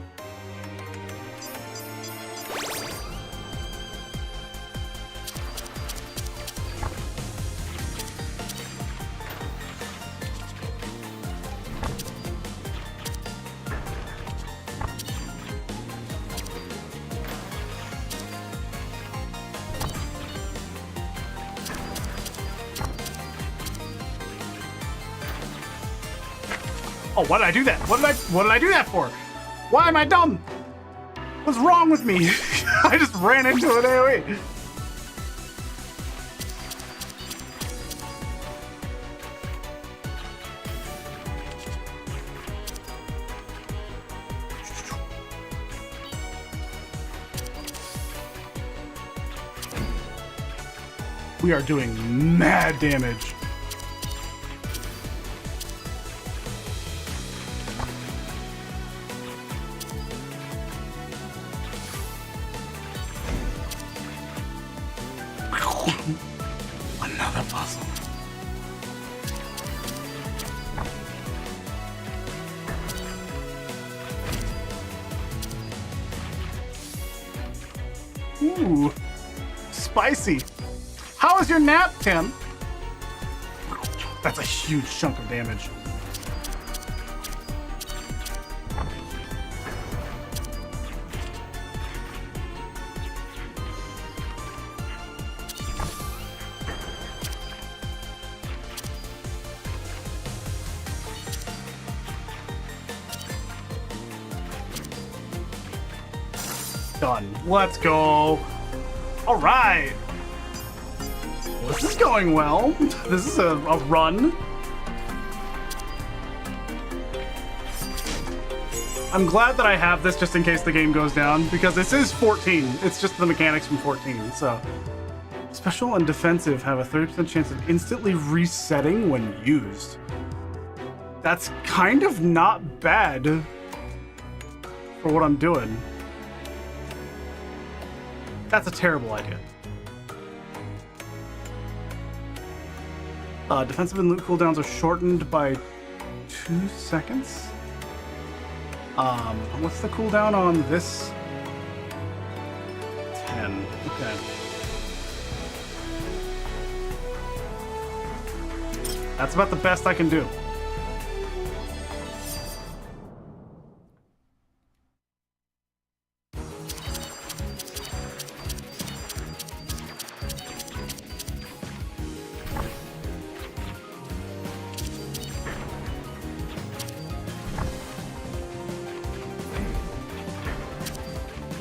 Oh, why did I do that? What did I do that for? Why am I dumb? What's wrong with me? I just ran into an AoE. We are doing mad damage. Another puzzle. Ooh, spicy. How was your nap, Tim? That's a huge chunk of damage. Done. Let's go. All right. Well, this is going well. This is a run. I'm glad that I have this just in case the game goes down, because this is 14. It's just the mechanics from 14, so. Special and defensive have a 30% chance of instantly resetting when used. That's kind of not bad for what I'm doing. That's a terrible idea. Defensive and loot cooldowns are shortened by 2 seconds. What's the cooldown on this? 10. Okay. That's about the best I can do.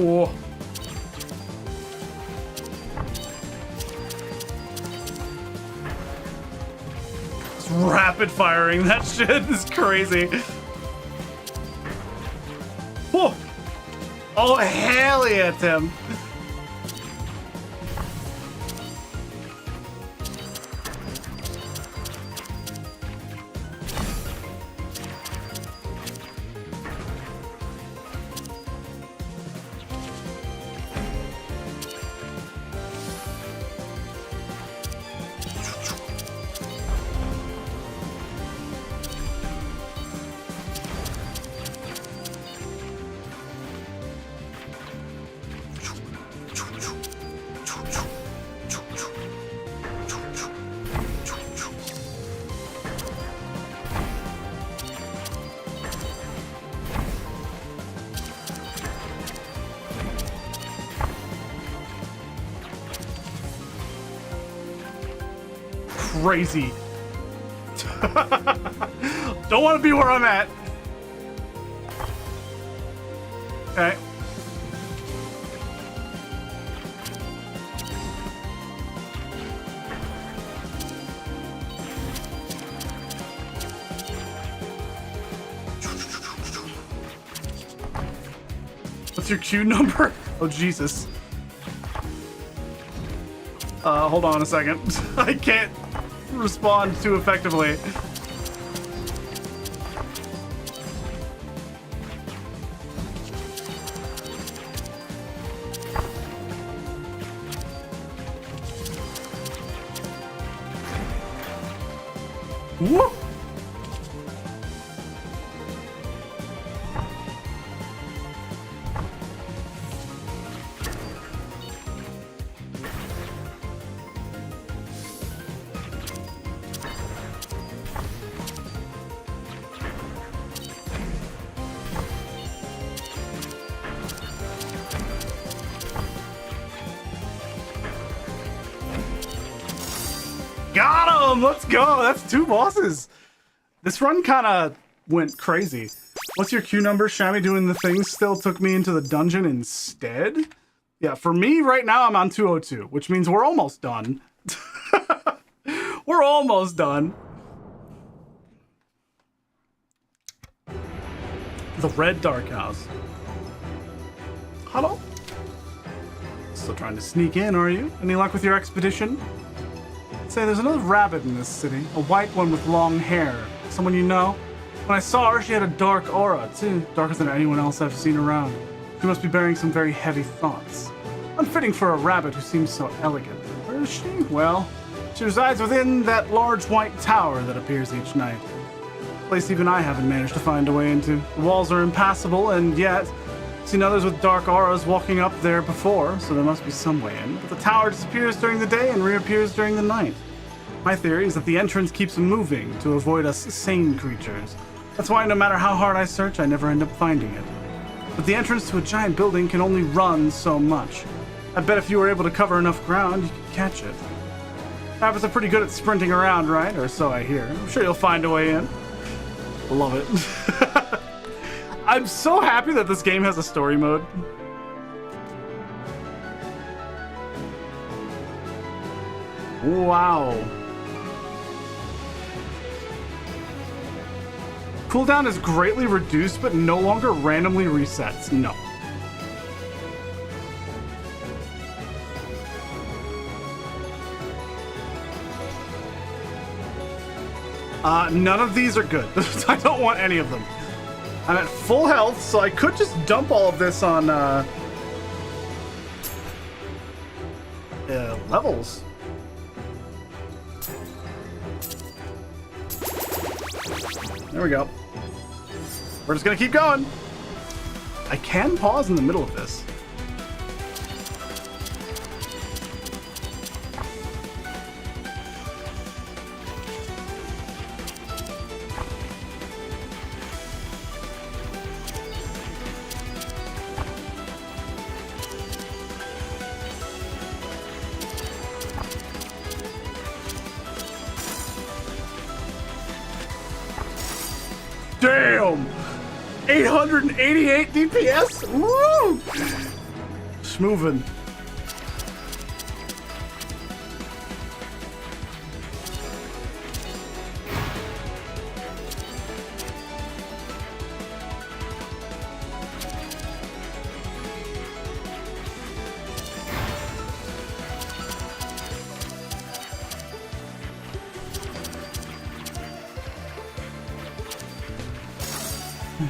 Oh. It's rapid firing. That shit is crazy. Oh, oh hell yeah, Tim. Crazy. Don't want to be where I'm at. Okay. What's your queue number? Oh, Jesus. Hold on a second. I can't respond too effectively. Woo! Got him! Let's go! That's 2 bosses! This run kind of went crazy. What's your queue number? Shammy doing the thing still took me into the dungeon instead? Yeah, for me right now I'm on 202, which means we're almost done. We're almost done. The Red Dark House. Hello? Still trying to sneak in, are you? Any luck with your expedition? Say, there's another rabbit in this city. A white one with long hair. Someone you know? When I saw her, she had a dark aura, too. Darker than anyone else I've seen around. She must be bearing some very heavy thoughts. Unfitting for a rabbit who seems so elegant. Where is she? Well, she resides within that large white tower that appears each night. A place even I haven't managed to find a way into. The walls are impassable, and yet I've seen others with dark auras walking up there before, so there must be some way in. But the tower disappears during the day and reappears during the night. My theory is that the entrance keeps moving to avoid us sane creatures. That's why no matter how hard I search, I never end up finding it. But the entrance to a giant building can only run so much. I bet if you were able to cover enough ground, you could catch it. Rabbits are pretty good at sprinting around, right? Or so I hear. I'm sure you'll find a way in. Love it. I'm so happy that this game has a story mode. Wow. Cooldown is greatly reduced, but no longer randomly resets. No. None of these are good. I don't want any of them. I'm at full health, so I could just dump all of this on levels. There we go. We're just gonna keep going. I can pause in the middle of this. Damn! 888 DPS? Woo! Schmovin'.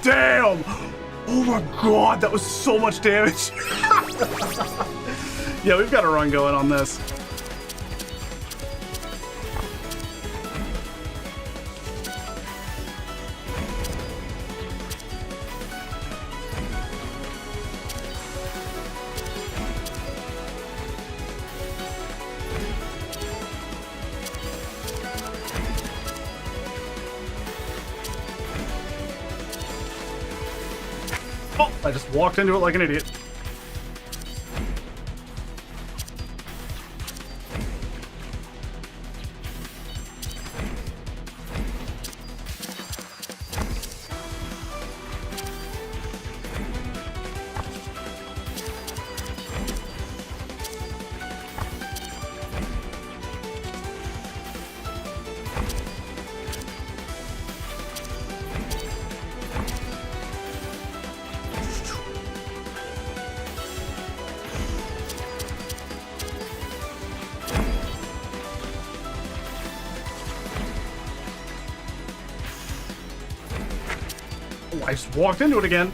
Damn! Oh my god, that was so much damage. Yeah, we've got a run going on this. Oh, I just walked into it like an idiot. Oh, I just walked into it again.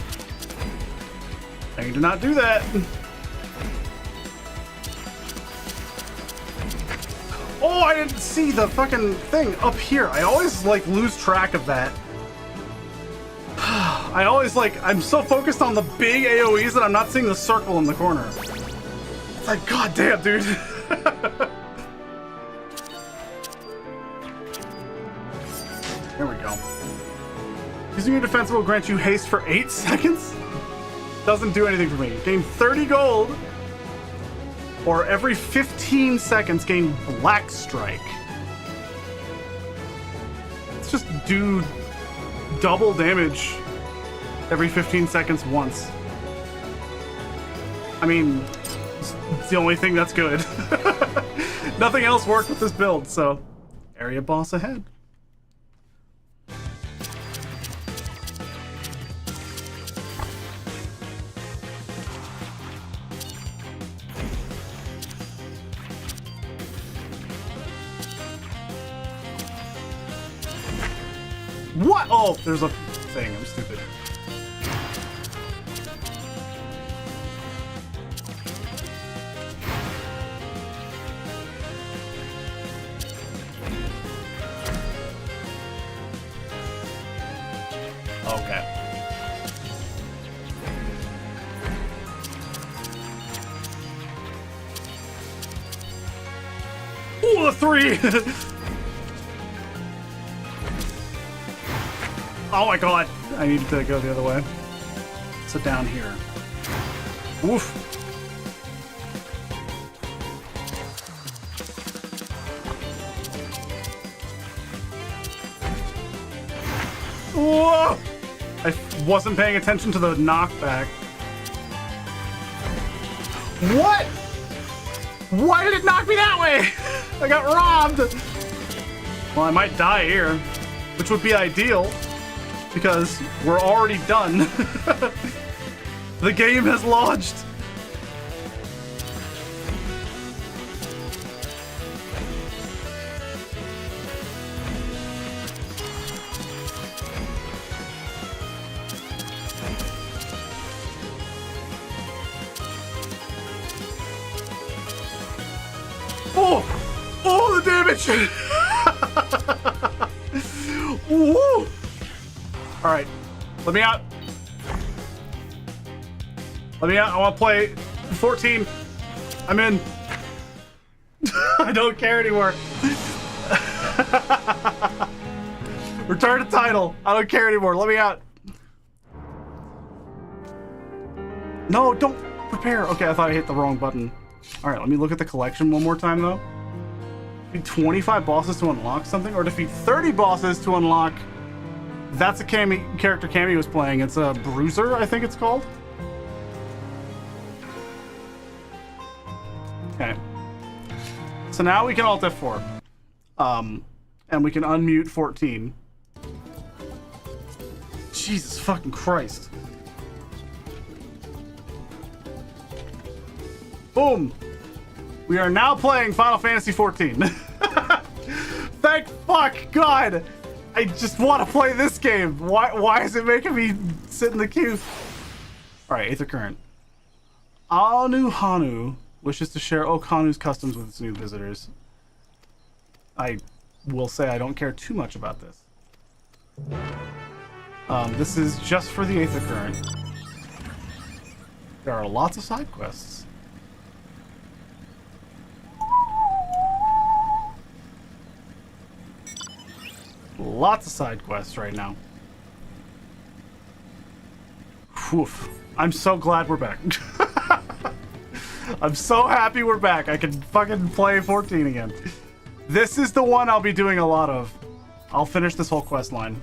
I did not do that. Oh, I didn't see the fucking thing up here. I always like lose track of that. I always like, I'm so focused on the big AoEs that I'm not seeing the circle in the corner. It's like, god damn, dude. Here we go. Using your defense will grant you haste for 8 seconds? Doesn't do anything for me. Gain 30 gold, or every 15 seconds gain Black Strike. Let's just do double damage every 15 seconds once. I mean, it's the only thing that's good. Nothing else worked with this build, so area boss ahead. What? Oh, there's a thing. I'm stupid. Okay. Ooh, a 3! Oh my god! I needed to go the other way. So down here. Oof. Whoa! I wasn't paying attention to the knockback. What? Why did it knock me that way? I got robbed. Well, I might die here, which would be ideal because we're already done. The game has launched. Oh, the damage! Woo! All right, let me out. Let me out. I want to play 14. I'm in. I don't care anymore. Return to title. I don't care anymore. Let me out. No, don't prepare. Okay, I thought I hit the wrong button. All right, let me look at the collection one more time, though. Defeat 25 bosses to unlock something, or defeat 30 bosses to unlock... That's a character Cammy was playing. It's a Bruiser, I think it's called. Okay. So now we can Alt F4. And we can unmute 14. Jesus fucking Christ. Boom! We are now playing Final Fantasy XIV. Thank fuck God! I just want to play this game. Why is it making me sit in the queue? Alright, Aether Current. Anu Hanu wishes to share Okanu's customs with its new visitors. I will say I don't care too much about this. This is just for the Aether Current. There are lots of side quests. Lots of side quests right now. Whew. I'm so glad we're back. I'm so happy we're back. I can fucking play 14 again. This is the one I'll be doing a lot of. I'll finish this whole quest line.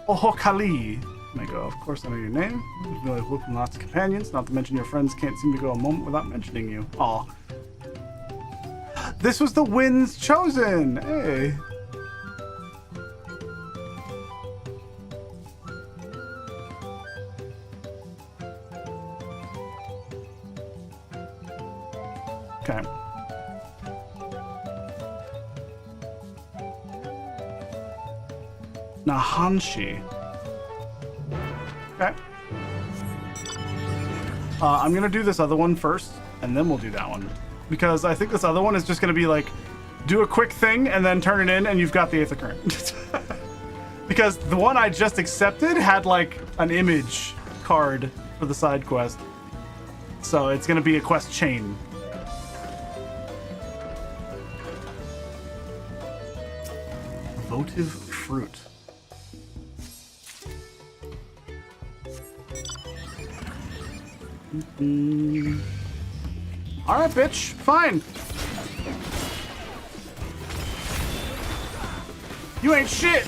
Ohokali. Mego, of course I know your name. You really welcome lots of companions, not to mention your friends can't seem to go a moment without mentioning you. Aw. This was the Wind's Chosen! Hey! Okay. Nahanshi. Okay. I'm gonna do this other one first, and then we'll do that one. Because I think this other one is just gonna be like, do a quick thing, and then turn it in, and you've got the Aether Current. Because the one I just accepted had like an image card for the side quest. So it's gonna be a quest chain. Votive Fruit. All right, bitch. Fine. You ain't shit.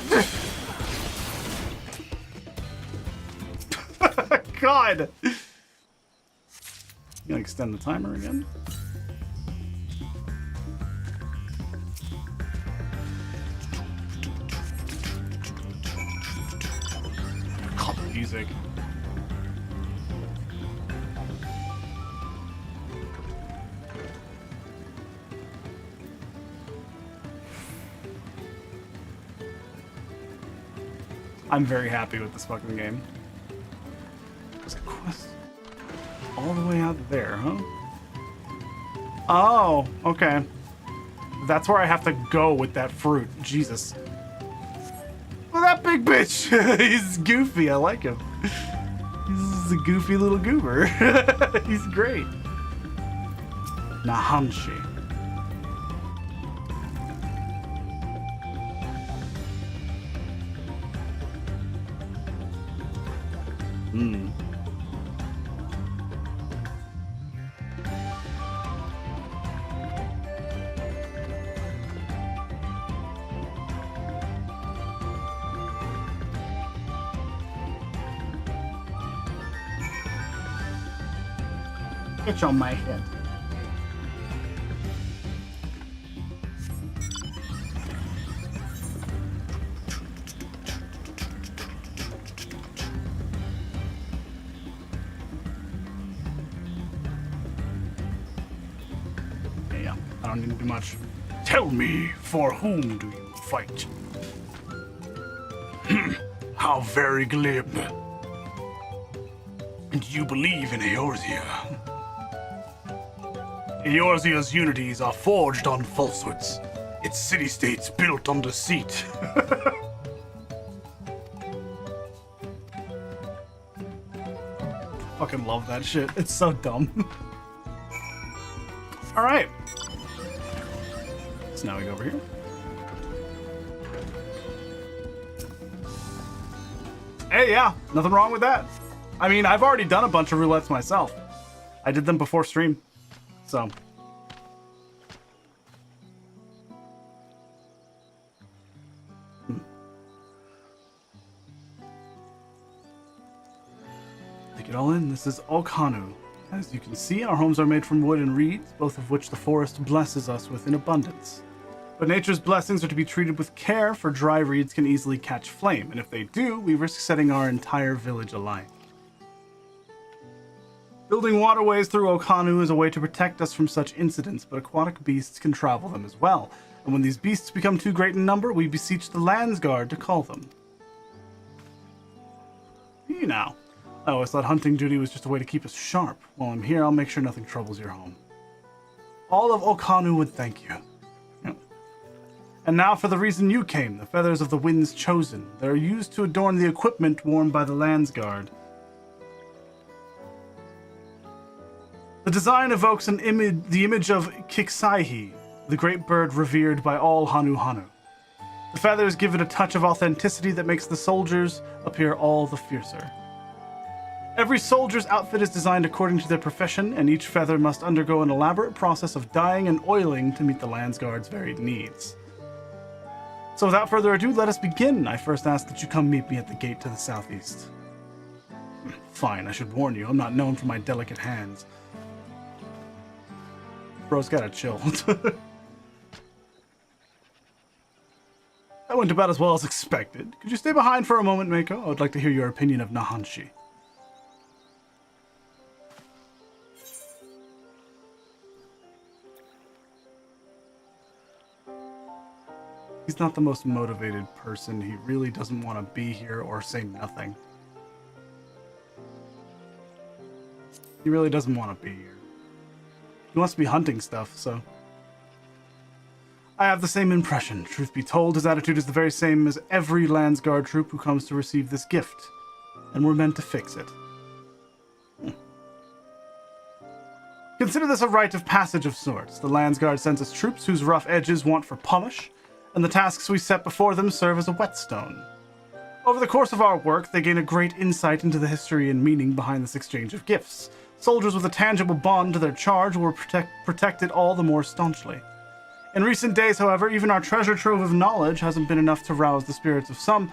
God. You gonna extend the timer again? God, the music. I'm very happy with this fucking game. There's a quest all the way out there, huh? Oh, okay. That's where I have to go with that fruit. Jesus. Well, that big bitch. He's goofy. I like him. He's a goofy little goober. He's great. Nahanshi. Hmm. It's on my head. Yeah, I don't need to do much. Tell me, for whom do you fight? How very glib. And you believe in Eorzea? Eorzea's unities are forged on falsehoods, its city-states built on deceit. Fucking love that shit. It's so dumb. Alright. So now we go over here. Hey, yeah, nothing wrong with that. I mean, I've already done a bunch of roulettes myself. I did them before stream. So. Take it all in. This is Okhanu. As you can see, our homes are made from wood and reeds, both of which the forest blesses us with in abundance. But nature's blessings are to be treated with care, for dry reeds can easily catch flame, and if they do, we risk setting our entire village alight. Building waterways through Okhanu is a way to protect us from such incidents, but aquatic beasts can travel them as well. And when these beasts become too great in number, we beseech the Landsguard to call them. You know, I always thought hunting duty was just a way to keep us sharp. While I'm here, I'll make sure nothing troubles your home. All of Okhanu would thank you. And now for the reason you came, the feathers of the winds chosen. They are used to adorn the equipment worn by the Landsguard. The design evokes the image of Kiksaihi, the great bird revered by all Hanu. The feathers give it a touch of authenticity that makes the soldiers appear all the fiercer. Every soldier's outfit is designed according to their profession, and each feather must undergo an elaborate process of dyeing and oiling to meet the Landsguard's varied needs. So without further ado, let us begin. I first ask that you come meet me at the gate to the southeast. Fine, I should warn you, I'm not known for my delicate hands. Bro's gotta chill. That went about as well as expected. Could you stay behind for a moment, Mako? I would like to hear your opinion of Nahanshi. He's not the most motivated person. He really doesn't want to be here or say nothing. He really doesn't want to be here. He wants to be hunting stuff, so. I have the same impression. Truth be told, his attitude is the very same as every Landsguard troop who comes to receive this gift. And we're meant to fix it. Consider this a rite of passage of sorts. The Landsguard sends us troops whose rough edges want for polish, and the tasks we set before them serve as a whetstone. Over the course of our work, they gain a great insight into the history and meaning behind this exchange of gifts. Soldiers with a tangible bond to their charge will protect it all the more staunchly. In recent days, however, even our treasure trove of knowledge hasn't been enough to rouse the spirits of some.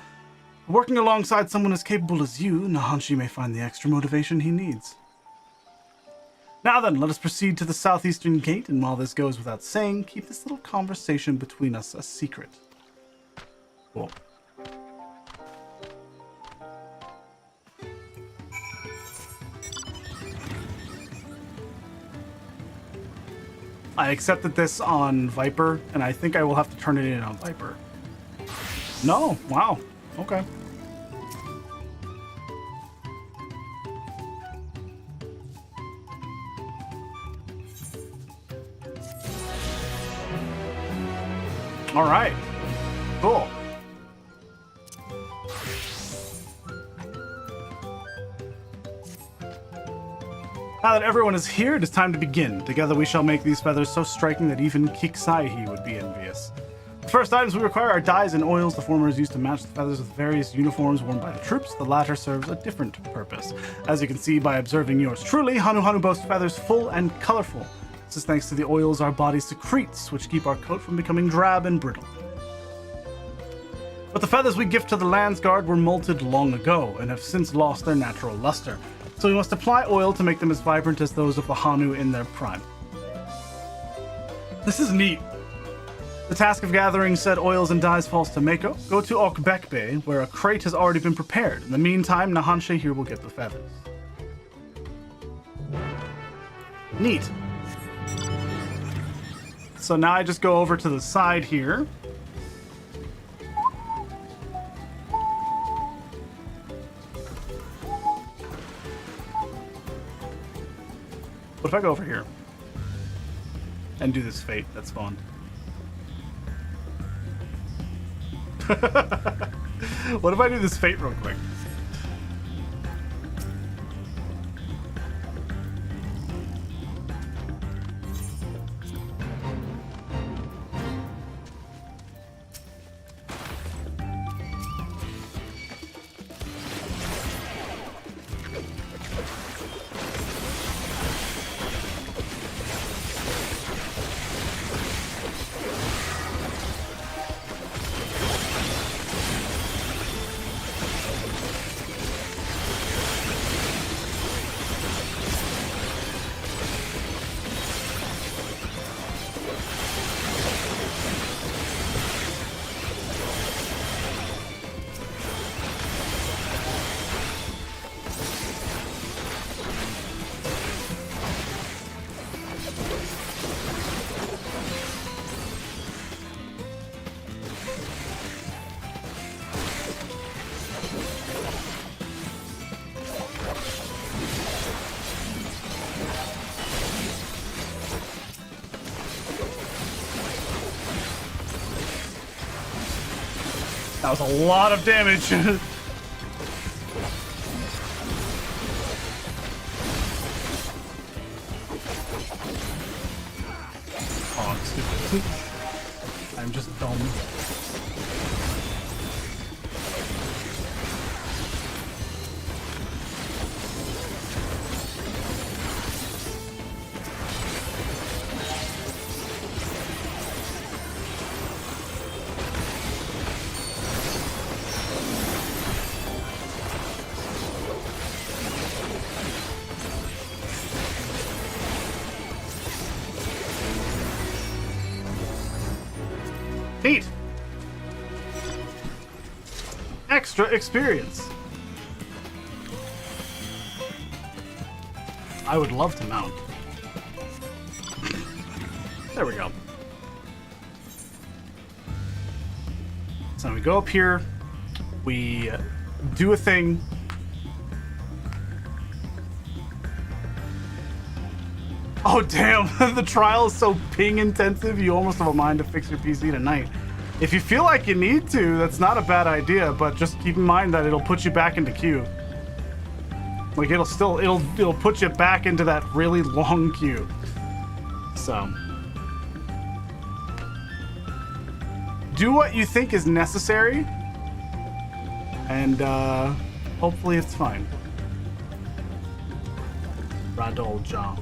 Working alongside someone as capable as you, Nahanshi may find the extra motivation he needs. Now then, let us proceed to the southeastern gate, and while this goes without saying, keep this little conversation between us a secret. Cool. I accepted this on Viper, and I think I will have to turn it in on Viper. No, wow, okay. All right. Cool. Now that everyone is here, it is time to begin. Together we shall make these feathers so striking that even Kiksaihi would be envious. The first items we require are dyes and oils. The former is used to match the feathers with various uniforms worn by the troops. The latter serves a different purpose. As you can see by observing yours truly, Hanu Hanu boasts feathers full and colorful. This is thanks to the oils our body secretes, which keep our coat from becoming drab and brittle. But the feathers we gift to the Landsguard were molted long ago and have since lost their natural luster. So we must apply oil to make them as vibrant as those of the Hanu in their prime. This is neat. The task of gathering said oils and dyes falls to Mako. Go to Okbekbe, where a crate has already been prepared. In the meantime, Nahanshe here will get the feathers. Neat. So now I just go over to the side here. What if I go over here and do this fate that spawned? What if I do this fate real quick? That was a lot of damage. Oh, stupid. I'm just dumb. Neat. Extra experience. I would love to mount. There we go. So we go up here, we do a thing. Oh damn, the trial is so ping intensive, you almost have a mind to fix your PC tonight. If you feel like you need to, that's not a bad idea, but just keep in mind that it'll put you back into queue. Like it'll put you back into that really long queue. So do what you think is necessary, and hopefully it's fine. Radol John.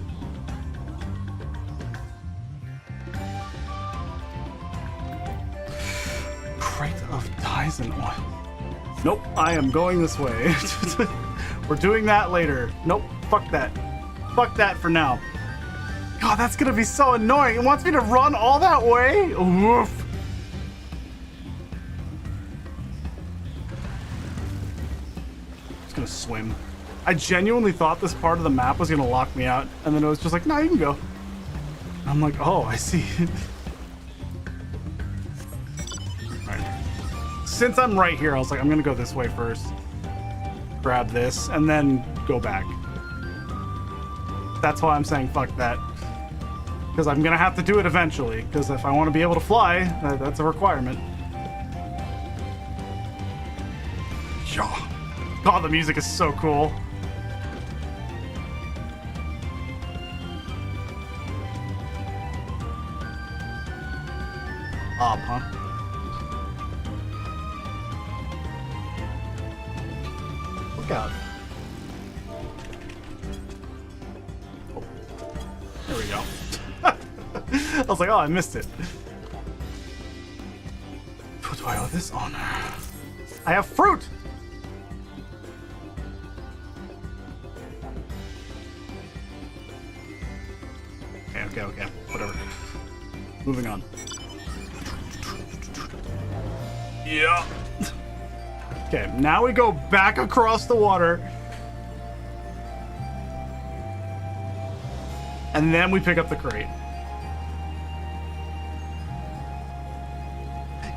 Crate of dyes and oil. Nope, I am going this way. We're doing that later. Nope, fuck that. Fuck that for now. God, that's gonna be so annoying. It wants me to run all that way? Oof. Just gonna swim. I genuinely thought this part of the map was gonna lock me out, and then it was just like, no, you can go. I'm like, oh, I see. Since I'm right here, I was like, I'm gonna go this way first. Grab this, and then go back. That's why I'm saying fuck that. because I'm gonna have to do it eventually, because if I want to be able to fly, that's a requirement. Yeah. God, the music is so cool. Up, huh? Look out. Oh. There we go. I was like, oh, I missed it. What do I owe this honor? I have fruit! Okay. Whatever. Moving on. Yeah. Okay, now we go back across the water. And then we pick up the crate.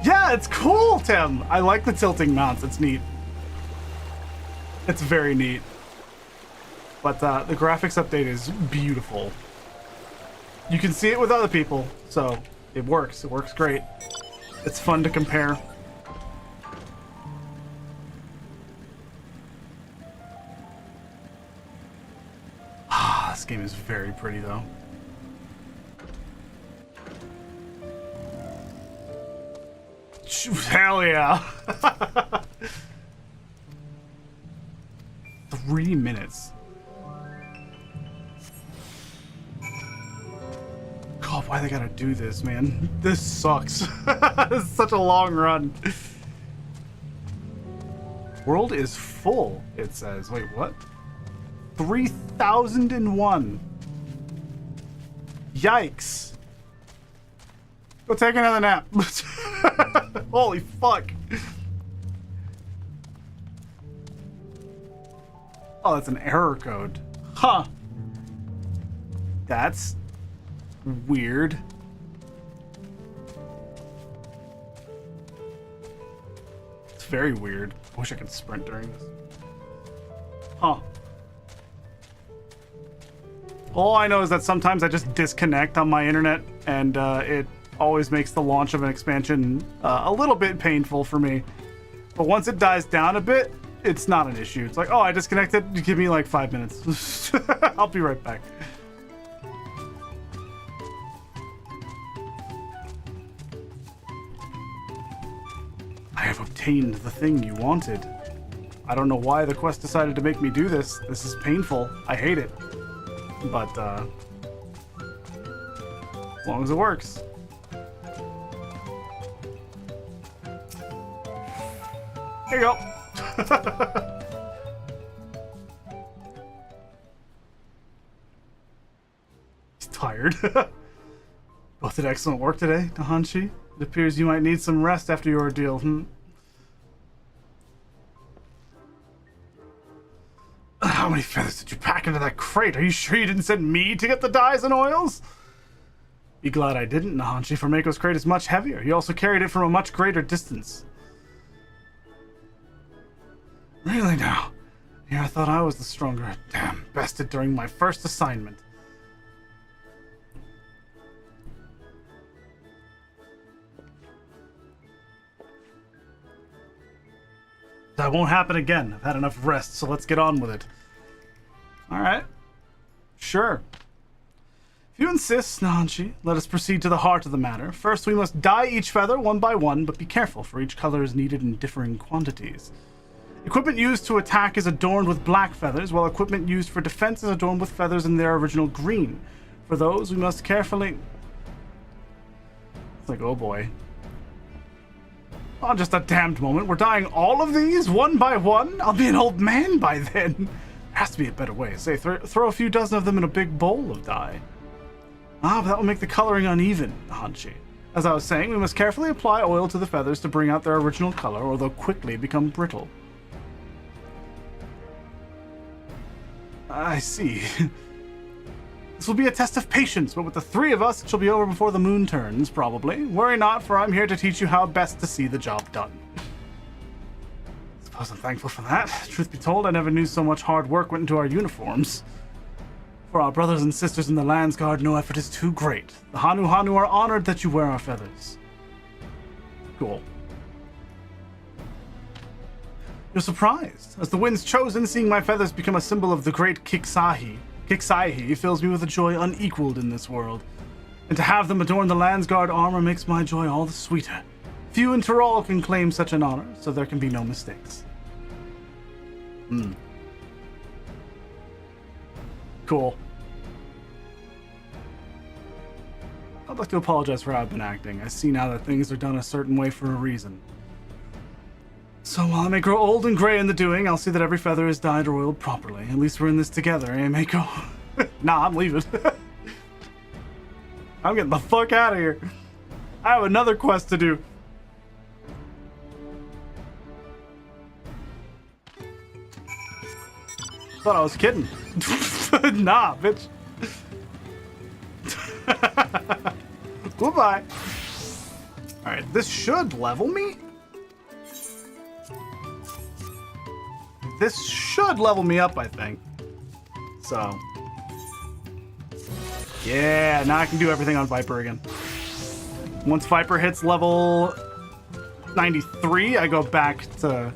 Yeah, it's cool, Tim. I like the tilting mounts. It's neat. It's very neat. But the graphics update is beautiful. You can see it with other people, so it works. It works great. It's fun to compare. Ah, this game is very pretty, though. Hell yeah. 3 minutes. God, why they gotta do this, man? This sucks. This is such a long run. World is full, it says. Wait, what? 3001. Yikes. Go take another nap. Holy fuck. Oh, that's an error code. Huh. That's weird. It's very weird. I wish I could sprint during this. Huh. All I know is that sometimes I just disconnect on my internet, and it always makes the launch of an expansion a little bit painful for me. But once it dies down a bit, it's not an issue. It's like, oh, I disconnected. Give me like 5 minutes. I'll be right back. I have obtained the thing you wanted. I don't know why the quest decided to make me do this. This is painful. I hate it. But, as long as it works. Here you go. He's tired. Both did excellent work today, Nahanshi. It appears you might need some rest after your ordeal. How many feathers did you pack into that crate? Are you sure you didn't send me to get the dyes and oils? Be glad I didn't, Nahanshi, for Mako's crate is much heavier. He also carried it from a much greater distance. Really now? Yeah, I thought I was the stronger. Damn, bested during my first assignment. That won't happen again. I've had enough rest, so let's get on with it. Alright. Sure. If you insist, Nahanshi, let us proceed to the heart of the matter. First, we must dye each feather one by one, but be careful, for each color is needed in differing quantities. Equipment used to attack is adorned with black feathers, while equipment used for defense is adorned with feathers in their original green. For those, we must carefully... It's like, oh boy. Oh, just a damned moment. We're dyeing all of these, one by one? I'll be an old man by then. There has to be a better way. Say, throw a few dozen of them in a big bowl of dye. Ah, but that will make the coloring uneven, Nahanshi. As I was saying, we must carefully apply oil to the feathers to bring out their original color, or they'll quickly become brittle. I see. This will be a test of patience, but with the three of us, it shall be over before the moon turns, probably. Worry not, for I'm here to teach you how best to see the job done. Suppose I'm thankful for that. Truth be told, I never knew so much hard work went into our uniforms. For our brothers and sisters in the Landsguard, no effort is too great. The Hanu are honored that you wear our feathers. Cool. You're surprised. As the wind's chosen, seeing my feathers become a symbol of the great Kixaihi fills me with a joy unequaled in this world. And to have them adorn the Landsguard armor makes my joy all the sweeter. Few in Tyrol can claim such an honor, so there can be no mistakes. Cool. I'd like to apologize for how I've been acting. I see now that things are done a certain way for a reason. So while I may grow old and gray in the doing, I'll see that every feather is dyed or oiled properly. At least we're in this together, eh, Mako? Nah, I'm leaving. I'm getting the fuck out of here. I have another quest to do. Thought I was kidding. Nah, bitch. Goodbye. Alright, this should level me? This should level me up, I think. So. Yeah, now I can do everything on Viper again. Once Viper hits level 93, I go back to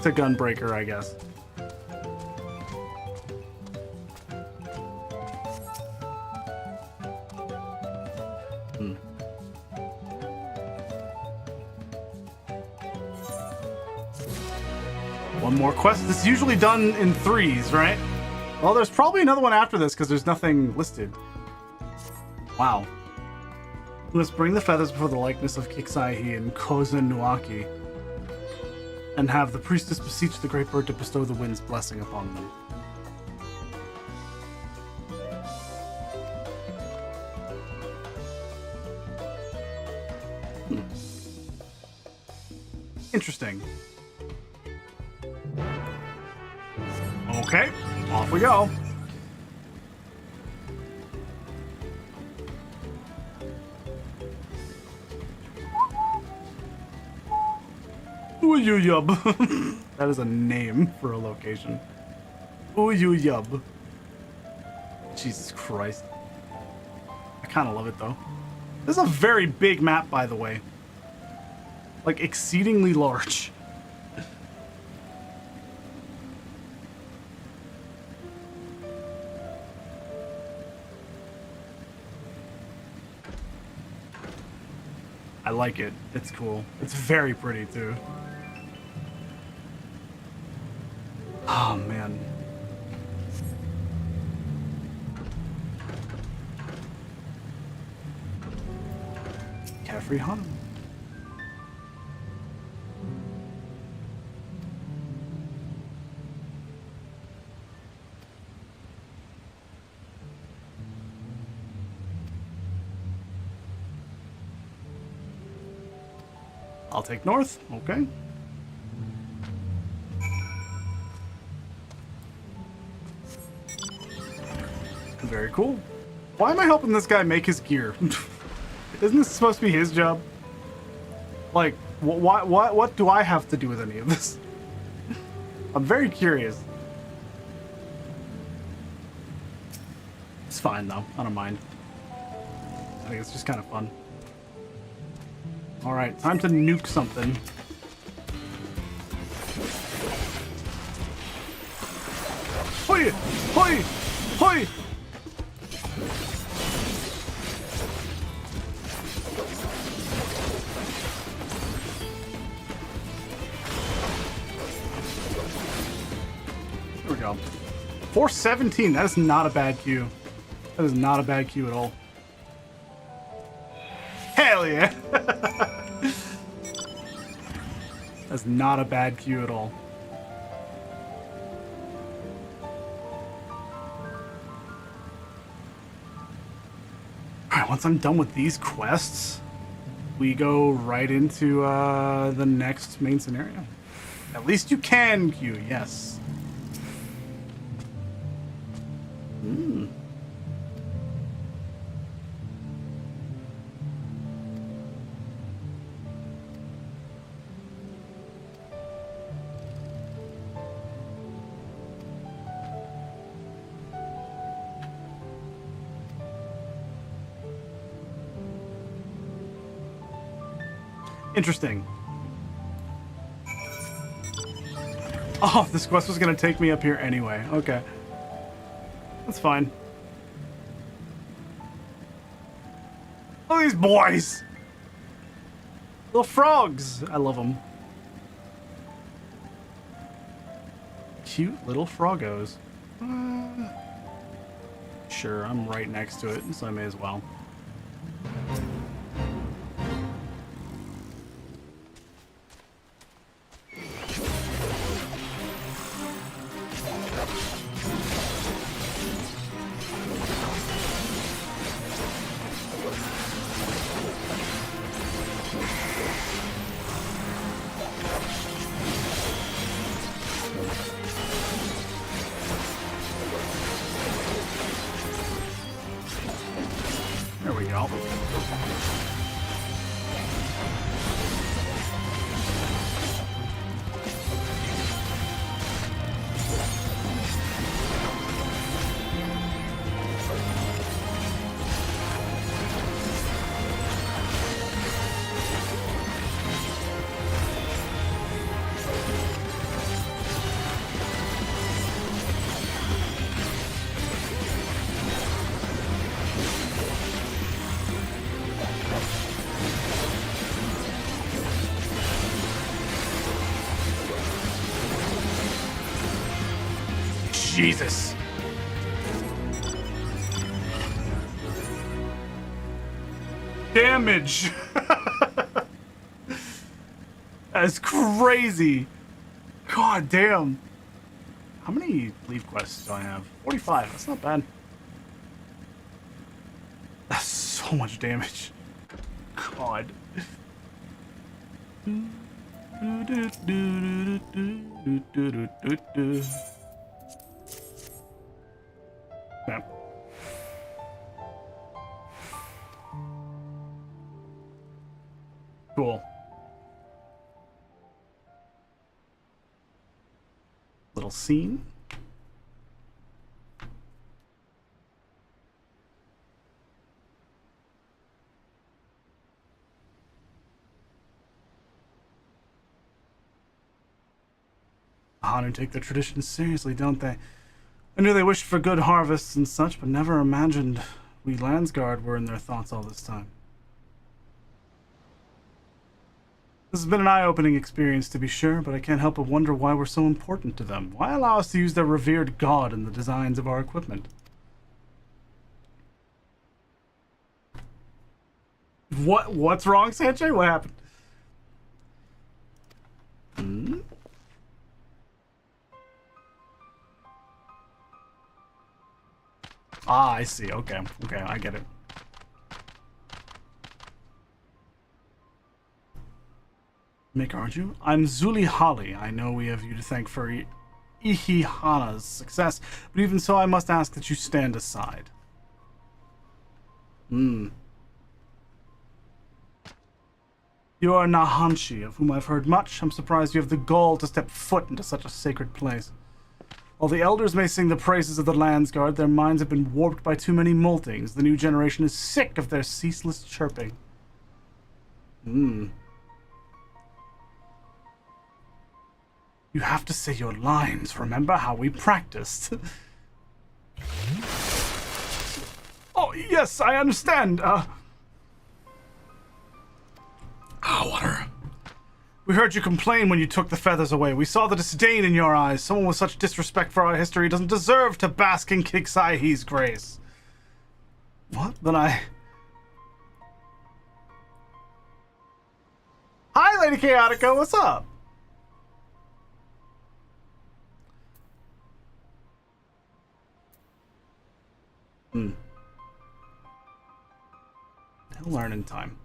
Gunbreaker, I guess. One more quest. This is usually done in 3s, right? Well, there's probably another one after this because there's nothing listed. Wow. We must bring the feathers before the likeness of Kixaihi and Koza Nuaki, and have the priestess beseech the great bird to bestow the wind's blessing upon them. Interesting. Okay, off we go. Uyuyub. That is a name for a location. Uyuyub. Jesus Christ. I kind of love it though. This is a very big map, by the way. Like, exceedingly large. I like it. It's cool. It's very pretty, too. Oh, man. Carefree Hana. I'll take north. Okay. Very cool. Why am I helping this guy make his gear? Isn't this supposed to be his job? Like, what do I have to do with any of this? I'm very curious. It's fine though. I don't mind. I think it's just kind of fun. Alright, time to nuke something. Hoi! Hoi! Hoi! There we go. 417, that is not a bad queue. That is not a bad queue at all. Hell yeah! That's not a bad queue at all. Alright, once I'm done with these quests, we go right into the next main scenario. At least you can queue, yes. Interesting. Oh, this quest was gonna take me up here anyway. Okay. That's fine. Look at these boys! Little frogs! I love them. Cute little froggos. Sure, I'm right next to it, so I may as well. There we go. Jesus. Damage. That's crazy. God damn. How many leaf quests do I have? 45. That's not bad. That's so much damage. God. Yeah. Cool. Little scene. Hanu take their traditions seriously, don't they? I knew they wished for good harvests and such, but never imagined we Landsguard were in their thoughts all this time. This has been an eye-opening experience, to be sure, but I can't help but wonder why we're so important to them. Why allow us to use their revered god in the designs of our equipment? What's wrong, Sanjay? What happened? Hmm? Ah, I see. Okay. Okay, I get it. Mick, aren't you? I'm Zuli Holly. I know we have you to thank for Ihihana's success, but even so, I must ask that you stand aside. You are Nahanshi, of whom I've heard much. I'm surprised you have the gall to step foot into such a sacred place. While the elders may sing the praises of the Landsguard, their minds have been warped by too many moltings. The new generation is sick of their ceaseless chirping. You have to say your lines. Remember how we practiced. Oh, yes, I understand. Water. We heard you complain when you took the feathers away. We saw the disdain in your eyes. Someone with such disrespect for our history doesn't deserve to bask in Kixaihi's grace. What? Then I... Hi, Lady Chaotica. What's up? He'll learn in time.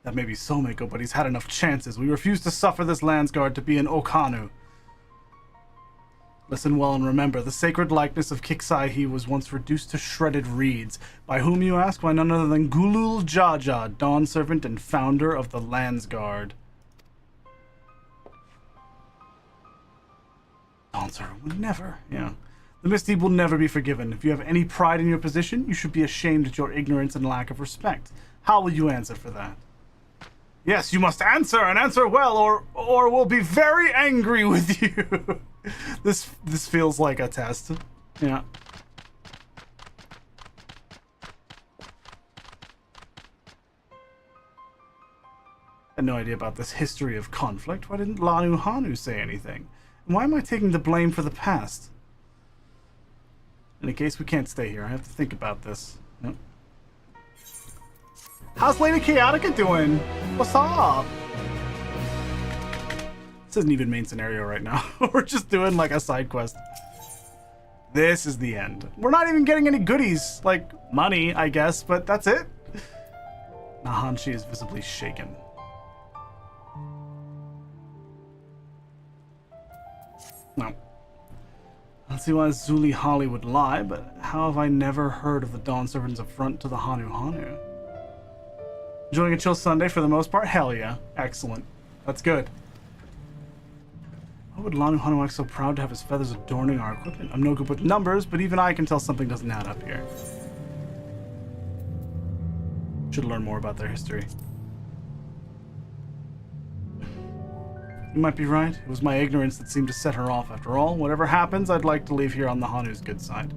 That may be so, Mako, but he's had enough chances. We refuse to suffer this Landsguard to be an Okanu. Listen well and remember, the sacred likeness of Kixaihi was once reduced to shredded reeds. By whom, you ask? Why, none other than Gulul Jaja, Dawn Servant and founder of the Landsguard. Dawn Servant would never, yeah. The misdeed will never be forgiven. If you have any pride in your position, you should be ashamed at your ignorance and lack of respect. How will you answer for that? Yes, you must answer, and answer well, or we'll be very angry with you. This feels like a test. Yeah. I had no idea about this history of conflict. Why didn't Lanu Hanu say anything? And why am I taking the blame for the past? In a case we can't stay here, I have to think about this. Yep. How's Lady Chaotica doing? What's up? This isn't even main scenario right now. We're just doing like a side quest. This is the end. We're not even getting any goodies, like money, I guess, but that's it. Nahanshi is visibly shaken. No. I don't see why Zuli Holly would lie, but how have I never heard of the Dawn Servant's affront to the Hanu Hanu? Enjoying a chill Sunday for the most part? Hell yeah. Excellent. That's good. Why would Lanu Hanu act so proud to have his feathers adorning our equipment? I'm no good with numbers, but even I can tell something doesn't add up here. Should learn more about their history. You might be right. It was my ignorance that seemed to set her off after all. Whatever happens, I'd like to leave here on the Hanu's good side.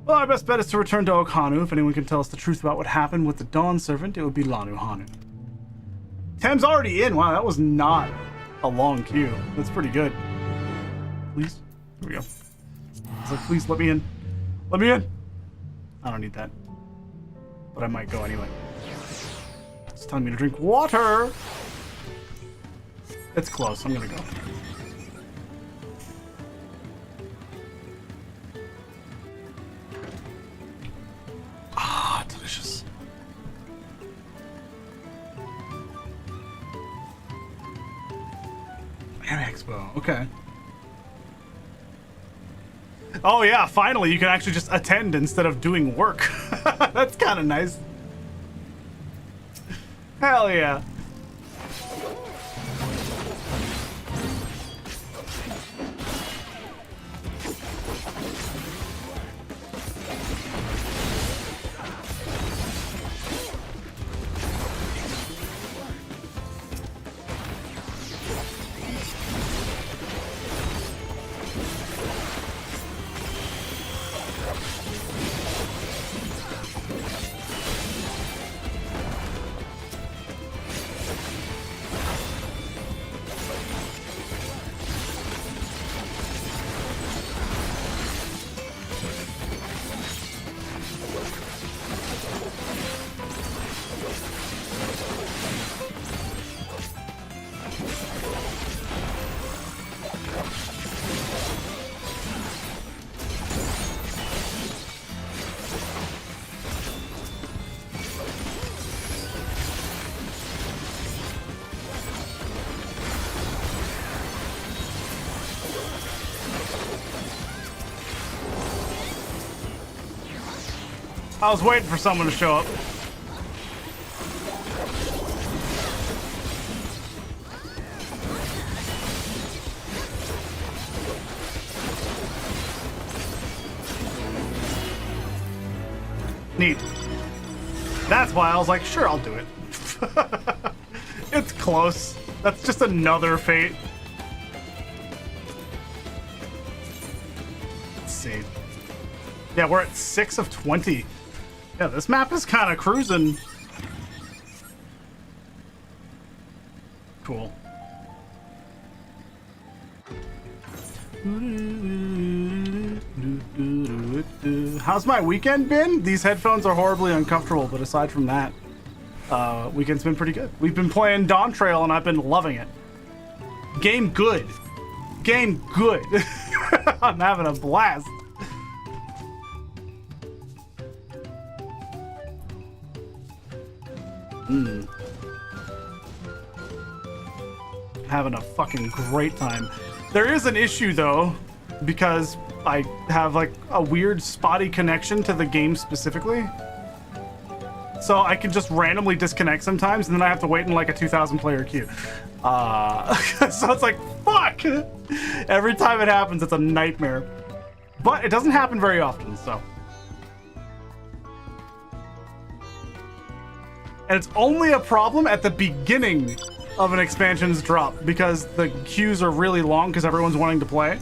Well, our best bet is to return to Okhanu. If anyone can tell us the truth about what happened with the Dawn Servant, it would be Lanu Hanu. Tam's already in. Wow, that was not a long queue. That's pretty good. Please? Here we go. It's like, please let me in. Let me in. I don't need that. But I might go anyway. It's telling me to drink water. It's close. I'm gonna go. Ah, delicious. Anime Expo. Okay. Oh yeah, finally you can actually just attend instead of doing work. That's kind of nice. Hell yeah. I was waiting for someone to show up. Neat. That's why I was like, sure, I'll do it. It's close. That's just another fate. Let's see. Yeah, we're at 6 of 20. Yeah, this map is kind of cruising. Cool. How's my weekend been? These headphones are horribly uncomfortable, but aside from that, weekend's been pretty good. We've been playing Dawntrail, and I've been loving it. Game good. Game good. I'm having a blast. Having a fucking great time. There is an issue though, because I have like a weird spotty connection to the game specifically. So I can just randomly disconnect sometimes, and then I have to wait in like a 2,000 player queue. So it's like, fuck! Every time it happens, it's a nightmare. But it doesn't happen very often, so. And it's only a problem at the beginning of an expansion's drop because the queues are really long because everyone's wanting to play.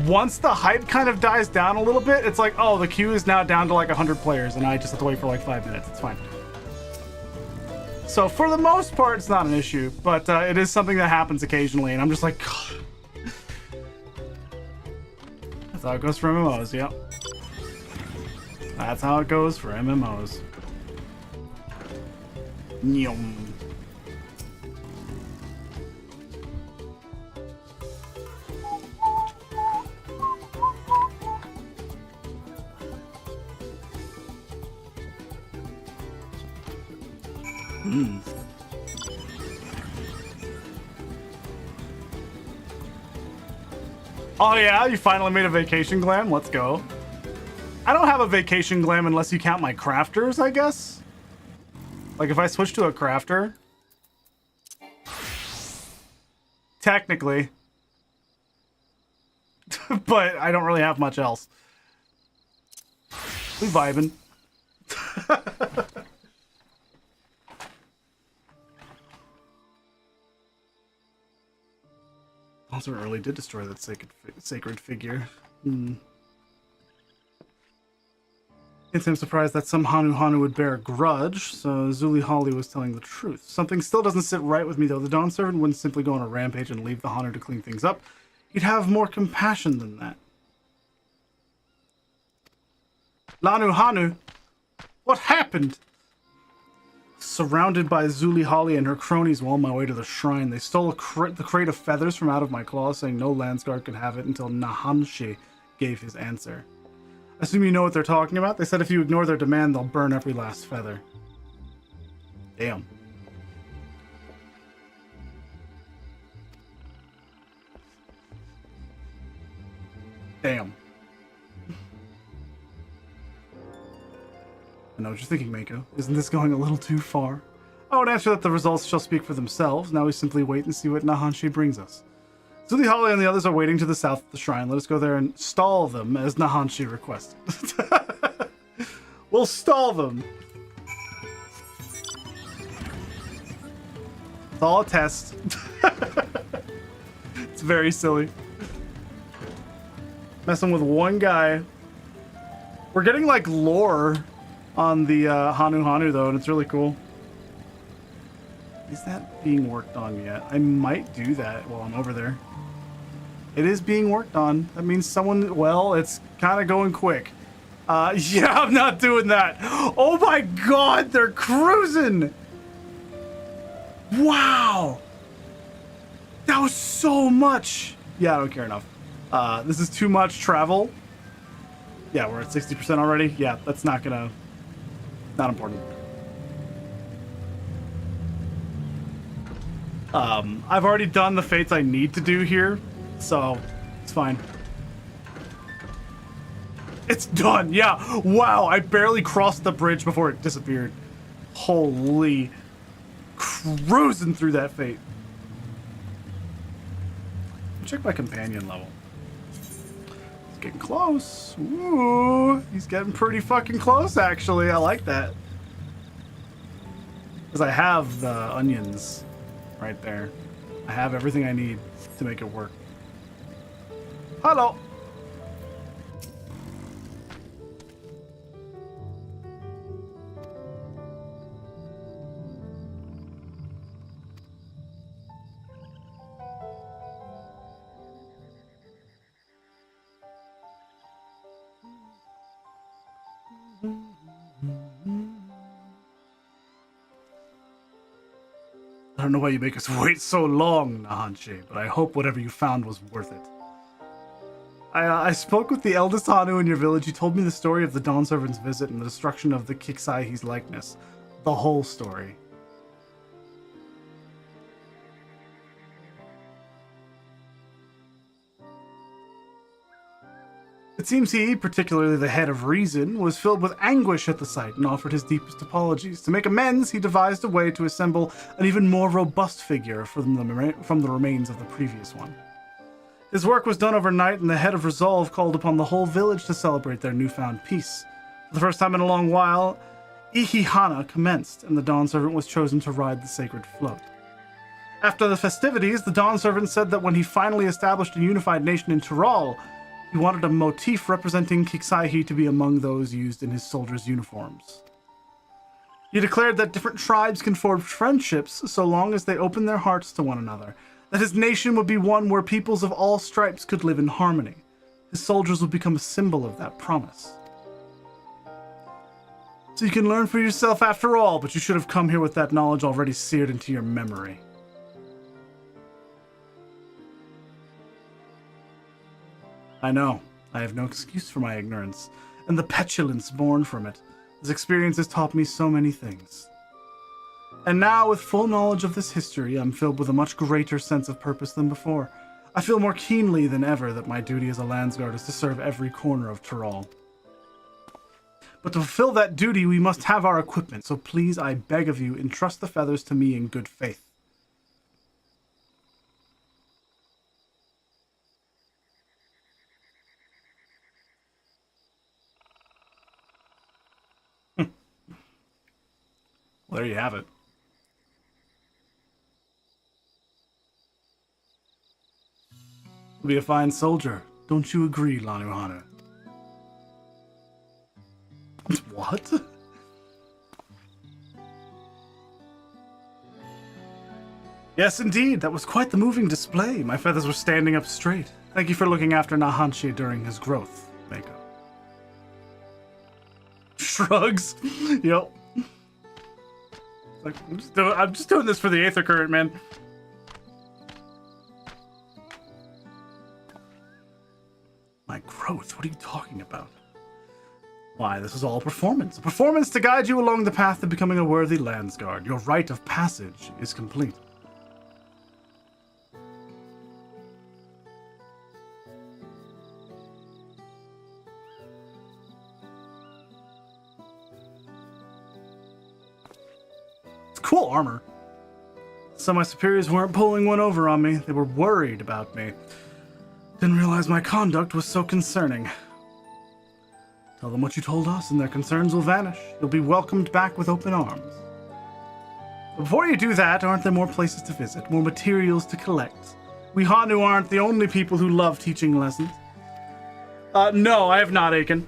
Once the hype kind of dies down a little bit, it's like, oh, the queue is now down to like 100 players and I just have to wait for like 5 minutes. It's fine. So for the most part, it's not an issue, but it is something that happens occasionally, and I'm just like, God. That's how it goes for MMOs, yep. That's how it goes for MMOs. Nyum. Oh yeah, you finally made a vacation glam? Let's go. I don't have a vacation glam unless you count my crafters, I guess. Like if I switch to a crafter. Technically. But I don't really have much else. We vibing. Also early did destroy that sacred figure. Can't say I'm surprised that some Hanu would bear a grudge, so Zuli Holly was telling the truth. Something still doesn't sit right with me though. The Dawn Servant wouldn't simply go on a rampage and leave the Hanu to clean things up. He'd have more compassion than that. Lanu Hanu, what happened? Surrounded by Zuli Holly and her cronies while on my way to the shrine, they stole the crate of feathers from out of my claws, saying no Landsguard could have it until Nahanshi gave his answer. I assume you know what they're talking about? They said if you ignore their demand, they'll burn every last feather. Damn. Damn. I know what you're thinking, Mako. Isn't this going a little too far? I would answer that the results shall speak for themselves. Now we simply wait and see what Nahanshi brings us. Zuli Holly and the others are waiting to the south of the shrine. Let us go there and stall them as Nahanshi requested. We'll stall them. It's all a test. It's very silly. Messing with one guy. We're getting like lore on the Hanu though, and it's really cool. Is that being worked on yet? I might do that while I'm over there. It is being worked on. That means someone, well, it's kind of going quick. Yeah, I'm not doing that. Oh my God, they're cruising. Wow. That was so much. Yeah, I don't care enough. This is too much travel. Yeah, we're at 60% already. Yeah, that's not gonna, not important. I've already done the fates I need to do here, so it's fine. It's done, yeah. Wow, I barely crossed the bridge before it disappeared. Holy, cruising through that fate. Check my companion level. It's getting close. Ooh, he's getting pretty fucking close, actually. I like that. Because I have the onions right there. I have everything I need to make it work. Hello. I don't know why you make us wait so long, Nahanshi, but I hope whatever you found was worth it. I spoke with the eldest Hanu in your village. He told me the story of the Dawn Servant's visit and the destruction of the Kixaihi's likeness. The whole story. It seems he, particularly the head of reason, was filled with anguish at the sight and offered his deepest apologies. To make amends, he devised a way to assemble an even more robust figure from the remains of the previous one. His work was done overnight, and the head of Resolve called upon the whole village to celebrate their newfound peace. For the first time in a long while, Ihihana commenced, and the Dawn Servant was chosen to ride the sacred float. After the festivities, the Dawn Servant said that when he finally established a unified nation in Tyrol, he wanted a motif representing XIV to be among those used in his soldiers' uniforms. He declared that different tribes can forge friendships so long as they open their hearts to one another, that his nation would be one where peoples of all stripes could live in harmony. His soldiers would become a symbol of that promise. So you can learn for yourself after all, but you should have come here with that knowledge already seared into your memory. I know. I have no excuse for my ignorance, and the petulance born from it. This experience has taught me so many things. And now, with full knowledge of this history, I'm filled with a much greater sense of purpose than before. I feel more keenly than ever that my duty as a Landsguard is to serve every corner of Tyrol. But to fulfill that duty, we must have our equipment, so please, I beg of you, entrust the feathers to me in good faith. Well, there you have it. You'll be a fine soldier. Don't you agree, Lanuhana? What? Yes, indeed. That was quite the moving display. My feathers were standing up straight. Thank you for looking after Nahanshi during his growth, Mako. Shrugs. Yep. Like, I'm just doing this for the Aether Current, man. My growth? What are you talking about? Why, this is all performance. A performance to guide you along the path to becoming a worthy Landsguard. Your rite of passage is complete. Cool armor. So my superiors weren't pulling one over on me. They were worried about me. Didn't realize my conduct was so concerning. Tell them what you told us and their concerns will vanish. You'll be welcomed back with open arms. But before you do that, aren't there more places to visit? More materials to collect? We Hanu aren't the only people who love teaching lessons. No, I have not, Aiken.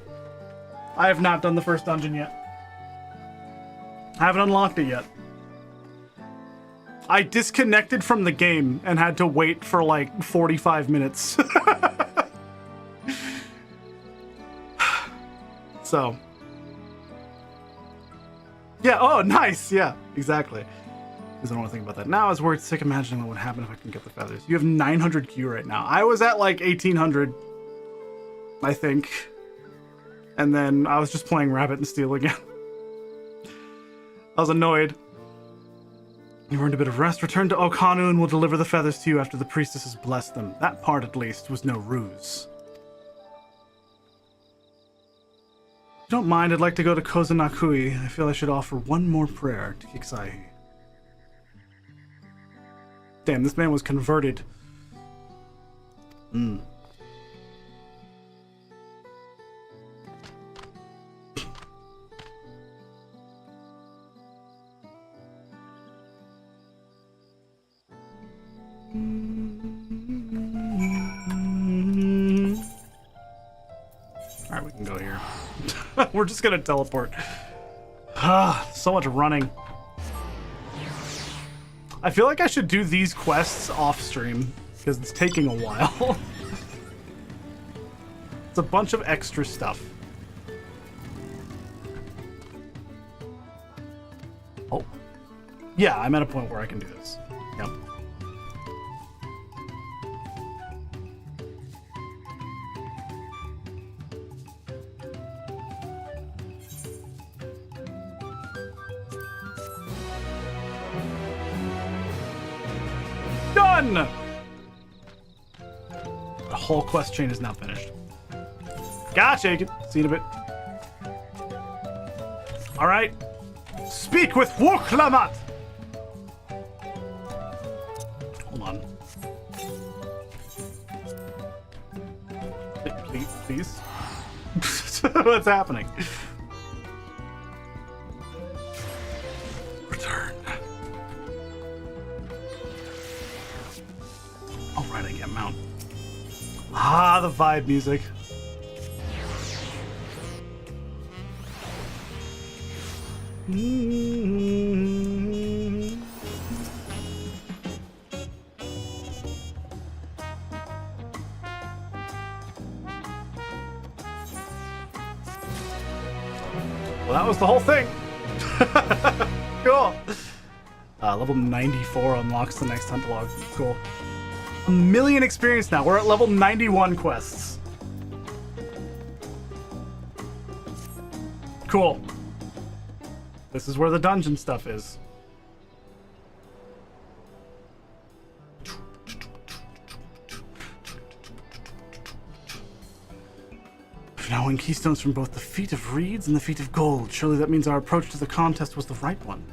I have not done the first dungeon yet. I haven't unlocked it yet. I disconnected from the game and had to wait for like 45 minutes. So. Yeah, oh, nice. Yeah, exactly. Because I don't want to think about that. Now I was worried sick imagining what would happen if I can get the feathers. You have 900 Q right now. I was at like 1800, I think. And then I was just playing Rabbit and Steel again. I was annoyed. You earned a bit of rest. Return to Okanu and we'll deliver the feathers to you after the priestess has blessed them. That part, at least, was no ruse. If you don't mind, I'd like to go to Kozanakui. I feel I should offer one more prayer to Kixai. Damn, this man was converted. Alright, we can go here. We're just gonna teleport. So much running. I feel like I should do these quests off stream because it's taking a while. It's a bunch of extra stuff. Oh. Yeah, I'm at a point where I can do this. Yep. Done! The whole quest chain is now finished. Gotcha, Aiken. See you in a bit. Alright. Speak with Wuklamat! Hold on. please. What's happening? Return. Oh, right, I get mount. Ah, the vibe music. Well, that was the whole thing. Cool. Level 94 unlocks the next hunt log. Cool. 1 million experience now. We're at level 91 quests. Cool. This is where the dungeon stuff is. Now in keystones from both the Feet of Reeds and the Feet of Gold. Surely that means our approach to the contest was the right one.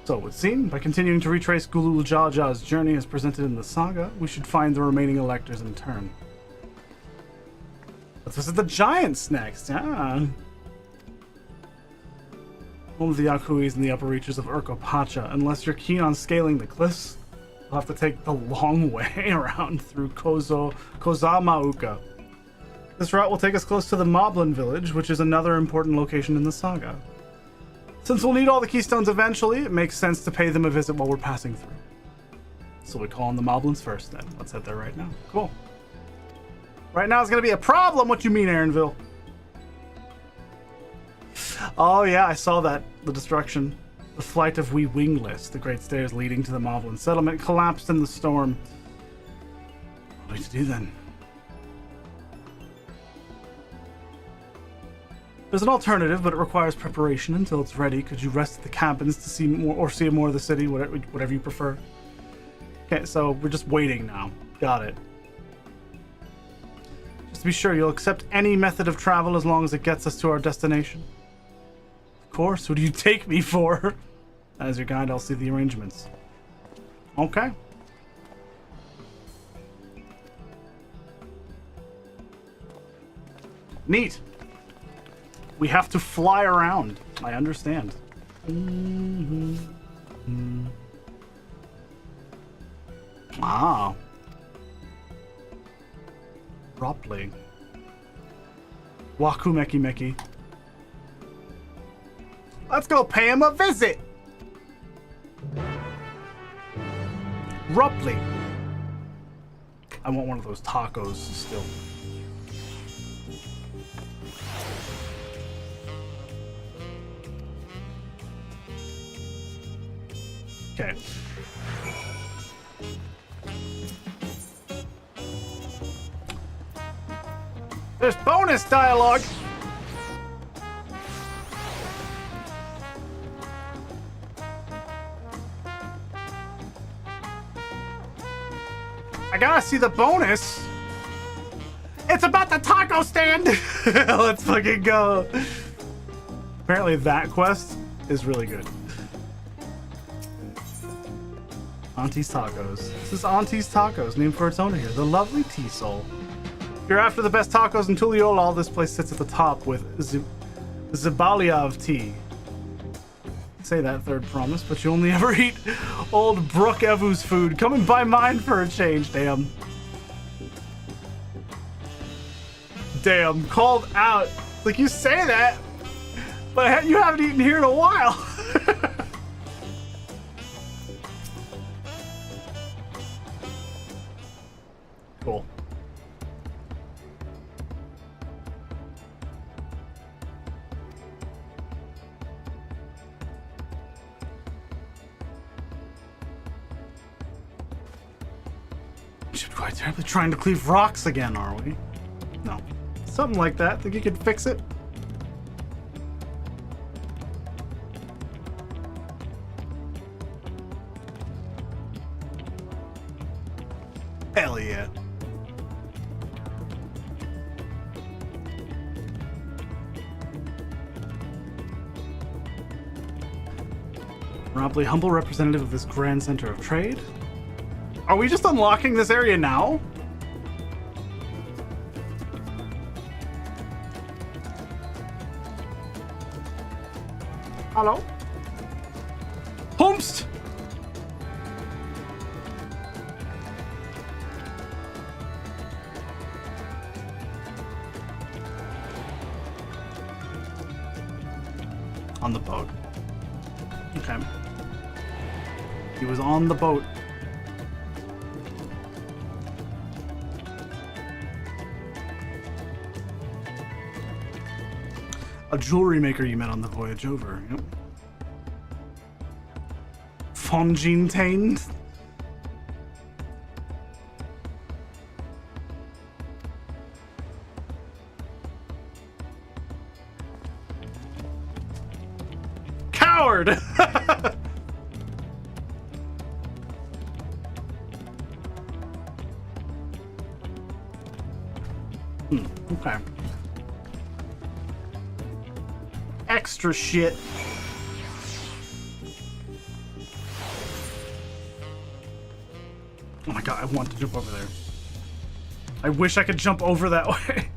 So it would seem, by continuing to retrace Gulul Jaja's journey as presented in the saga, we should find the remaining electors in turn. Let's visit the Giants next, yeah. Home of the Yakuis in the upper reaches of Urkopacha. Unless you're keen on scaling the cliffs, you'll have to take the long way around through Kozamauka. This route will take us close to the Moblin village, which is another important location in the saga. Since we'll need all the keystones eventually, it makes sense to pay them a visit while we're passing through. So we call on the Moblins first then. Let's head there right now. Cool. Right now it's going to be a problem. What you mean, Aaronville? Oh yeah, I saw that. The destruction. The flight of Wee Wingless, the great stairs leading to the Moblin settlement, collapsed in the storm. What are we to do then? There's an alternative, but it requires preparation until it's ready. Could you rest at the cabins to see more, or see more of the city, whatever you prefer? Okay, so we're just waiting now. Got it. Just to be sure, you'll accept any method of travel as long as it gets us to our destination. Of course, who do you take me for? As your guide, I'll see the arrangements. Okay. Neat. We have to fly around. I understand. Wow. Ropley. Waku Meki Meki. Let's go pay him a visit. Ropley. I want one of those tacos still. Okay. There's bonus dialogue. I gotta see the bonus. It's about the taco stand. Let's fucking go. Apparently that quest is really good. Auntie's Tacos. This is Auntie's Tacos, named for its owner here, the lovely T-Soul. If you're after the best tacos in Tuliolal, this place sits at the top with Zibaliav tea. Say that third promise, but you only ever eat old Brook Evu's food. Come and buy mine for a change, damn. Damn, called out. Like, you say that, but you haven't eaten here in a while. Cool. Should quite terribly trying to cleave rocks again, are we? No. Something like that. Think you could fix it? Hell yeah. Robley, humble representative of this grand center of trade. Are we just unlocking this area now? Hello? Homst! On the boat. Okay. He was on the boat. A jewelry maker you met on the voyage over. Yep. Fontaine. Coward! Okay. Extra shit. Oh my god, I want to jump over there. I wish I could jump over that way.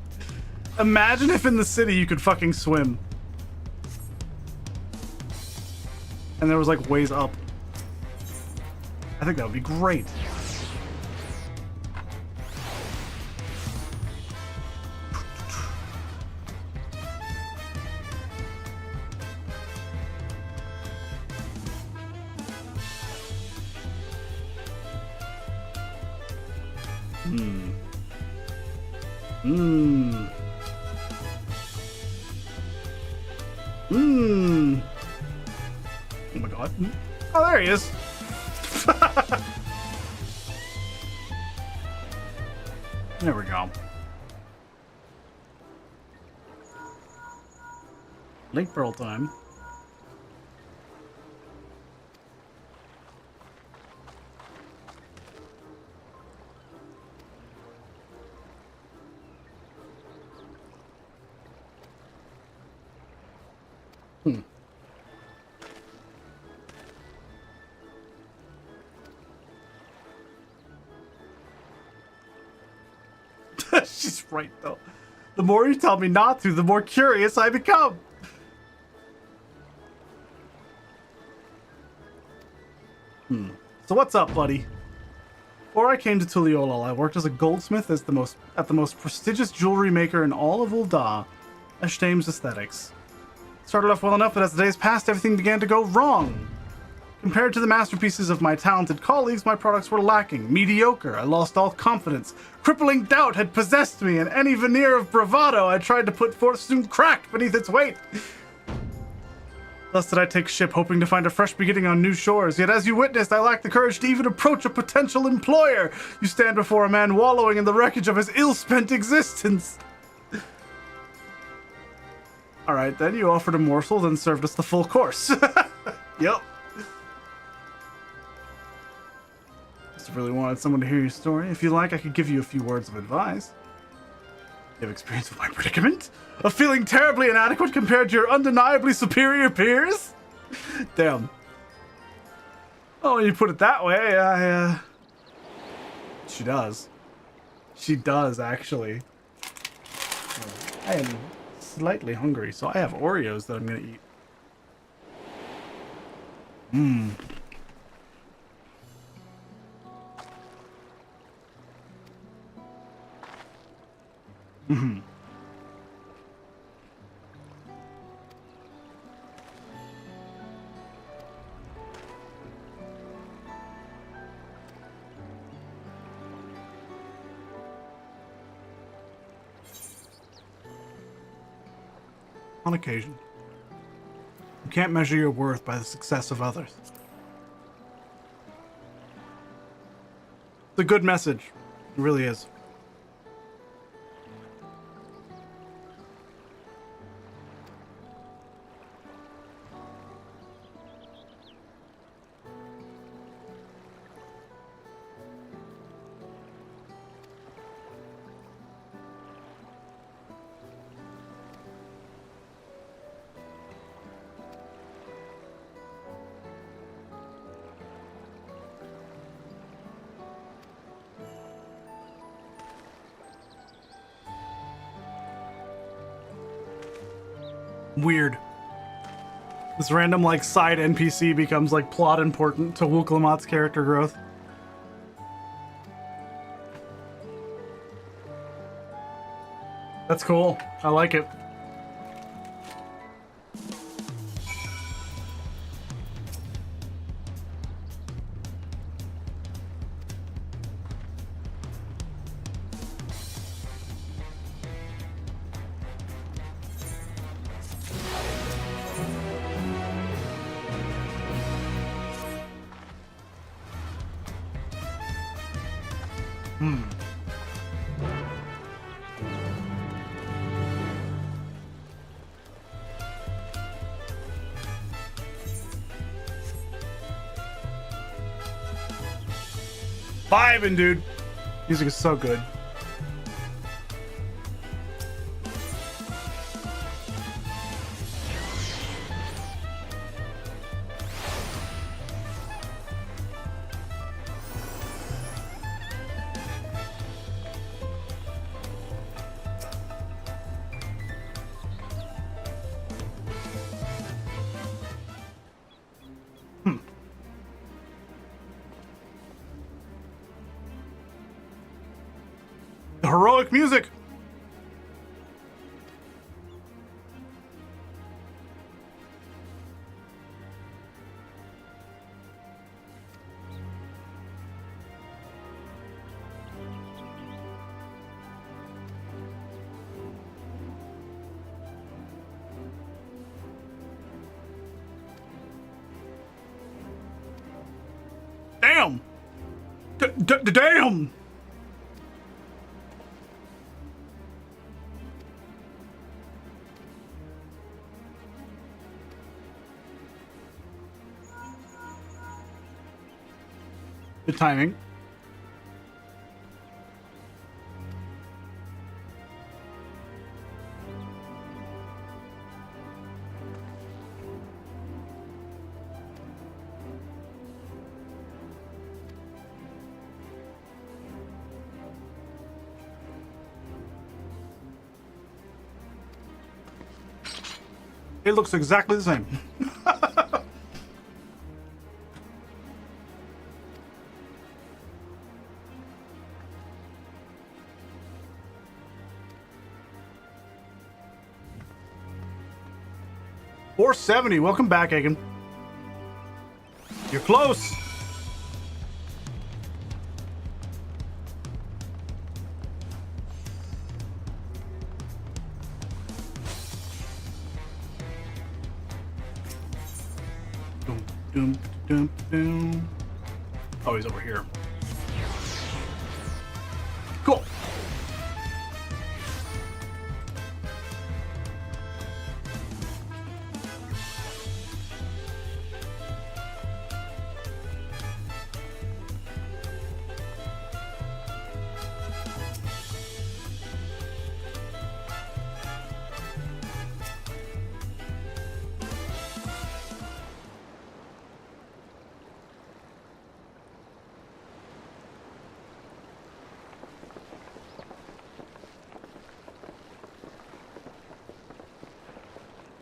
Imagine if in the city you could fucking swim. And there was like ways up. I think that would be great. Oh my god. Oh, there he is. There we go. Link Pearl time. She's right, though. The more you tell me not to, the more curious I become. So what's up, buddy? Before I came to Tuliolal, I worked as a goldsmith at the most prestigious jewelry maker in all of Ul'dah, Ashtame's Aesthetics. Started off well enough, but as the days passed, everything began to go wrong. Compared to the masterpieces of my talented colleagues, my products were lacking, mediocre. I lost all confidence. Crippling doubt had possessed me, and any veneer of bravado I tried to put forth soon cracked beneath its weight. Thus did I take ship, hoping to find a fresh beginning on new shores. Yet as you witnessed, I lacked the courage to even approach a potential employer. You stand before a man wallowing in the wreckage of his ill-spent existence. Alright, then you offered a morsel, then served us the full course. Yep. Just really wanted someone to hear your story. If you like, I could give you a few words of advice. You have experience with my predicament? Of feeling terribly inadequate compared to your undeniably superior peers? Damn. Oh, when you put it that way, She does. She does, actually. I am slightly hungry, so I have Oreos that I'm gonna eat. On occasion. You can't measure your worth by the success of others. It's a good message. It really is. Weird. This random like side NPC becomes like plot important to Wooklamat's character growth. That's cool. I like it. Vibing, dude. Music is so good. Heroic music. Damn. Damn. Good timing. It looks exactly the same. 470. Welcome back, Aiken. You're close. Doom, doom, doom, doom. Oh, he's over here. Cool.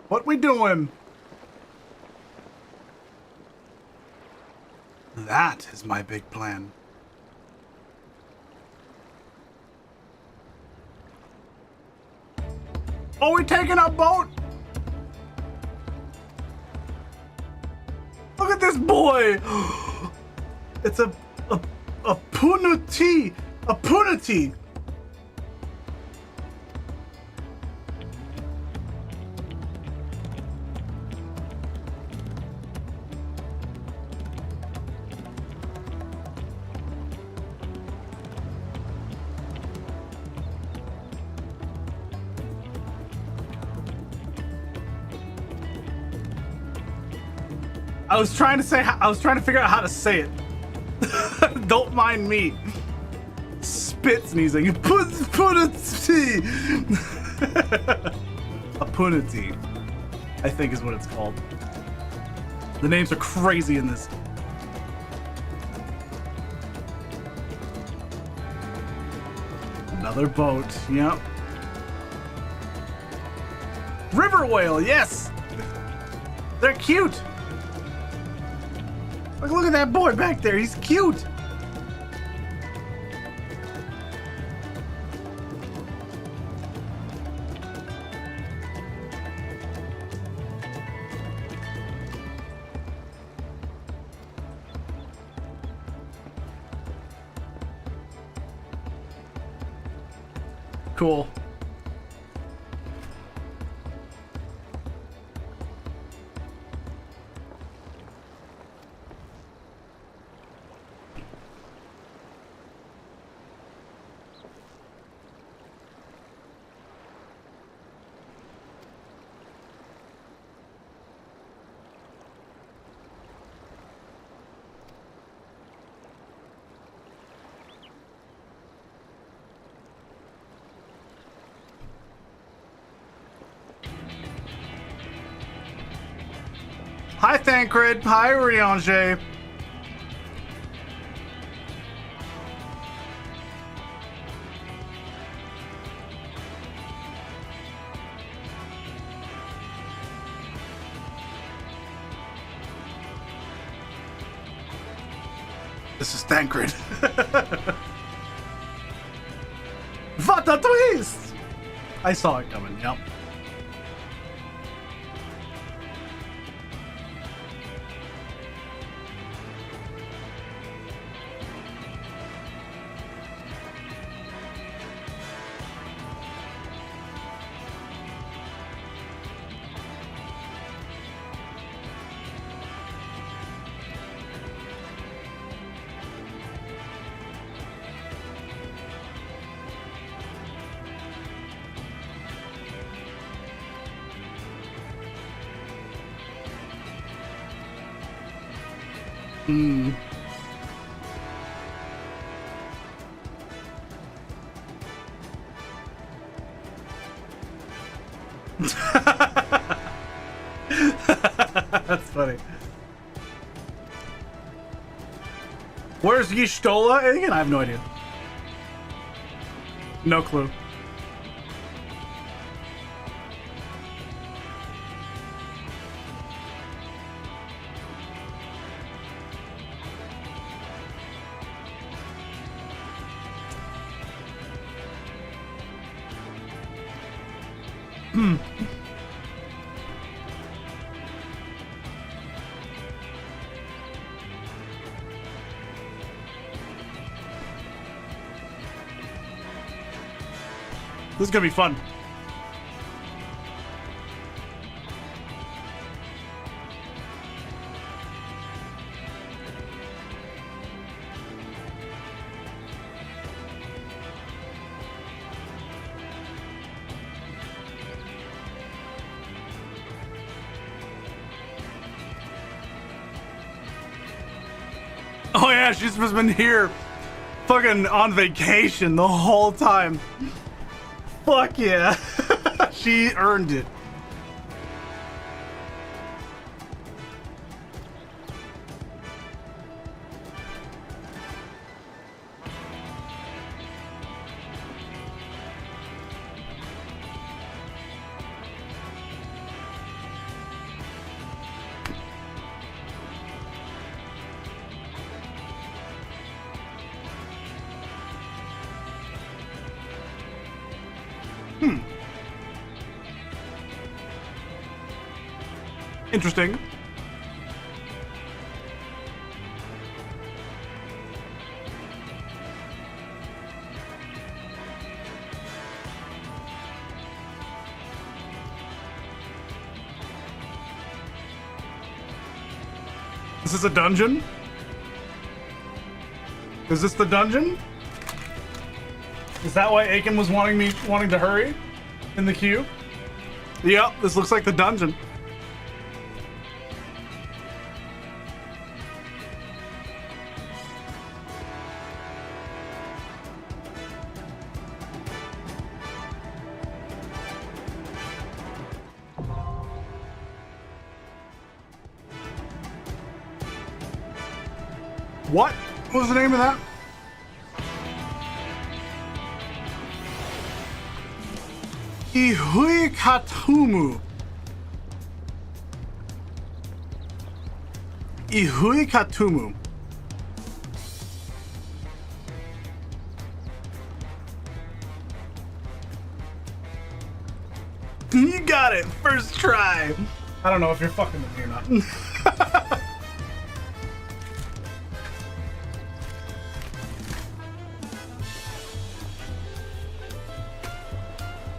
What we doing? That is my big plan. Oh, we taking a boat? Look at this boy. It's a punati. A punati. I was trying to figure out how to say it. Don't mind me. Spit sneezing. Punati. A punati, I think is what it's called. The names are crazy in this. Another boat. Yep. River whale. Yes. They're cute. Like, look at that boy back there. He's cute. Cool. Hi, Thancred. Hi, Riange. This is Thancred. What a twist! I saw it coming, yep. Hmm. That's funny. Where's Y'shtola? Again, I have no idea. No clue. This is gonna be fun. Oh yeah, she's just been here fucking on vacation the whole time. Fuck yeah. She earned it. Interesting. This is a dungeon? Is this the dungeon? Is that why Aiken was wanting to hurry in the queue? Yep, this looks like the dungeon. What was the name of that? Ihui Katumu. Ihuikatumu. You got it, first try. I don't know if you're fucking with me or not.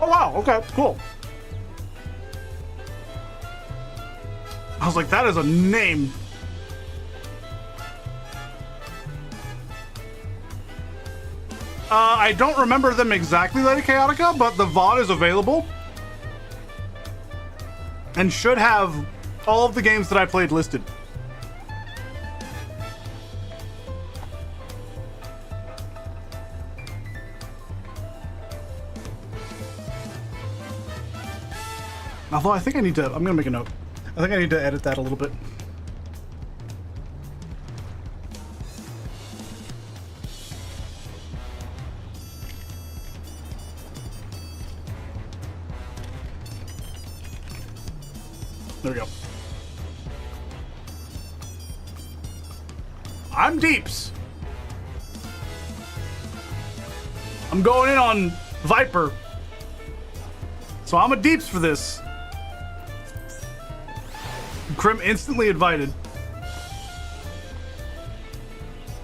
Oh wow, okay, cool. I was like, that is a name. I don't remember them exactly, Lady Chaotica, but the VOD is available. And should have all of the games that I played listed. Although I think I need to, I'm gonna make a note. I think I need to edit that a little bit. There we go. I'm Deeps. I'm going in on Viper. So I'm a Deeps for this. Krim instantly invited.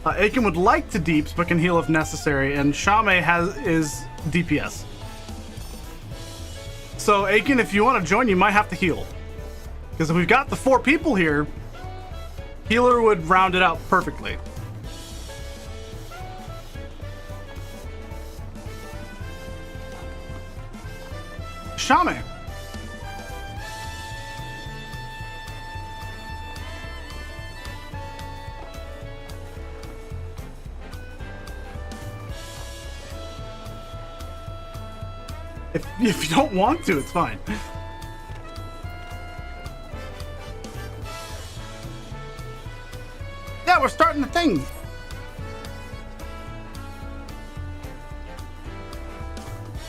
Aiken would like to Deeps, but can heal if necessary, and Shame is DPS. So Aiken, if you want to join, you might have to heal. Because if we've got the 4 people here, healer would round it out perfectly. Shame. If you don't want to, it's fine. Yeah, we're starting the thing.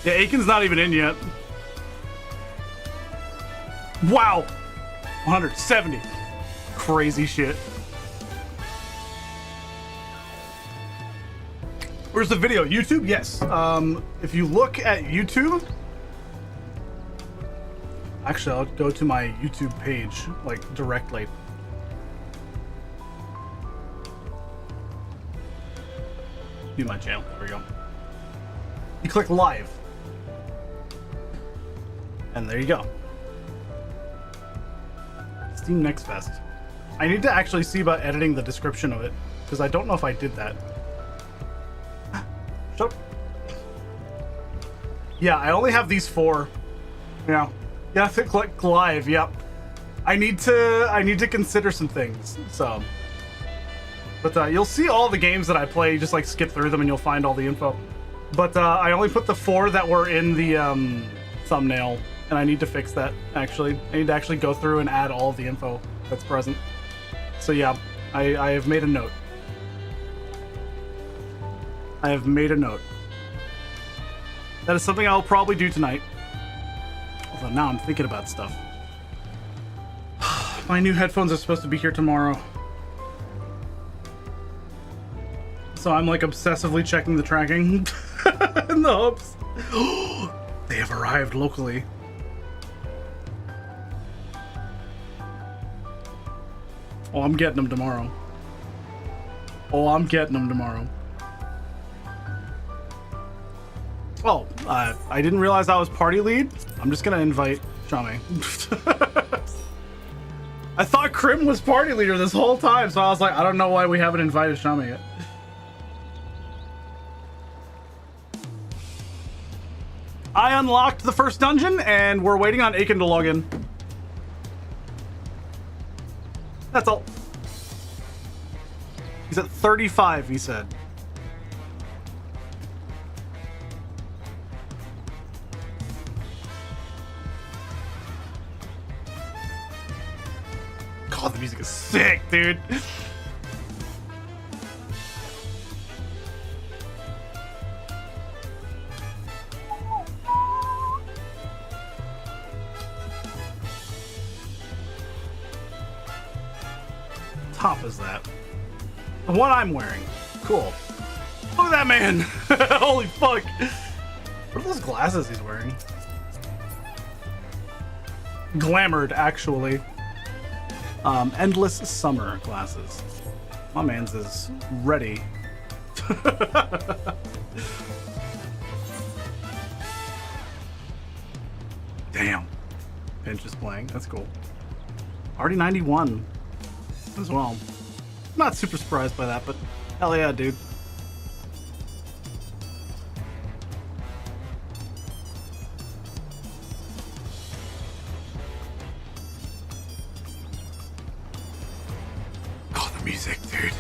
Yeah, Aiken's not even in yet. Wow. 170. Crazy shit. Where's the video? YouTube? Yes. If you look at YouTube, actually, I'll go to my YouTube page, like, directly. View my channel. There we go. You click live. And there you go. Steam Next Fest. I need to actually see about editing the description of it, because I don't know if I did that. Shut up. Yeah, I only have these 4. Yeah. You have to click live, yep. I need to consider some things, so. But you'll see all the games that I play, just like skip through them and you'll find all the info. But I only put the 4 that were in the thumbnail, and I need to fix that, actually. I need to actually go through and add all of the info that's present. So yeah, I have made a note. I have made a note. That is something I'll probably do tonight. Although now I'm thinking about stuff. My new headphones are supposed to be here tomorrow. So I'm like obsessively checking the tracking in the hopes. They have arrived locally. Oh, I'm getting them tomorrow. Oh, I'm getting them tomorrow. Oh, I didn't realize I was party lead. I'm just gonna invite Shame. I thought Krim was party leader this whole time, so I was like, I don't know why we haven't invited Shame yet. I unlocked the first dungeon, and we're waiting on Aiken to log in. That's all. He's at 35, he said. God, the music is sick, dude. top is that? The one I'm wearing. Cool. Look at that man! Holy fuck! What are those glasses he's wearing? Glamored, actually. Endless summer glasses. My man's is ready. Damn. Pinch is playing. That's cool. Already 91 as well. Not super surprised by that, but hell yeah, dude. Oh, the music, dude.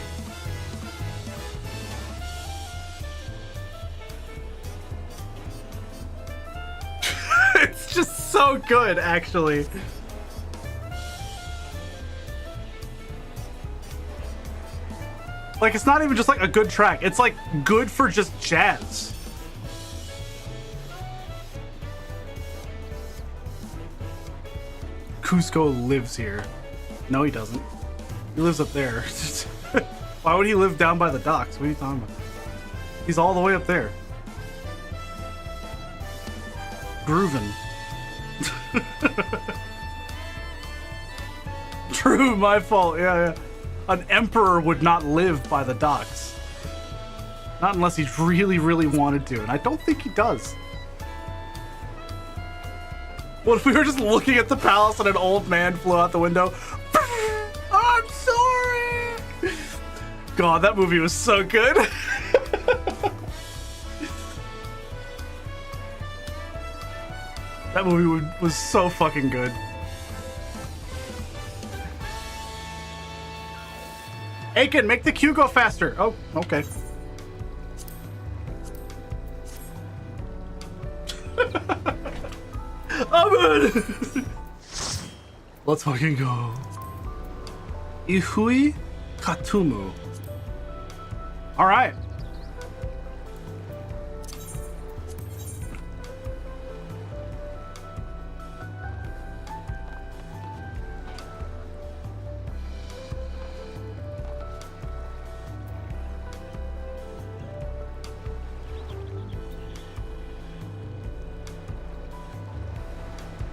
It's just so good, actually. Like, it's not even just like a good track. It's like good for just jazz. Cusco lives here. No, he doesn't. He lives up there. Why would he live down by the docks? What are you talking about? He's all the way up there. Groovin'. True, my fault. Yeah. An emperor would not live by the docks. Not unless he really, really wanted to, and I don't think he does. What if we were just looking at the palace and an old man flew out the window? I'm sorry! God, that movie was so good. That movie was so fucking good. Aiken, make the queue go faster. Oh, okay. I'm in. Let's fucking go. Ihui Katumu. All right.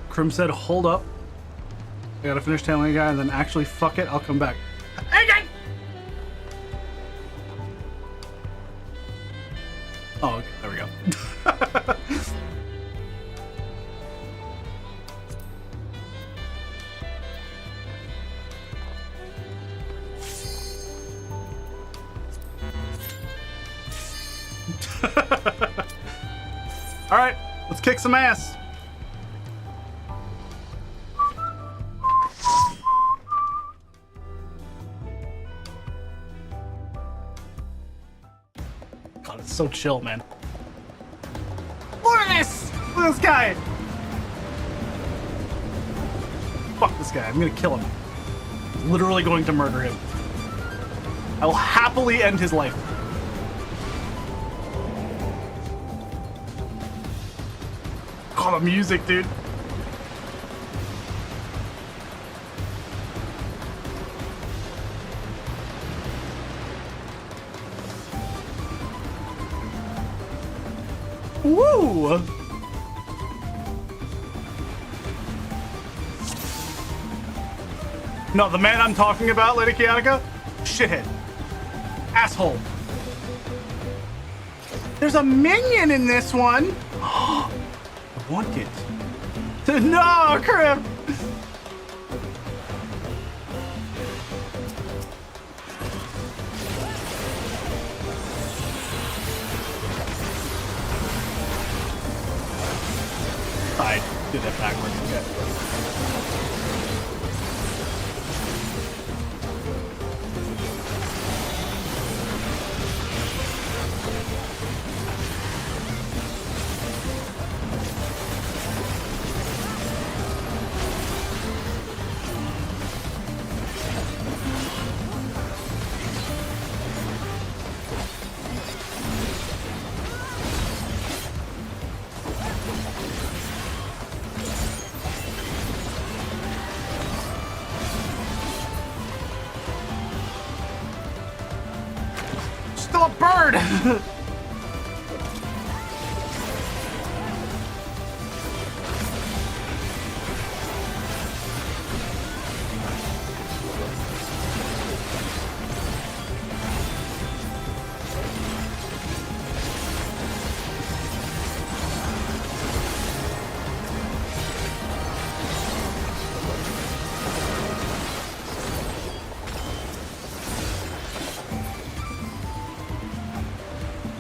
Krim said, hold up. I gotta finish tailing a guy and then actually fuck it, I'll come back. Again! Oh, okay, there we go. All right, let's kick some ass. God, it's so chill, man. Look at this! Look at this guy! Fuck this guy, I'm gonna kill him. I'm literally going to murder him. I will happily end his life. Oh, the music, dude. Woo! No, the man I'm talking about, Lady Kianika, shithead. Asshole. There's a minion in this one. I want it. No, crap. I did that backwards. Okay. still a bird!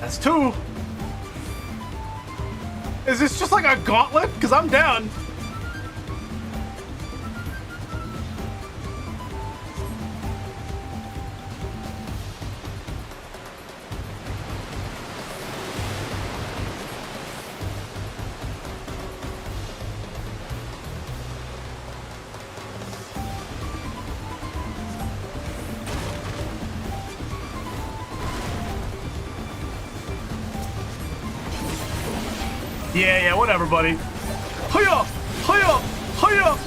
That's 2. Is this just like a gauntlet? Because I'm down. Yeah, whatever, buddy. Hiya! Hiya! Hiya!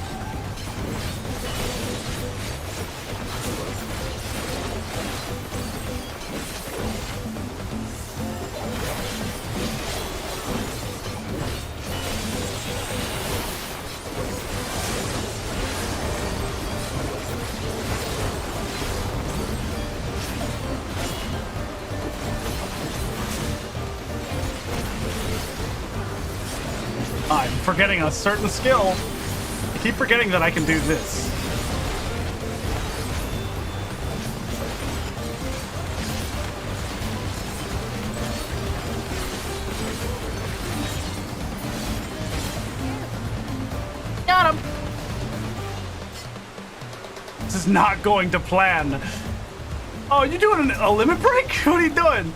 I'm forgetting a certain skill. I keep forgetting that I can do this. Got him! This is not going to plan. Oh, you doing a limit break? What are you doing?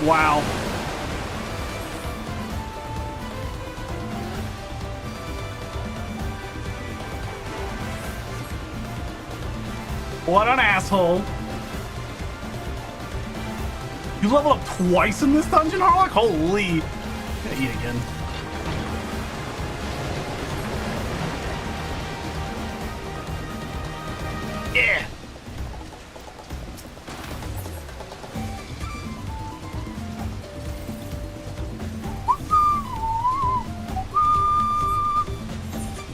Wow. What an asshole. You level up twice in this dungeon, Harlock? Holy. Gonna eat again. Yeah.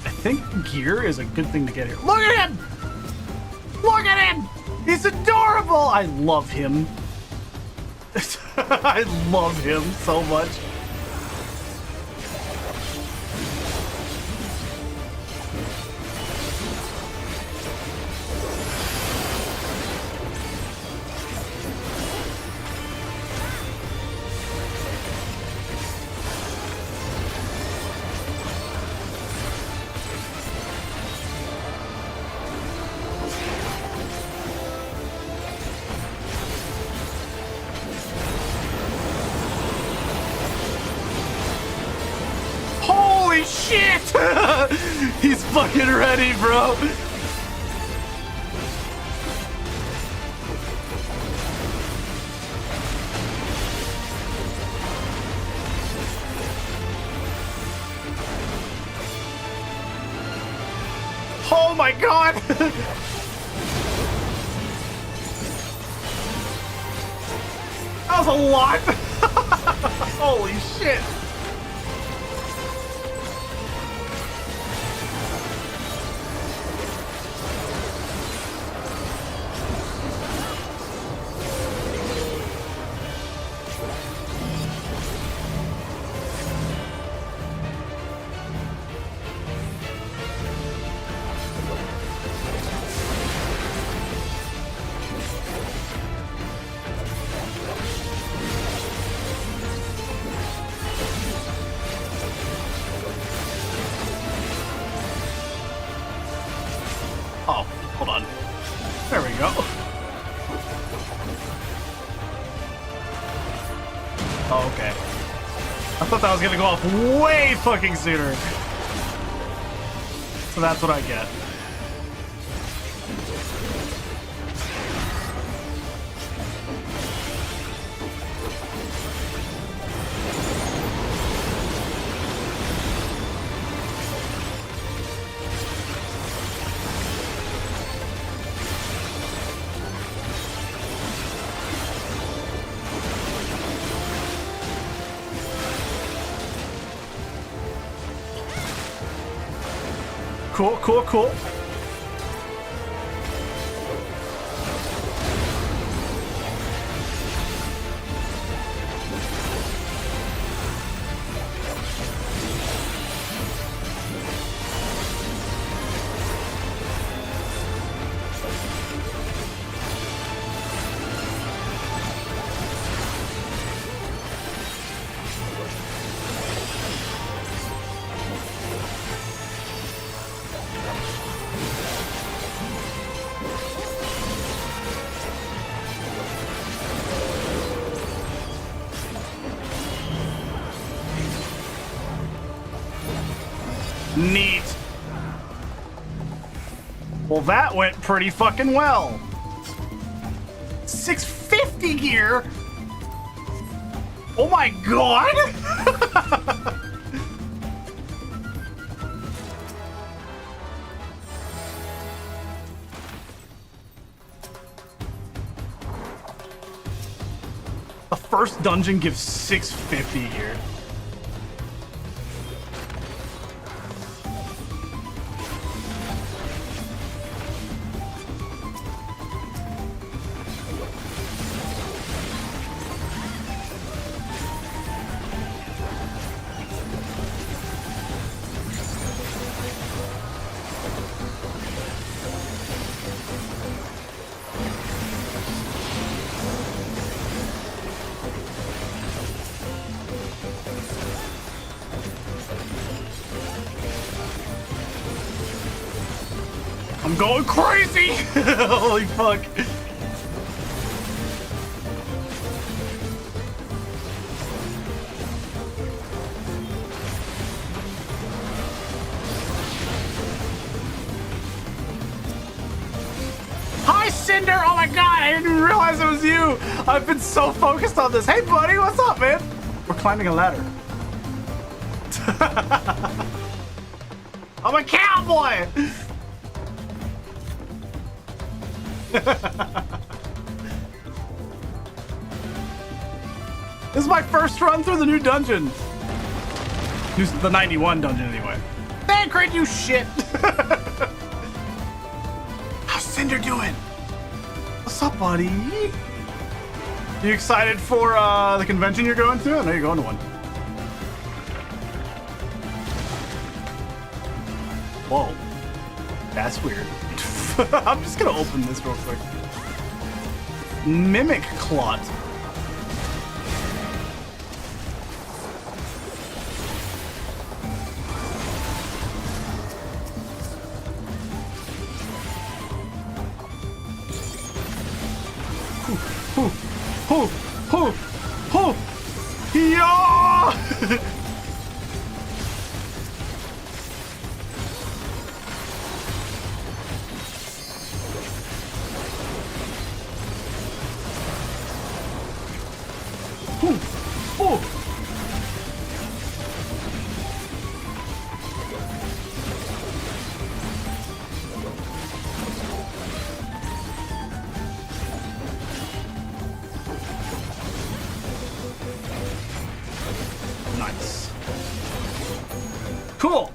I think gear is a good thing to get here. Look at him! Look at him! He's adorable! I love him. I love him so much. Shit! He's fucking ready, bro. Oh my god! That was a lot! Holy shit! Oh, hold on. There we go. Oh, okay. I thought that was gonna go off way fucking sooner. So that's what I get. Cool, cool, cool. Neat. Well, that went pretty fucking well. 650 gear. Oh my god. The first dungeon gives 650 gear. I'm going crazy! Holy fuck. Hi, Cinder! Oh my god, I didn't even realize it was you! I've been so focused on this. Hey, buddy, what's up, man? We're climbing a ladder. I'm a cowboy! This is my first run through the new dungeon. The 91 dungeon, anyway. Thancred, you shit! How's Cinder doing? What's up, buddy? You excited for the convention you're going to? I know you're going to one. Whoa. That's weird. I'm just gonna open this real quick. Mimic Clot. Yeah! Nice. Cool.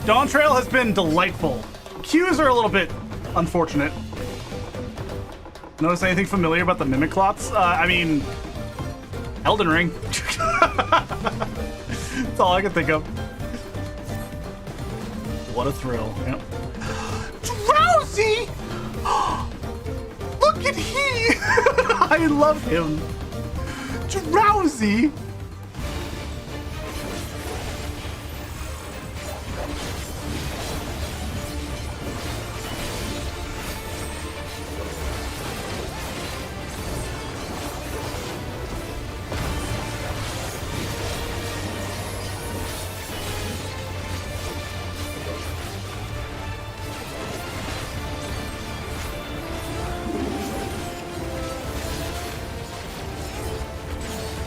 Dawntrail has been delightful. Queues are a little bit unfortunate. Notice anything familiar about the Mimic Clots? I mean, Elden Ring. That's all I can think of. What a thrill. Yep. Drowsy! Look at he! I love him. Drowsy!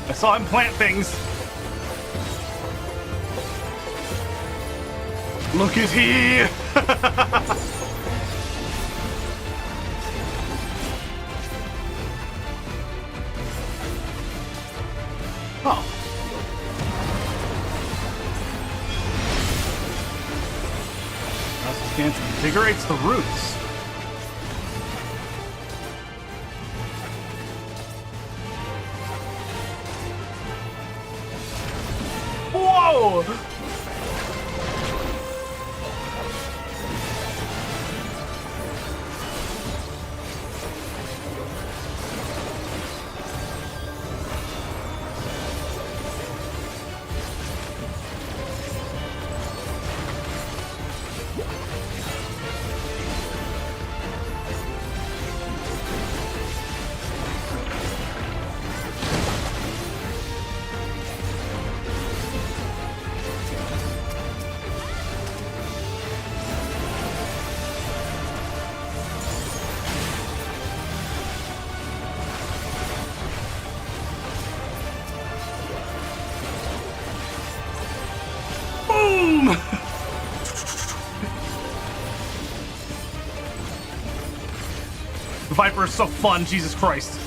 I saw him plant things. Look at he! Oh. Chance invigorates the roots. Whoa! Viper is so fun, Jesus Christ.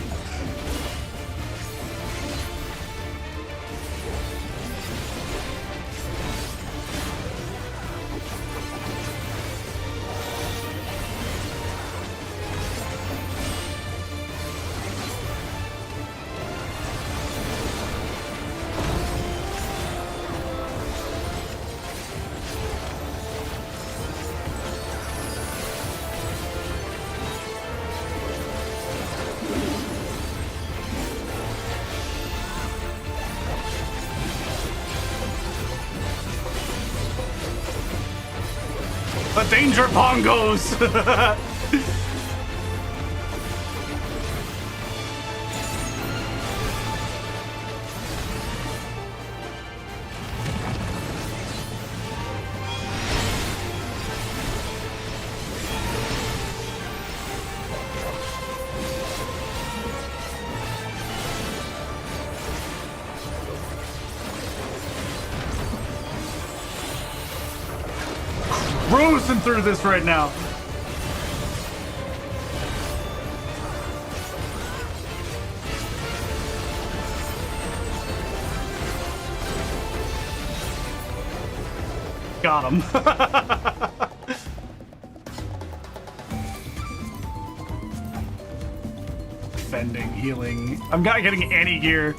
The danger bongos! Cruising through this right now. Got him. Defending, healing. I'm not getting any gear.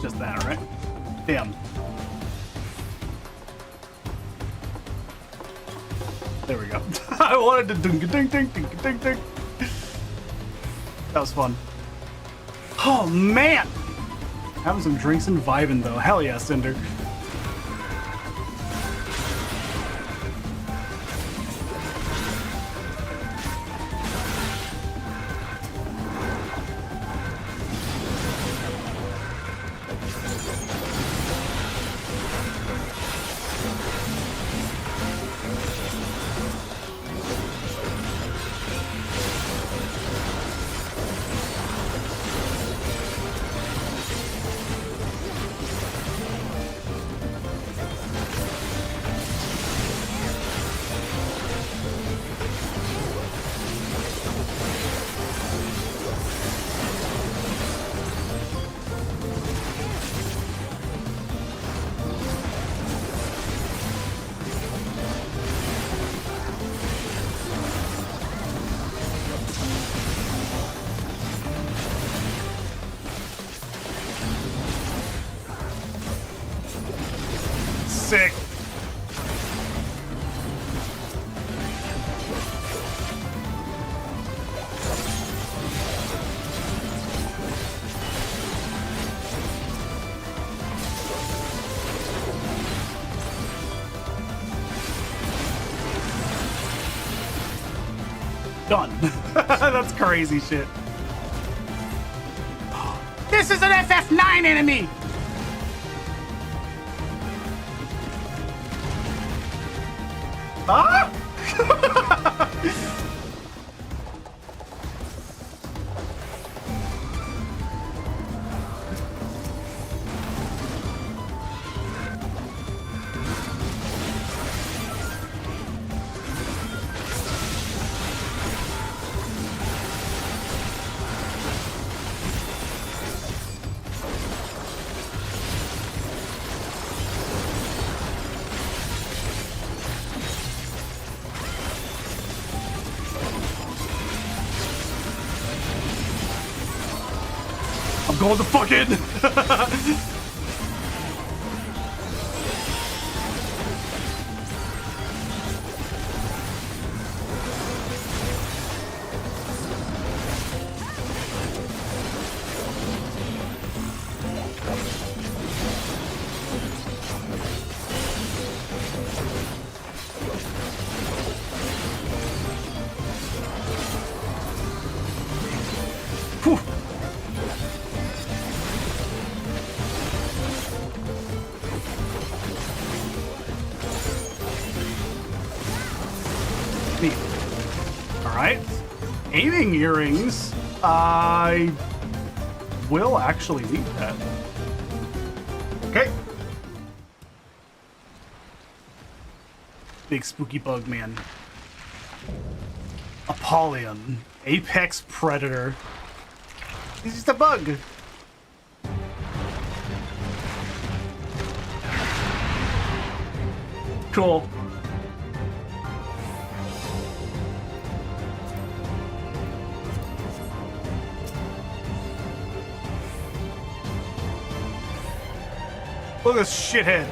Just that, right? Damn. There we go. I wanted to ding ding ding ding ding ding. That was fun. Oh man! Having some drinks and vibing though. Hell yeah, Cinder. Sick. Done. That's crazy shit. This is an FF9 enemy! Ah! I'm going the fuck in. Whew. Neat. All right. Aiming earrings. I will actually need that. Okay. Big spooky bug man. Apollyon. Apex predator. He's just a bug. Cool. Look at this shithead.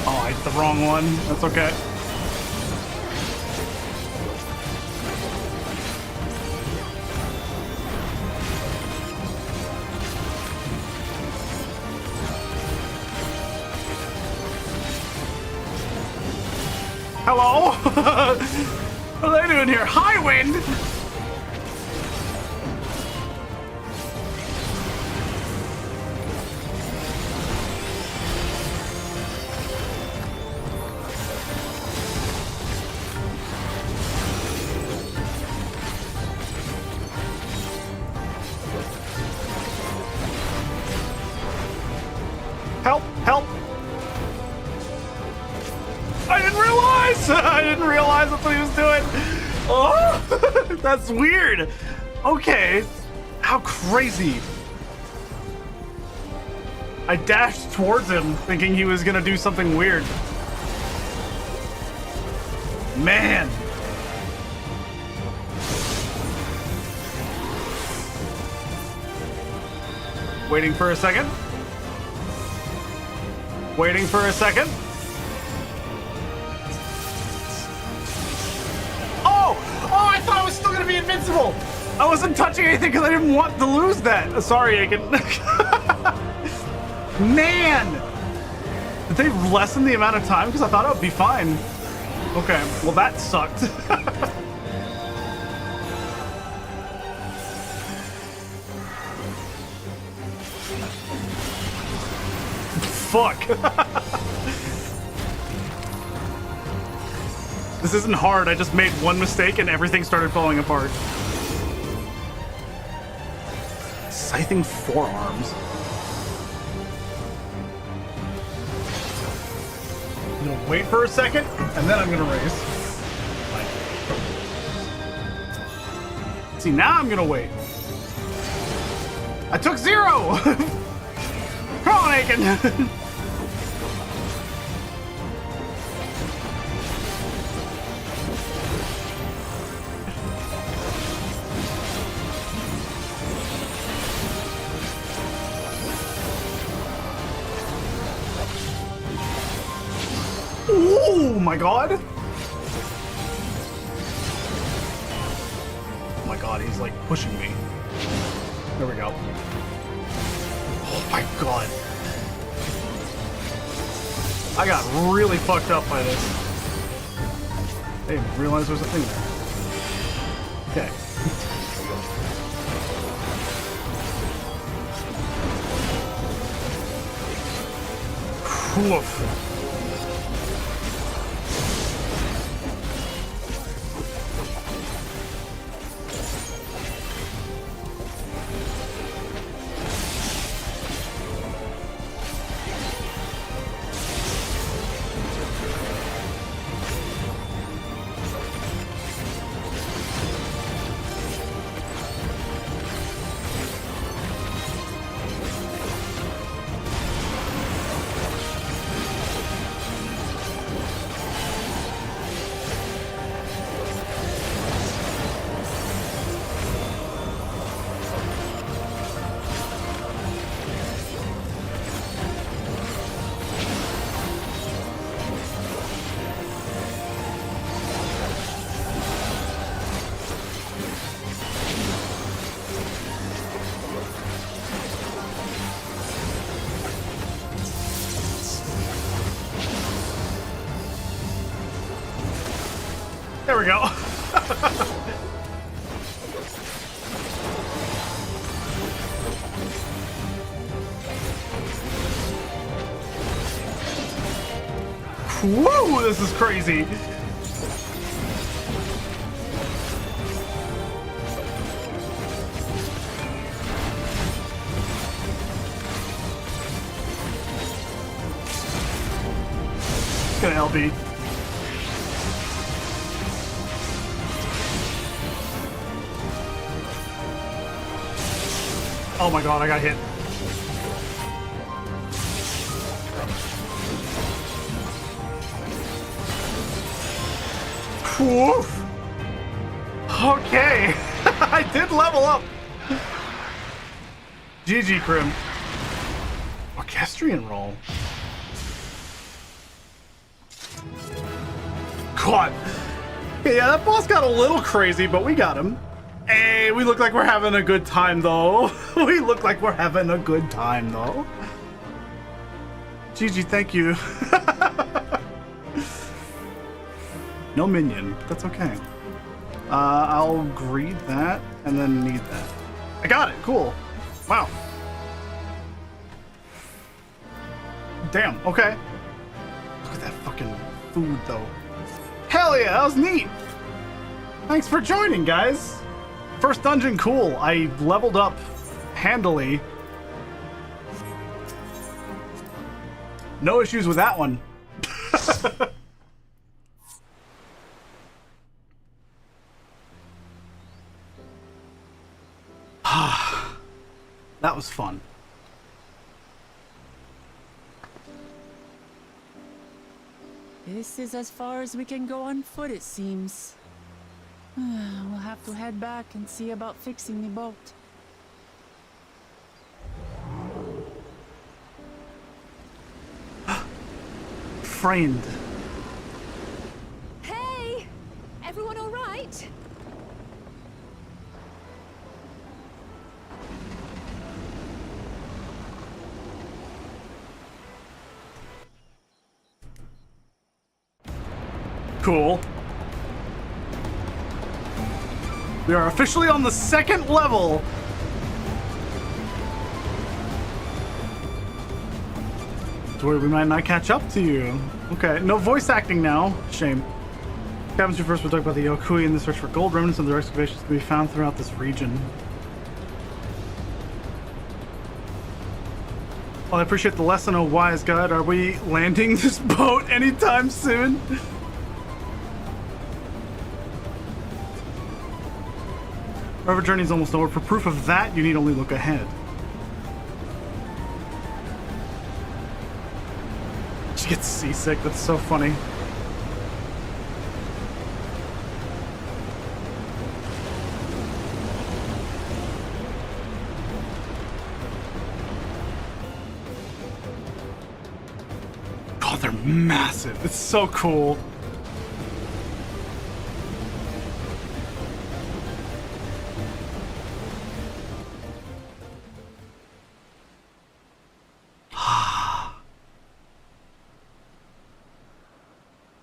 Oh, I hit the wrong one. That's okay. Hello? What are they doing here? High wind? Help! Help! I didn't realize! I didn't realize that's what he was doing. Oh, that's weird. Okay, how crazy. I dashed towards him thinking he was gonna do something weird. Man. Waiting for a second. Waiting for a second. Oh, I thought I was still gonna be invincible. I wasn't touching anything because I didn't want to lose that. Sorry, Aiken. Man, did they lessen the amount of time? Because I thought it would be fine. Okay, well that sucked. Fuck. This isn't hard. I just made one mistake and everything started falling apart. Scything forearms. I'm gonna wait for a second and then I'm gonna raise. See, now I'm gonna wait. I took 0! Come on, Aiken! Oh my god! Oh my god, he's like pushing me. There we go. Oh my god. I got really fucked up by this. I didn't realize there was a thing there. Okay. Woof. There we go. Whoa, this is crazy. Gonna LB. Oh my god, I got hit. Woof. Okay. I did level up. GG, Krim. Orchestrion roll. God. Yeah, that boss got a little crazy, but we got him. Hey, we look like we're having a good time, though. We look like we're having a good time, though. GG, thank you. No minion, but that's okay. I'll greed that and then need that. I got it, cool. Wow. Damn, okay. Look at that fucking food, though. Hell yeah, that was neat. Thanks for joining, guys. First dungeon, cool. I leveled up handily. No issues with that one. That was fun. This is as far as we can go on foot, it seems. We'll have to head back and see about fixing the boat. Friend. Hey! Everyone all right? Cool. We are officially on the second level. Where we might not catch up to you. Okay, no voice acting now. Shame. Cabins, you first will talk about the Yokui and the search for gold remnants and their excavations can be found throughout this region. Well, I appreciate the lesson, oh wise god. Are we landing this boat anytime soon? River journey is almost over. For proof of that, you need only look ahead. She gets seasick. That's so funny. God, they're massive. It's so cool.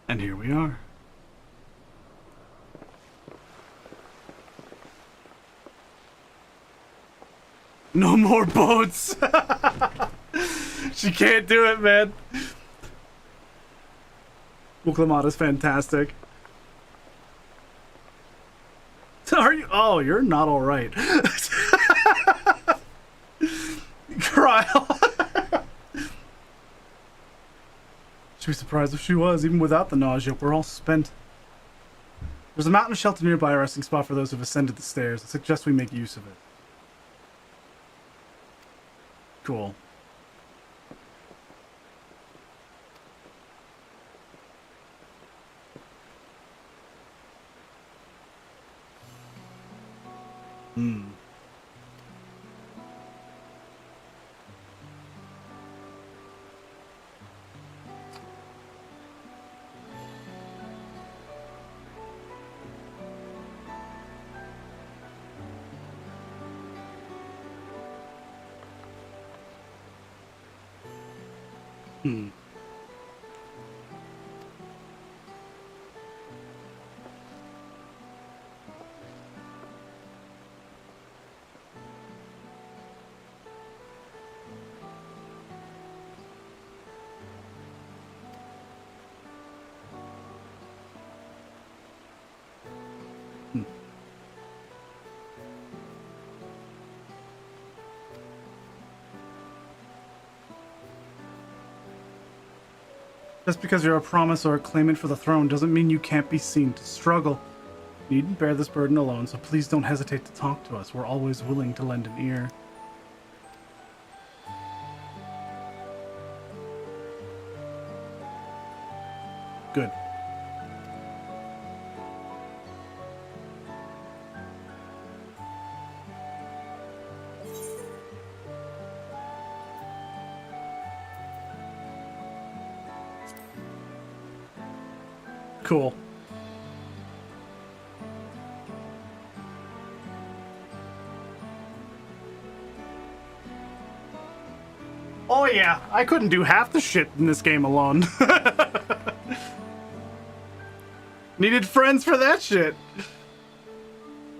And here we are. No more boats. She can't do it, man. Wuclamata's fantastic. Are you? Oh, you're not all right. Cryle. She'd be surprised if she was. Even without the nausea, we're all spent. There's a mountain shelter nearby, a resting spot for those who've ascended the stairs. I suggest we make use of it. Cool. Hmm. Hmm. Just because you're a promise or a claimant for the throne doesn't mean you can't be seen to struggle. You needn't bear this burden alone, so please don't hesitate to talk to us. We're always willing to lend an ear. Good. Cool. Oh yeah, I couldn't do half the shit in this game alone. Needed friends for that shit.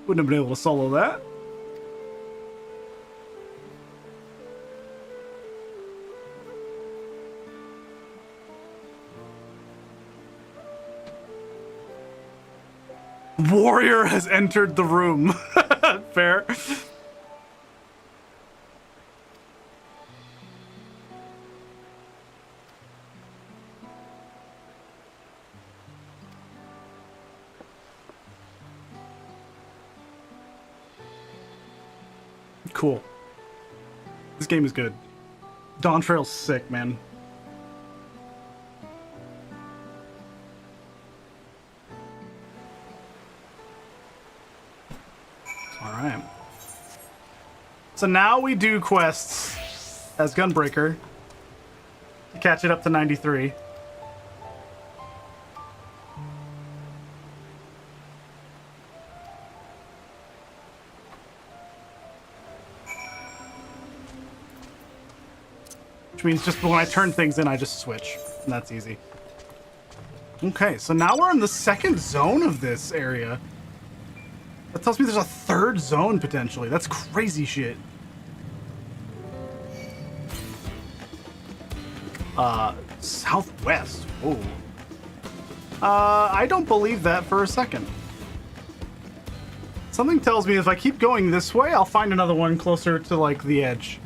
Wouldn't have been able to solo that. Warrior has entered the room. Fair. Cool. This game is good. Dawntrail's sick, man. Alright. So now we do quests as Gunbreaker to catch it up to 93. Which means just when I turn things in, I just switch. And that's easy. Okay, so now we're in the second zone of this area. That tells me there's a third zone, potentially. That's crazy shit. Southwest. Whoa. I don't believe that for a second. Something tells me if I keep going this way, I'll find another one closer to, like, the edge.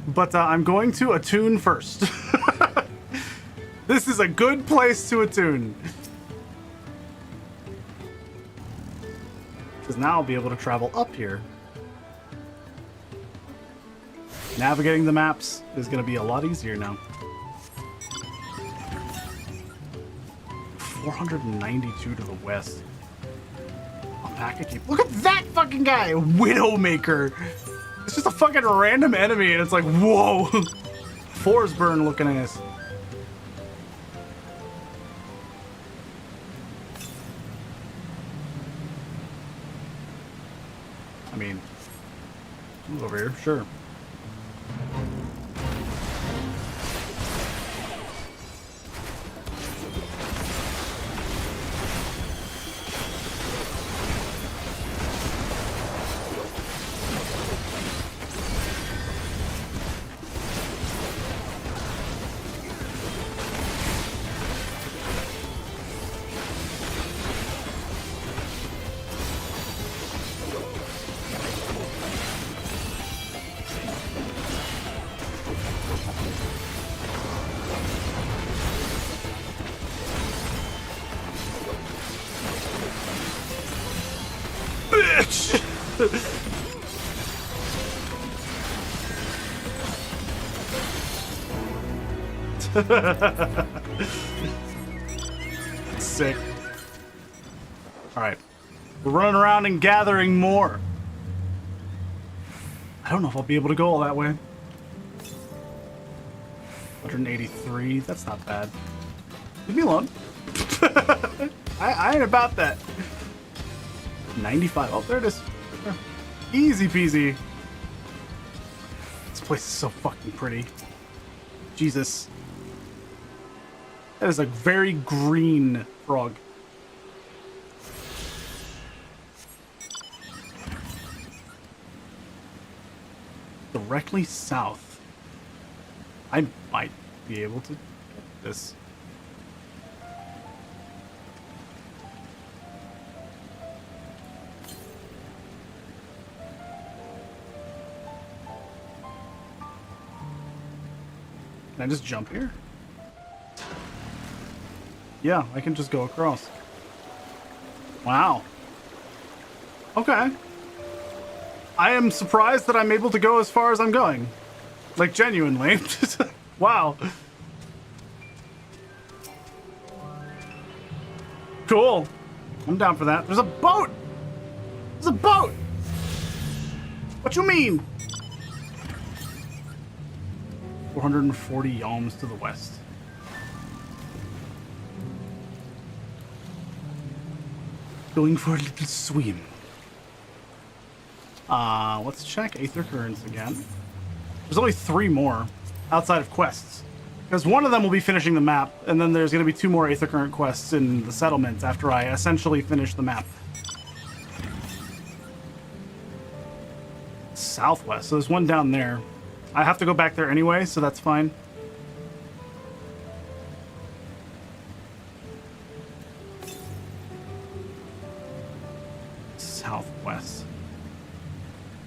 But I'm going to attune first. This is a good place to attune. Because now I'll be able to travel up here. Navigating the maps is going to be a lot easier now. 492 to the west. Alpaca Keep. Look at that fucking guy! Widowmaker! It's just a fucking random enemy and it's like, whoa! Forsburn looking ass. I mean, move over here, sure. Sick. Alright. We're running around and gathering more. I don't know if I'll be able to go all that way. 183. That's not bad. Leave me alone. I ain't about that. 95. Oh, there it is. Easy peasy. This place is so fucking pretty. Jesus. That is a very green frog. Directly south. I might be able to get this. Can I just jump here? Yeah, I can just go across. Wow. Okay. I am surprised that I'm able to go as far as I'm going. Like, genuinely. Wow. Cool. I'm down for that. There's a boat! There's a boat! What you mean? 440 yalms to the west. Going for a little swim. Let's check Aether Currents again. There's only 3 more outside of quests. Because one of them will be finishing the map, and then there's going to be 2 more Aether Current quests in the settlements after I essentially finish the map. Southwest, so there's one down there. I have to go back there anyway, so that's fine. Southwest.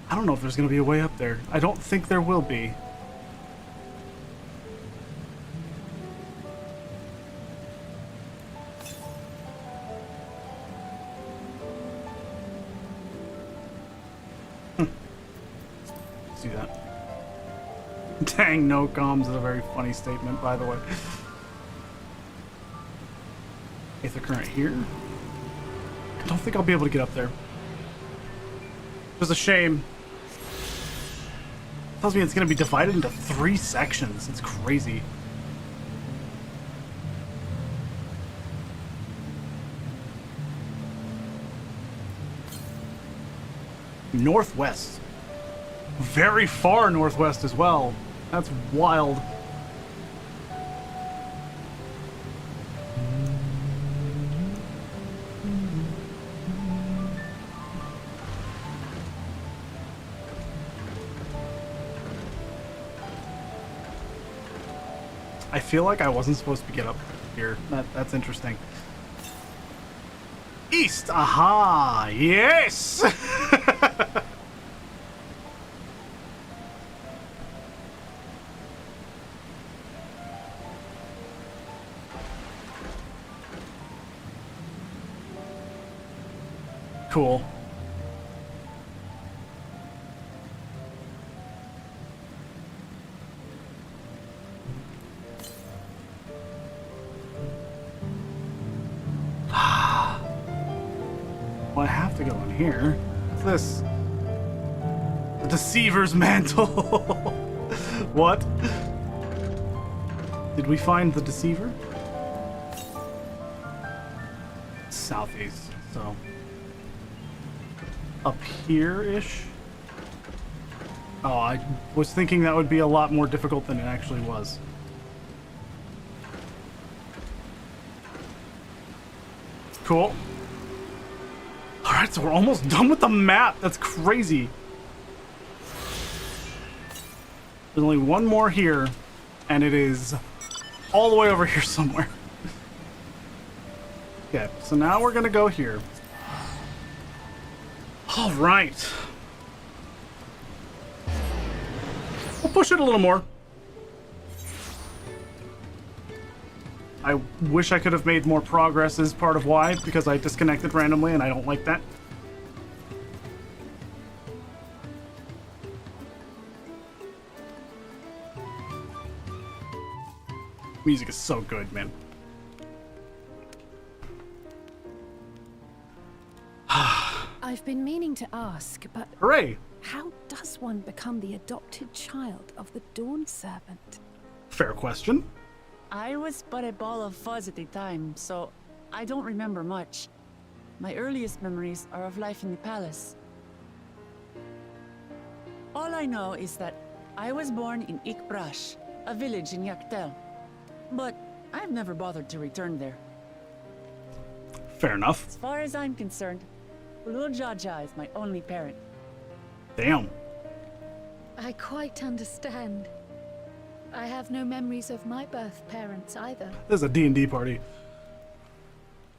I don't know if there's going to be a way up there. I don't think there will be. See that? Dang, no comms is a very funny statement, by the way. Aether Current here. I don't think I'll be able to get up there. Which is a shame. Tells me it's going to be divided into 3 sections. It's crazy. Northwest. Very far northwest as well. That's wild. I feel like I wasn't supposed to get up here. That's interesting. East! Aha! Yes! Cool. Well, I have to go in here. What's this? The Deceiver's Mantle. What? Did we find the Deceiver? Southeast, so up here-ish. Oh, I was thinking that would be a lot more difficult than it actually was. Cool. Alright, so we're almost done with the map. That's crazy. There's only one more here, and it is all the way over here somewhere. Okay, so now we're gonna go here. All right. We'll push it a little more. I wish I could have made more progress as part of why, because I disconnected randomly and I don't like that. Music is so good, man. I've been meaning to ask, but Hooray! how does one become the adopted child of the Dawn Servant? Fair question. I was but a ball of fuzz at the time, so I don't remember much. My earliest memories are of life in the palace. All I know is that I was born in Ikbrash, a village in Yaktel. But I've never bothered to return there. Fair enough. As far as I'm concerned, Ulul Jaja is my only parent. Damn. I quite understand. I have no memories of my birth parents either. This is a D&D party.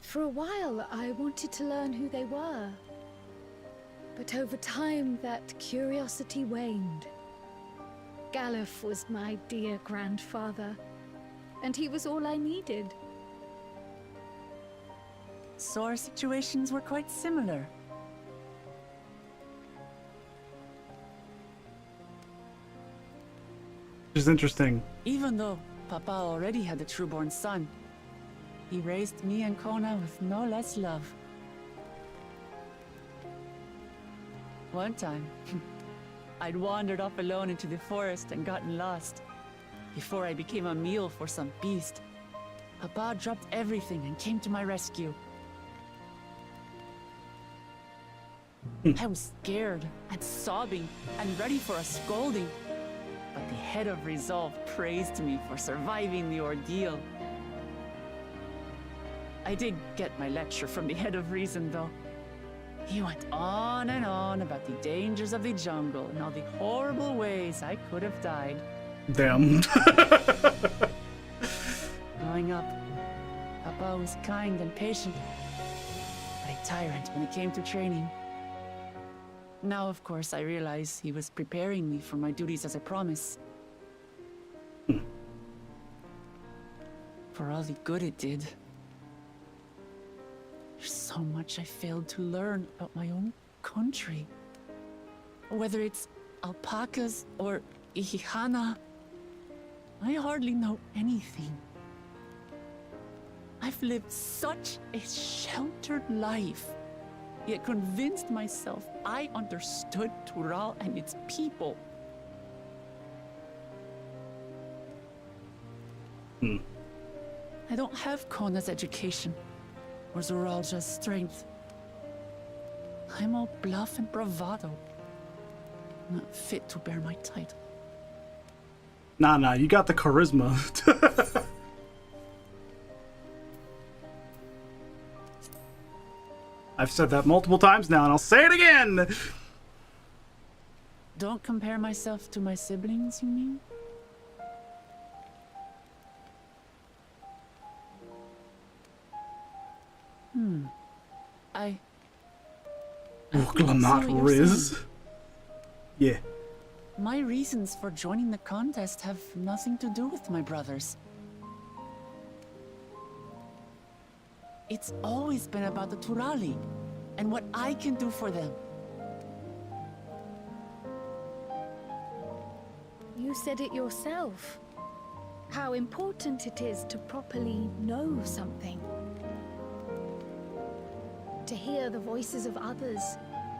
For a while, I wanted to learn who they were. But over time, that curiosity waned. Galuf was my dear grandfather, and he was all I needed. so our situations were quite similar. Which is interesting. Even though Papa already had a trueborn son, he raised me and Kona with no less love. One time, I'd wandered off alone into the forest and gotten lost. Before I became a meal for some beast, Papa dropped everything and came to my rescue. I was scared and sobbing and ready for a scolding, but the head of resolve praised me for surviving the ordeal. I did get my lecture from the head of reason, though. He went on and on about the dangers of the jungle and all the horrible ways I could have died. Damn. Growing up, Papa was kind and patient, but a tyrant when it came to training. Now, of course, I realize he was preparing me for my duties as a promise. For all the good it did. There's so much I failed to learn about my own country. Whether it's alpacas or Ihihana, I hardly know anything. I've lived such a sheltered life, yet convinced myself I understood Tural and its people. I don't have Kona's education, or Zoralja's strength. I'm all bluff and bravado, not fit to bear my title. Nah, you got the charisma. I've said that multiple times now, and I'll say it again! Don't compare myself to my siblings, you mean? I Glamat see what you're Riz. saying. Yeah. My reasons for joining the contest have nothing to do with my brothers. It's always been about the Turali and what I can do for them. You said it yourself. How important it is to properly know something. To hear the voices of others,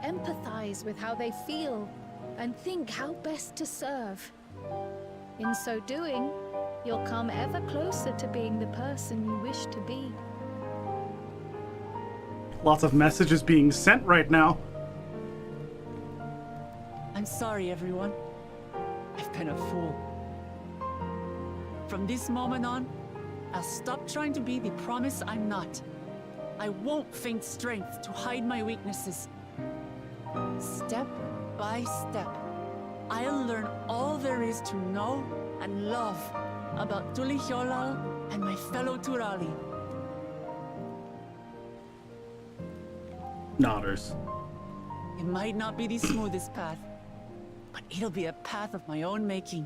empathize with how they feel, and think how best to serve. In so doing, you'll come ever closer to being the person you wish to be. Lots of messages being sent right now. I'm sorry, everyone. I've been a fool. From this moment on, I'll stop trying to be the promise I'm not. I won't feign strength to hide my weaknesses. Step by step, I'll learn all there is to know and love about Tulihyolal and my fellow Turali. Nodders. It might not be the smoothest path, but it'll be a path of my own making.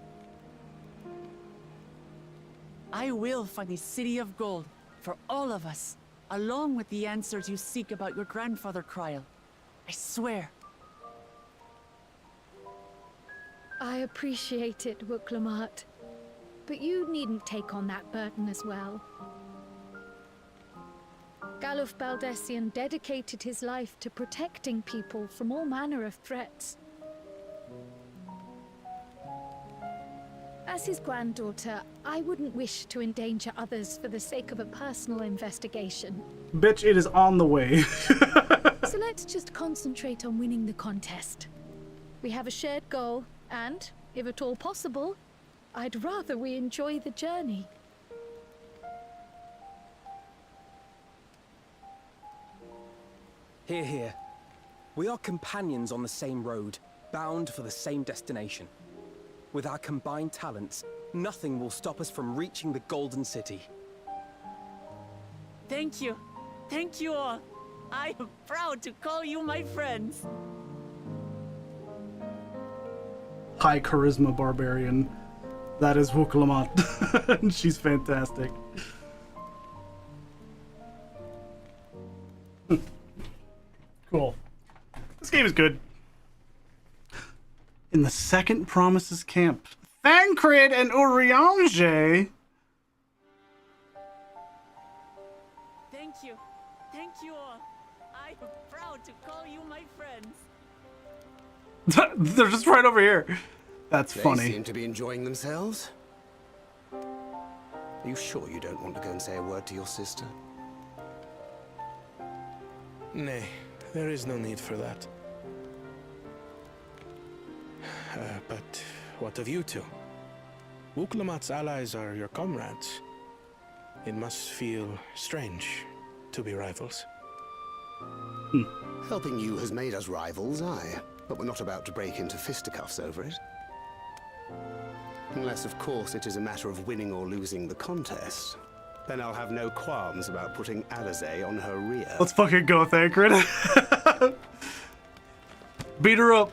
I will find the City of Gold for all of us, along with the answers you seek about your grandfather, Kryl. I swear. I appreciate it, Wuklamat. But you needn't take on that burden as well. Galuf Baldessian dedicated his life to protecting people from all manner of threats. As his granddaughter, I wouldn't wish to endanger others for the sake of a personal investigation. Bitch, it is on the way. So let's just concentrate on winning the contest. We have a shared goal, and, if at all possible, I'd rather we enjoy the journey. Hear, hear. We are companions on the same road, bound for the same destination. With our combined talents, nothing will stop us from reaching the Golden City. Thank you. Thank you all. I am proud to call you my friends. High charisma barbarian. That is Wuklamat. She's fantastic. was good. In the second Promises camp, Thancred and Urianger. Thank you all. I am proud to call you my friends. They're just right over here. That's funny. They seem to be enjoying themselves. Are you sure you don't want to go and say a word to your sister? Nay, there is no need for that. But what of you two? Wuklamat's allies are your comrades. It must feel strange to be rivals. Helping you has made us rivals, aye. But we're not about to break into fisticuffs over it. Unless, of course, it is a matter of winning or losing the contest. Then I'll have no qualms about putting Alize on her rear. Let's fucking go, Thancred. Beat her up.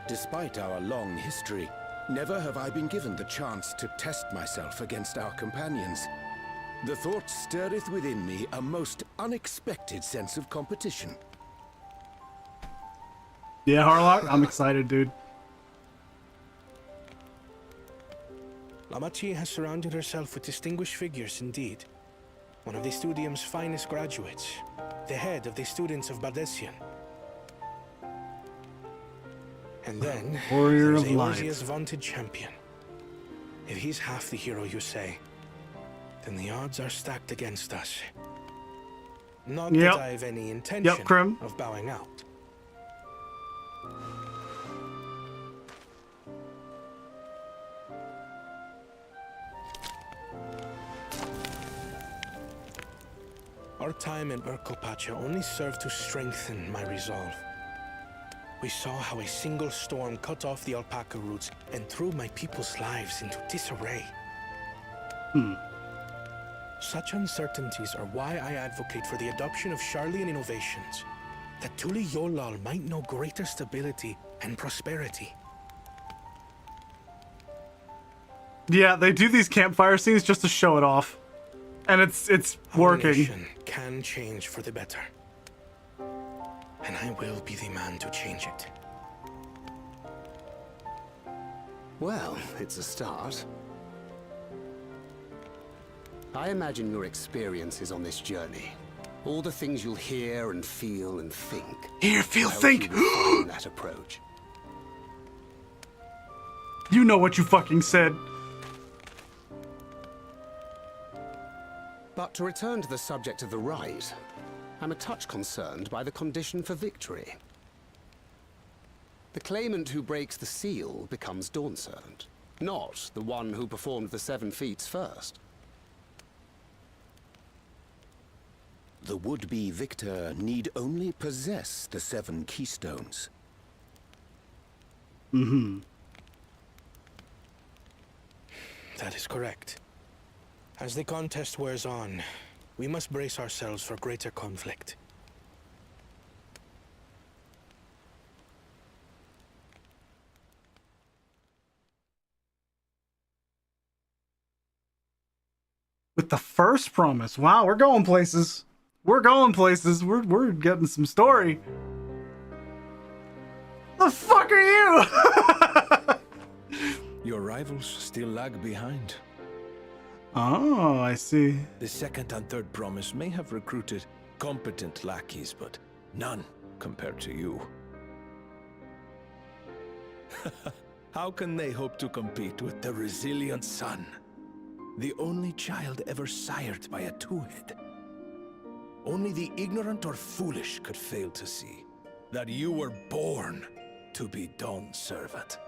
Despite our long history, never have I been given the chance to test myself against our companions. The thought stirreth within me a most unexpected sense of competition. Yeah, Harlock, I'm excited, dude. Lamachi has surrounded herself with distinguished figures indeed. One of the Studium's finest graduates, the head of the students of Bardessian. And then, Warrior there's of Eorzea's Light. vaunted champion. If he's half the hero you say, then the odds are stacked against us. Not that I have any intention of bowing out. Our time in Urkelpacha only served to strengthen my resolve. We saw how a single storm cut off the alpaca roots and threw my people's lives into disarray. Such uncertainties are why I advocate for the adoption of Sharlayan innovations, that Tuli Yolal might know greater stability and prosperity. Yeah, they do these campfire scenes just to show it off. And it's Our working. nation can change for the better. And I will be the man to change it. Well, it's a start. I imagine your experiences on this journey, all the things you'll hear and feel and think. Hear, feel, I hope think. you will find that approach. You know what you fucking said. But to return to the subject of the rite, I'm a touch concerned by the condition for victory. The claimant who breaks the seal becomes Dawn Servant, not the one who performed the 7 feats first. The would-be victor need only possess the 7 keystones. That is correct. As the contest wears on, we must brace ourselves for greater conflict. With the first promise. Wow, we're going places. We're going places. We're getting some story. The fuck are you? Your rivals still lag behind. Oh, I see. The second and third promise may have recruited competent lackeys, but none compared to you. How can they hope to compete with the resilient sun? The only child ever sired by a two-head. Only the ignorant or foolish could fail to see that you were born to be Dawn Servant.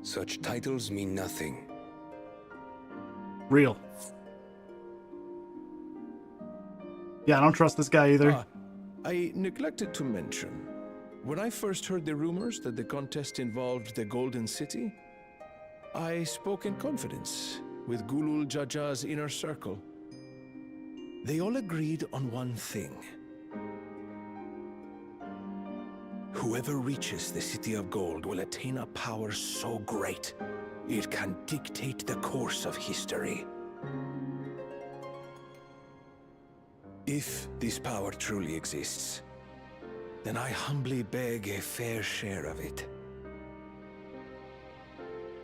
Such titles mean nothing. Real. Yeah, I don't trust this guy either. I neglected to mention, when I first heard the rumors that the contest involved the Golden City, I spoke in confidence with Gulul Jaja's inner circle. They all agreed on one thing. Whoever reaches the City of Gold will attain a power so great, it can dictate the course of history. If this power truly exists, then I humbly beg a fair share of it.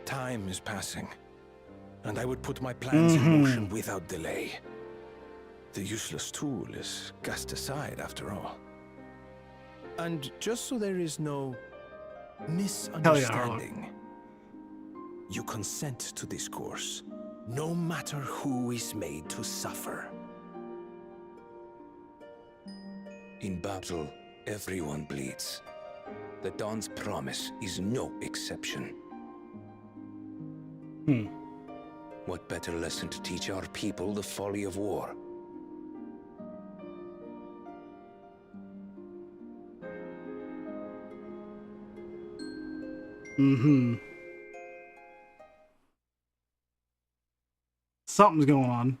Time is passing, and I would put my plans in motion without delay. The useless tool is cast aside after all. And just so there is no misunderstanding, you consent to this course, no matter who is made to suffer. In battle, everyone bleeds. The Dawn's promise is no exception. What better lesson to teach our people the folly of war? Something's going on.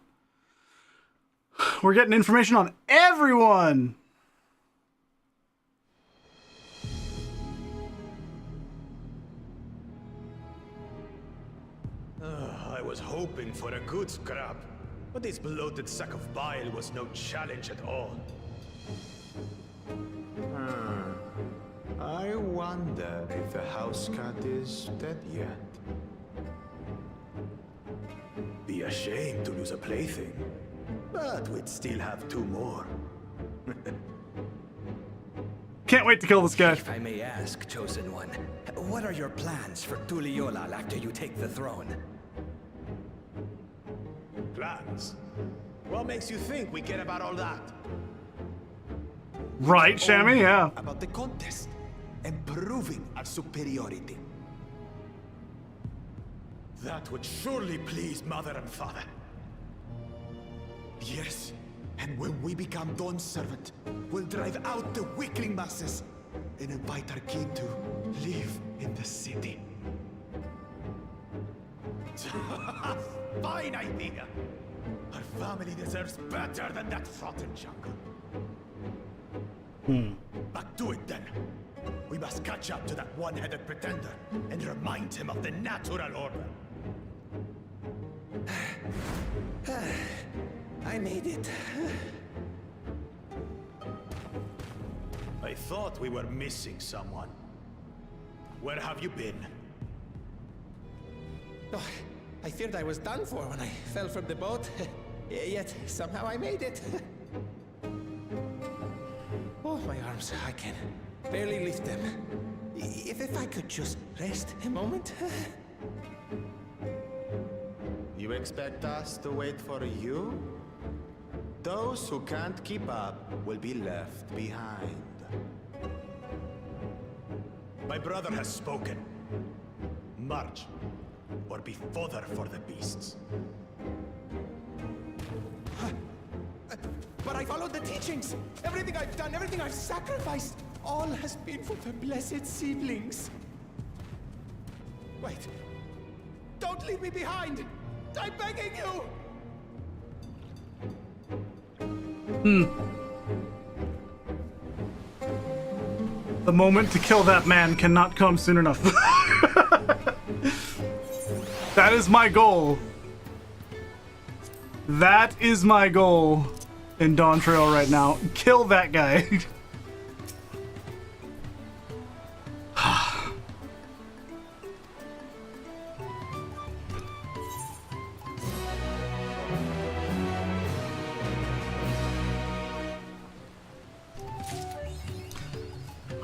We're getting information on everyone. I was hoping for a good scrap, but this bloated sack of bile was no challenge at all. I wonder if the house cat is dead yet. Be ashamed to lose a plaything, but we'd still have 2 more. Can't wait to kill this guy. If I may ask, Chosen One, what are your plans for Tuliyollal after you take the throne? Plans? What makes you think we care about all that? Right, Shammy? Yeah. About the contest and proving our superiority. That would surely please Mother and Father. Yes, and when we become Dawn's servant, we'll drive out the weakling masses and invite our king to live in the city. Fine idea! Our family deserves better than that rotten jungle. But do it then. We must catch up to that one-headed pretender and remind him of the natural order. I made it. I thought we were missing someone. Where have you been? Oh, I feared I was done for when I fell from the boat. Yet, somehow I made it. Oh, my arms, I can barely lift them. If I could just rest a moment. You expect us to wait for you? Those who can't keep up will be left behind. My brother has spoken. March, or be fodder for the beasts. But I followed the teachings. Everything I've done, everything I've sacrificed, all has been for the blessed seedlings. Wait. Don't leave me behind! I'm begging you! The moment to kill that man cannot come soon enough. That is my goal. That is my goal in Dawntrail right now. Kill that guy.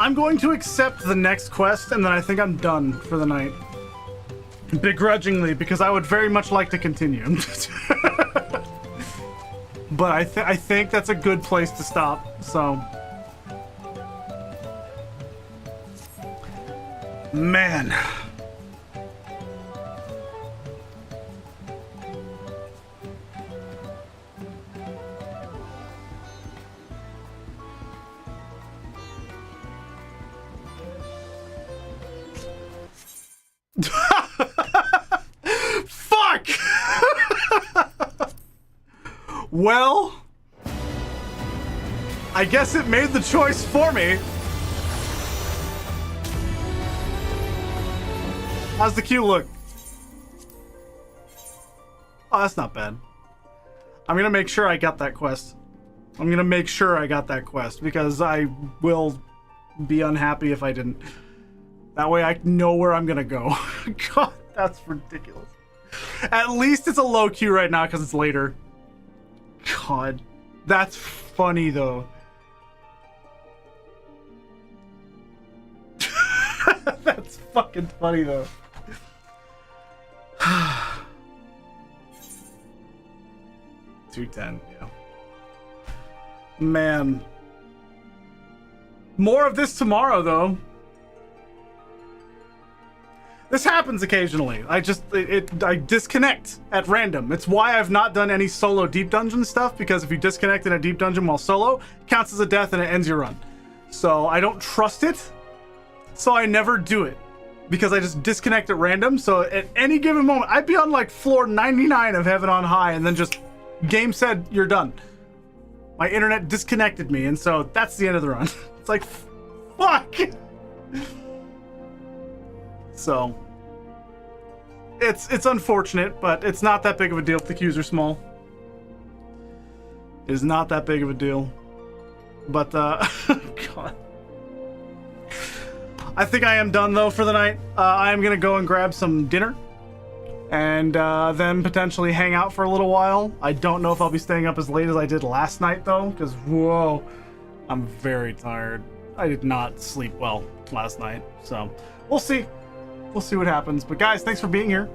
I'm going to accept the next quest, and then I think I'm done for the night. Begrudgingly, because I would very much like to continue. But I think that's a good place to stop, so... Man. Fuck! Well, I guess it made the choice for me. How's the queue look? Oh, that's not bad. I'm gonna make sure I got that quest. I'm gonna make sure I got that quest because I will be unhappy if I didn't. That way I know where I'm gonna go. God, that's ridiculous. At least it's a low queue right now because it's later. God, that's funny though. That's fucking funny though. 210, yeah. Man. More of this tomorrow though. This happens occasionally. I disconnect at random. It's why I've not done any solo deep dungeon stuff, because if you disconnect in a deep dungeon while solo, it counts as a death and it ends your run. So I don't trust it. So I never do it because I just disconnect at random. So at any given moment, I'd be on like floor 99 of Heaven on High and then just game said, you're done. My internet disconnected me. And so that's the end of the run. It's like, fuck. So it's unfortunate, but it's not that big of a deal if the queues are small. It is not that big of a deal. But God. I think I am done though for the night. I am gonna go and grab some dinner and then potentially hang out for a little while. I don't know if I'll be staying up as late as I did last night though, because whoa, I'm very tired. I did not sleep well last night, so we'll see. We'll see what happens. But guys, thanks for being here.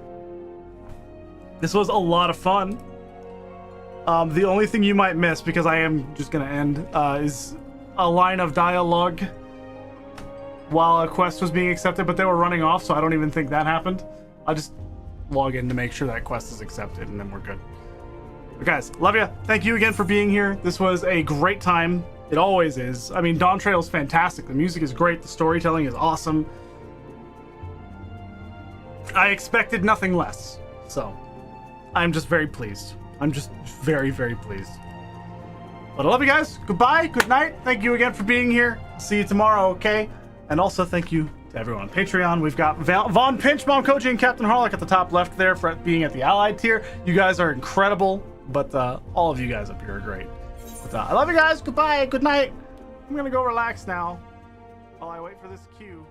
This was a lot of fun. The only thing you might miss, because I am just gonna end, is a line of dialogue while a quest was being accepted, but they were running off, so I don't even think that happened. I'll just log in to make sure that quest is accepted, and then we're good. But guys, love you. Thank you again for being here. This was a great time. It always is. I mean, Dawntrail is fantastic. The music is great. The storytelling is awesome. I expected nothing less, so I'm just very pleased. I'm just very, very pleased. But I love you guys. Goodbye. Good night. Thank you again for being here. See you tomorrow, okay? And also thank you to everyone on Patreon. We've got Vaughn, Pinch, Mom, Koji, and Captain Harlock at the top left there for being at the Allied tier. You guys are incredible, but all of you guys up here are great. But, I love you guys. Goodbye. Good night. I'm going to go relax now while I wait for this queue.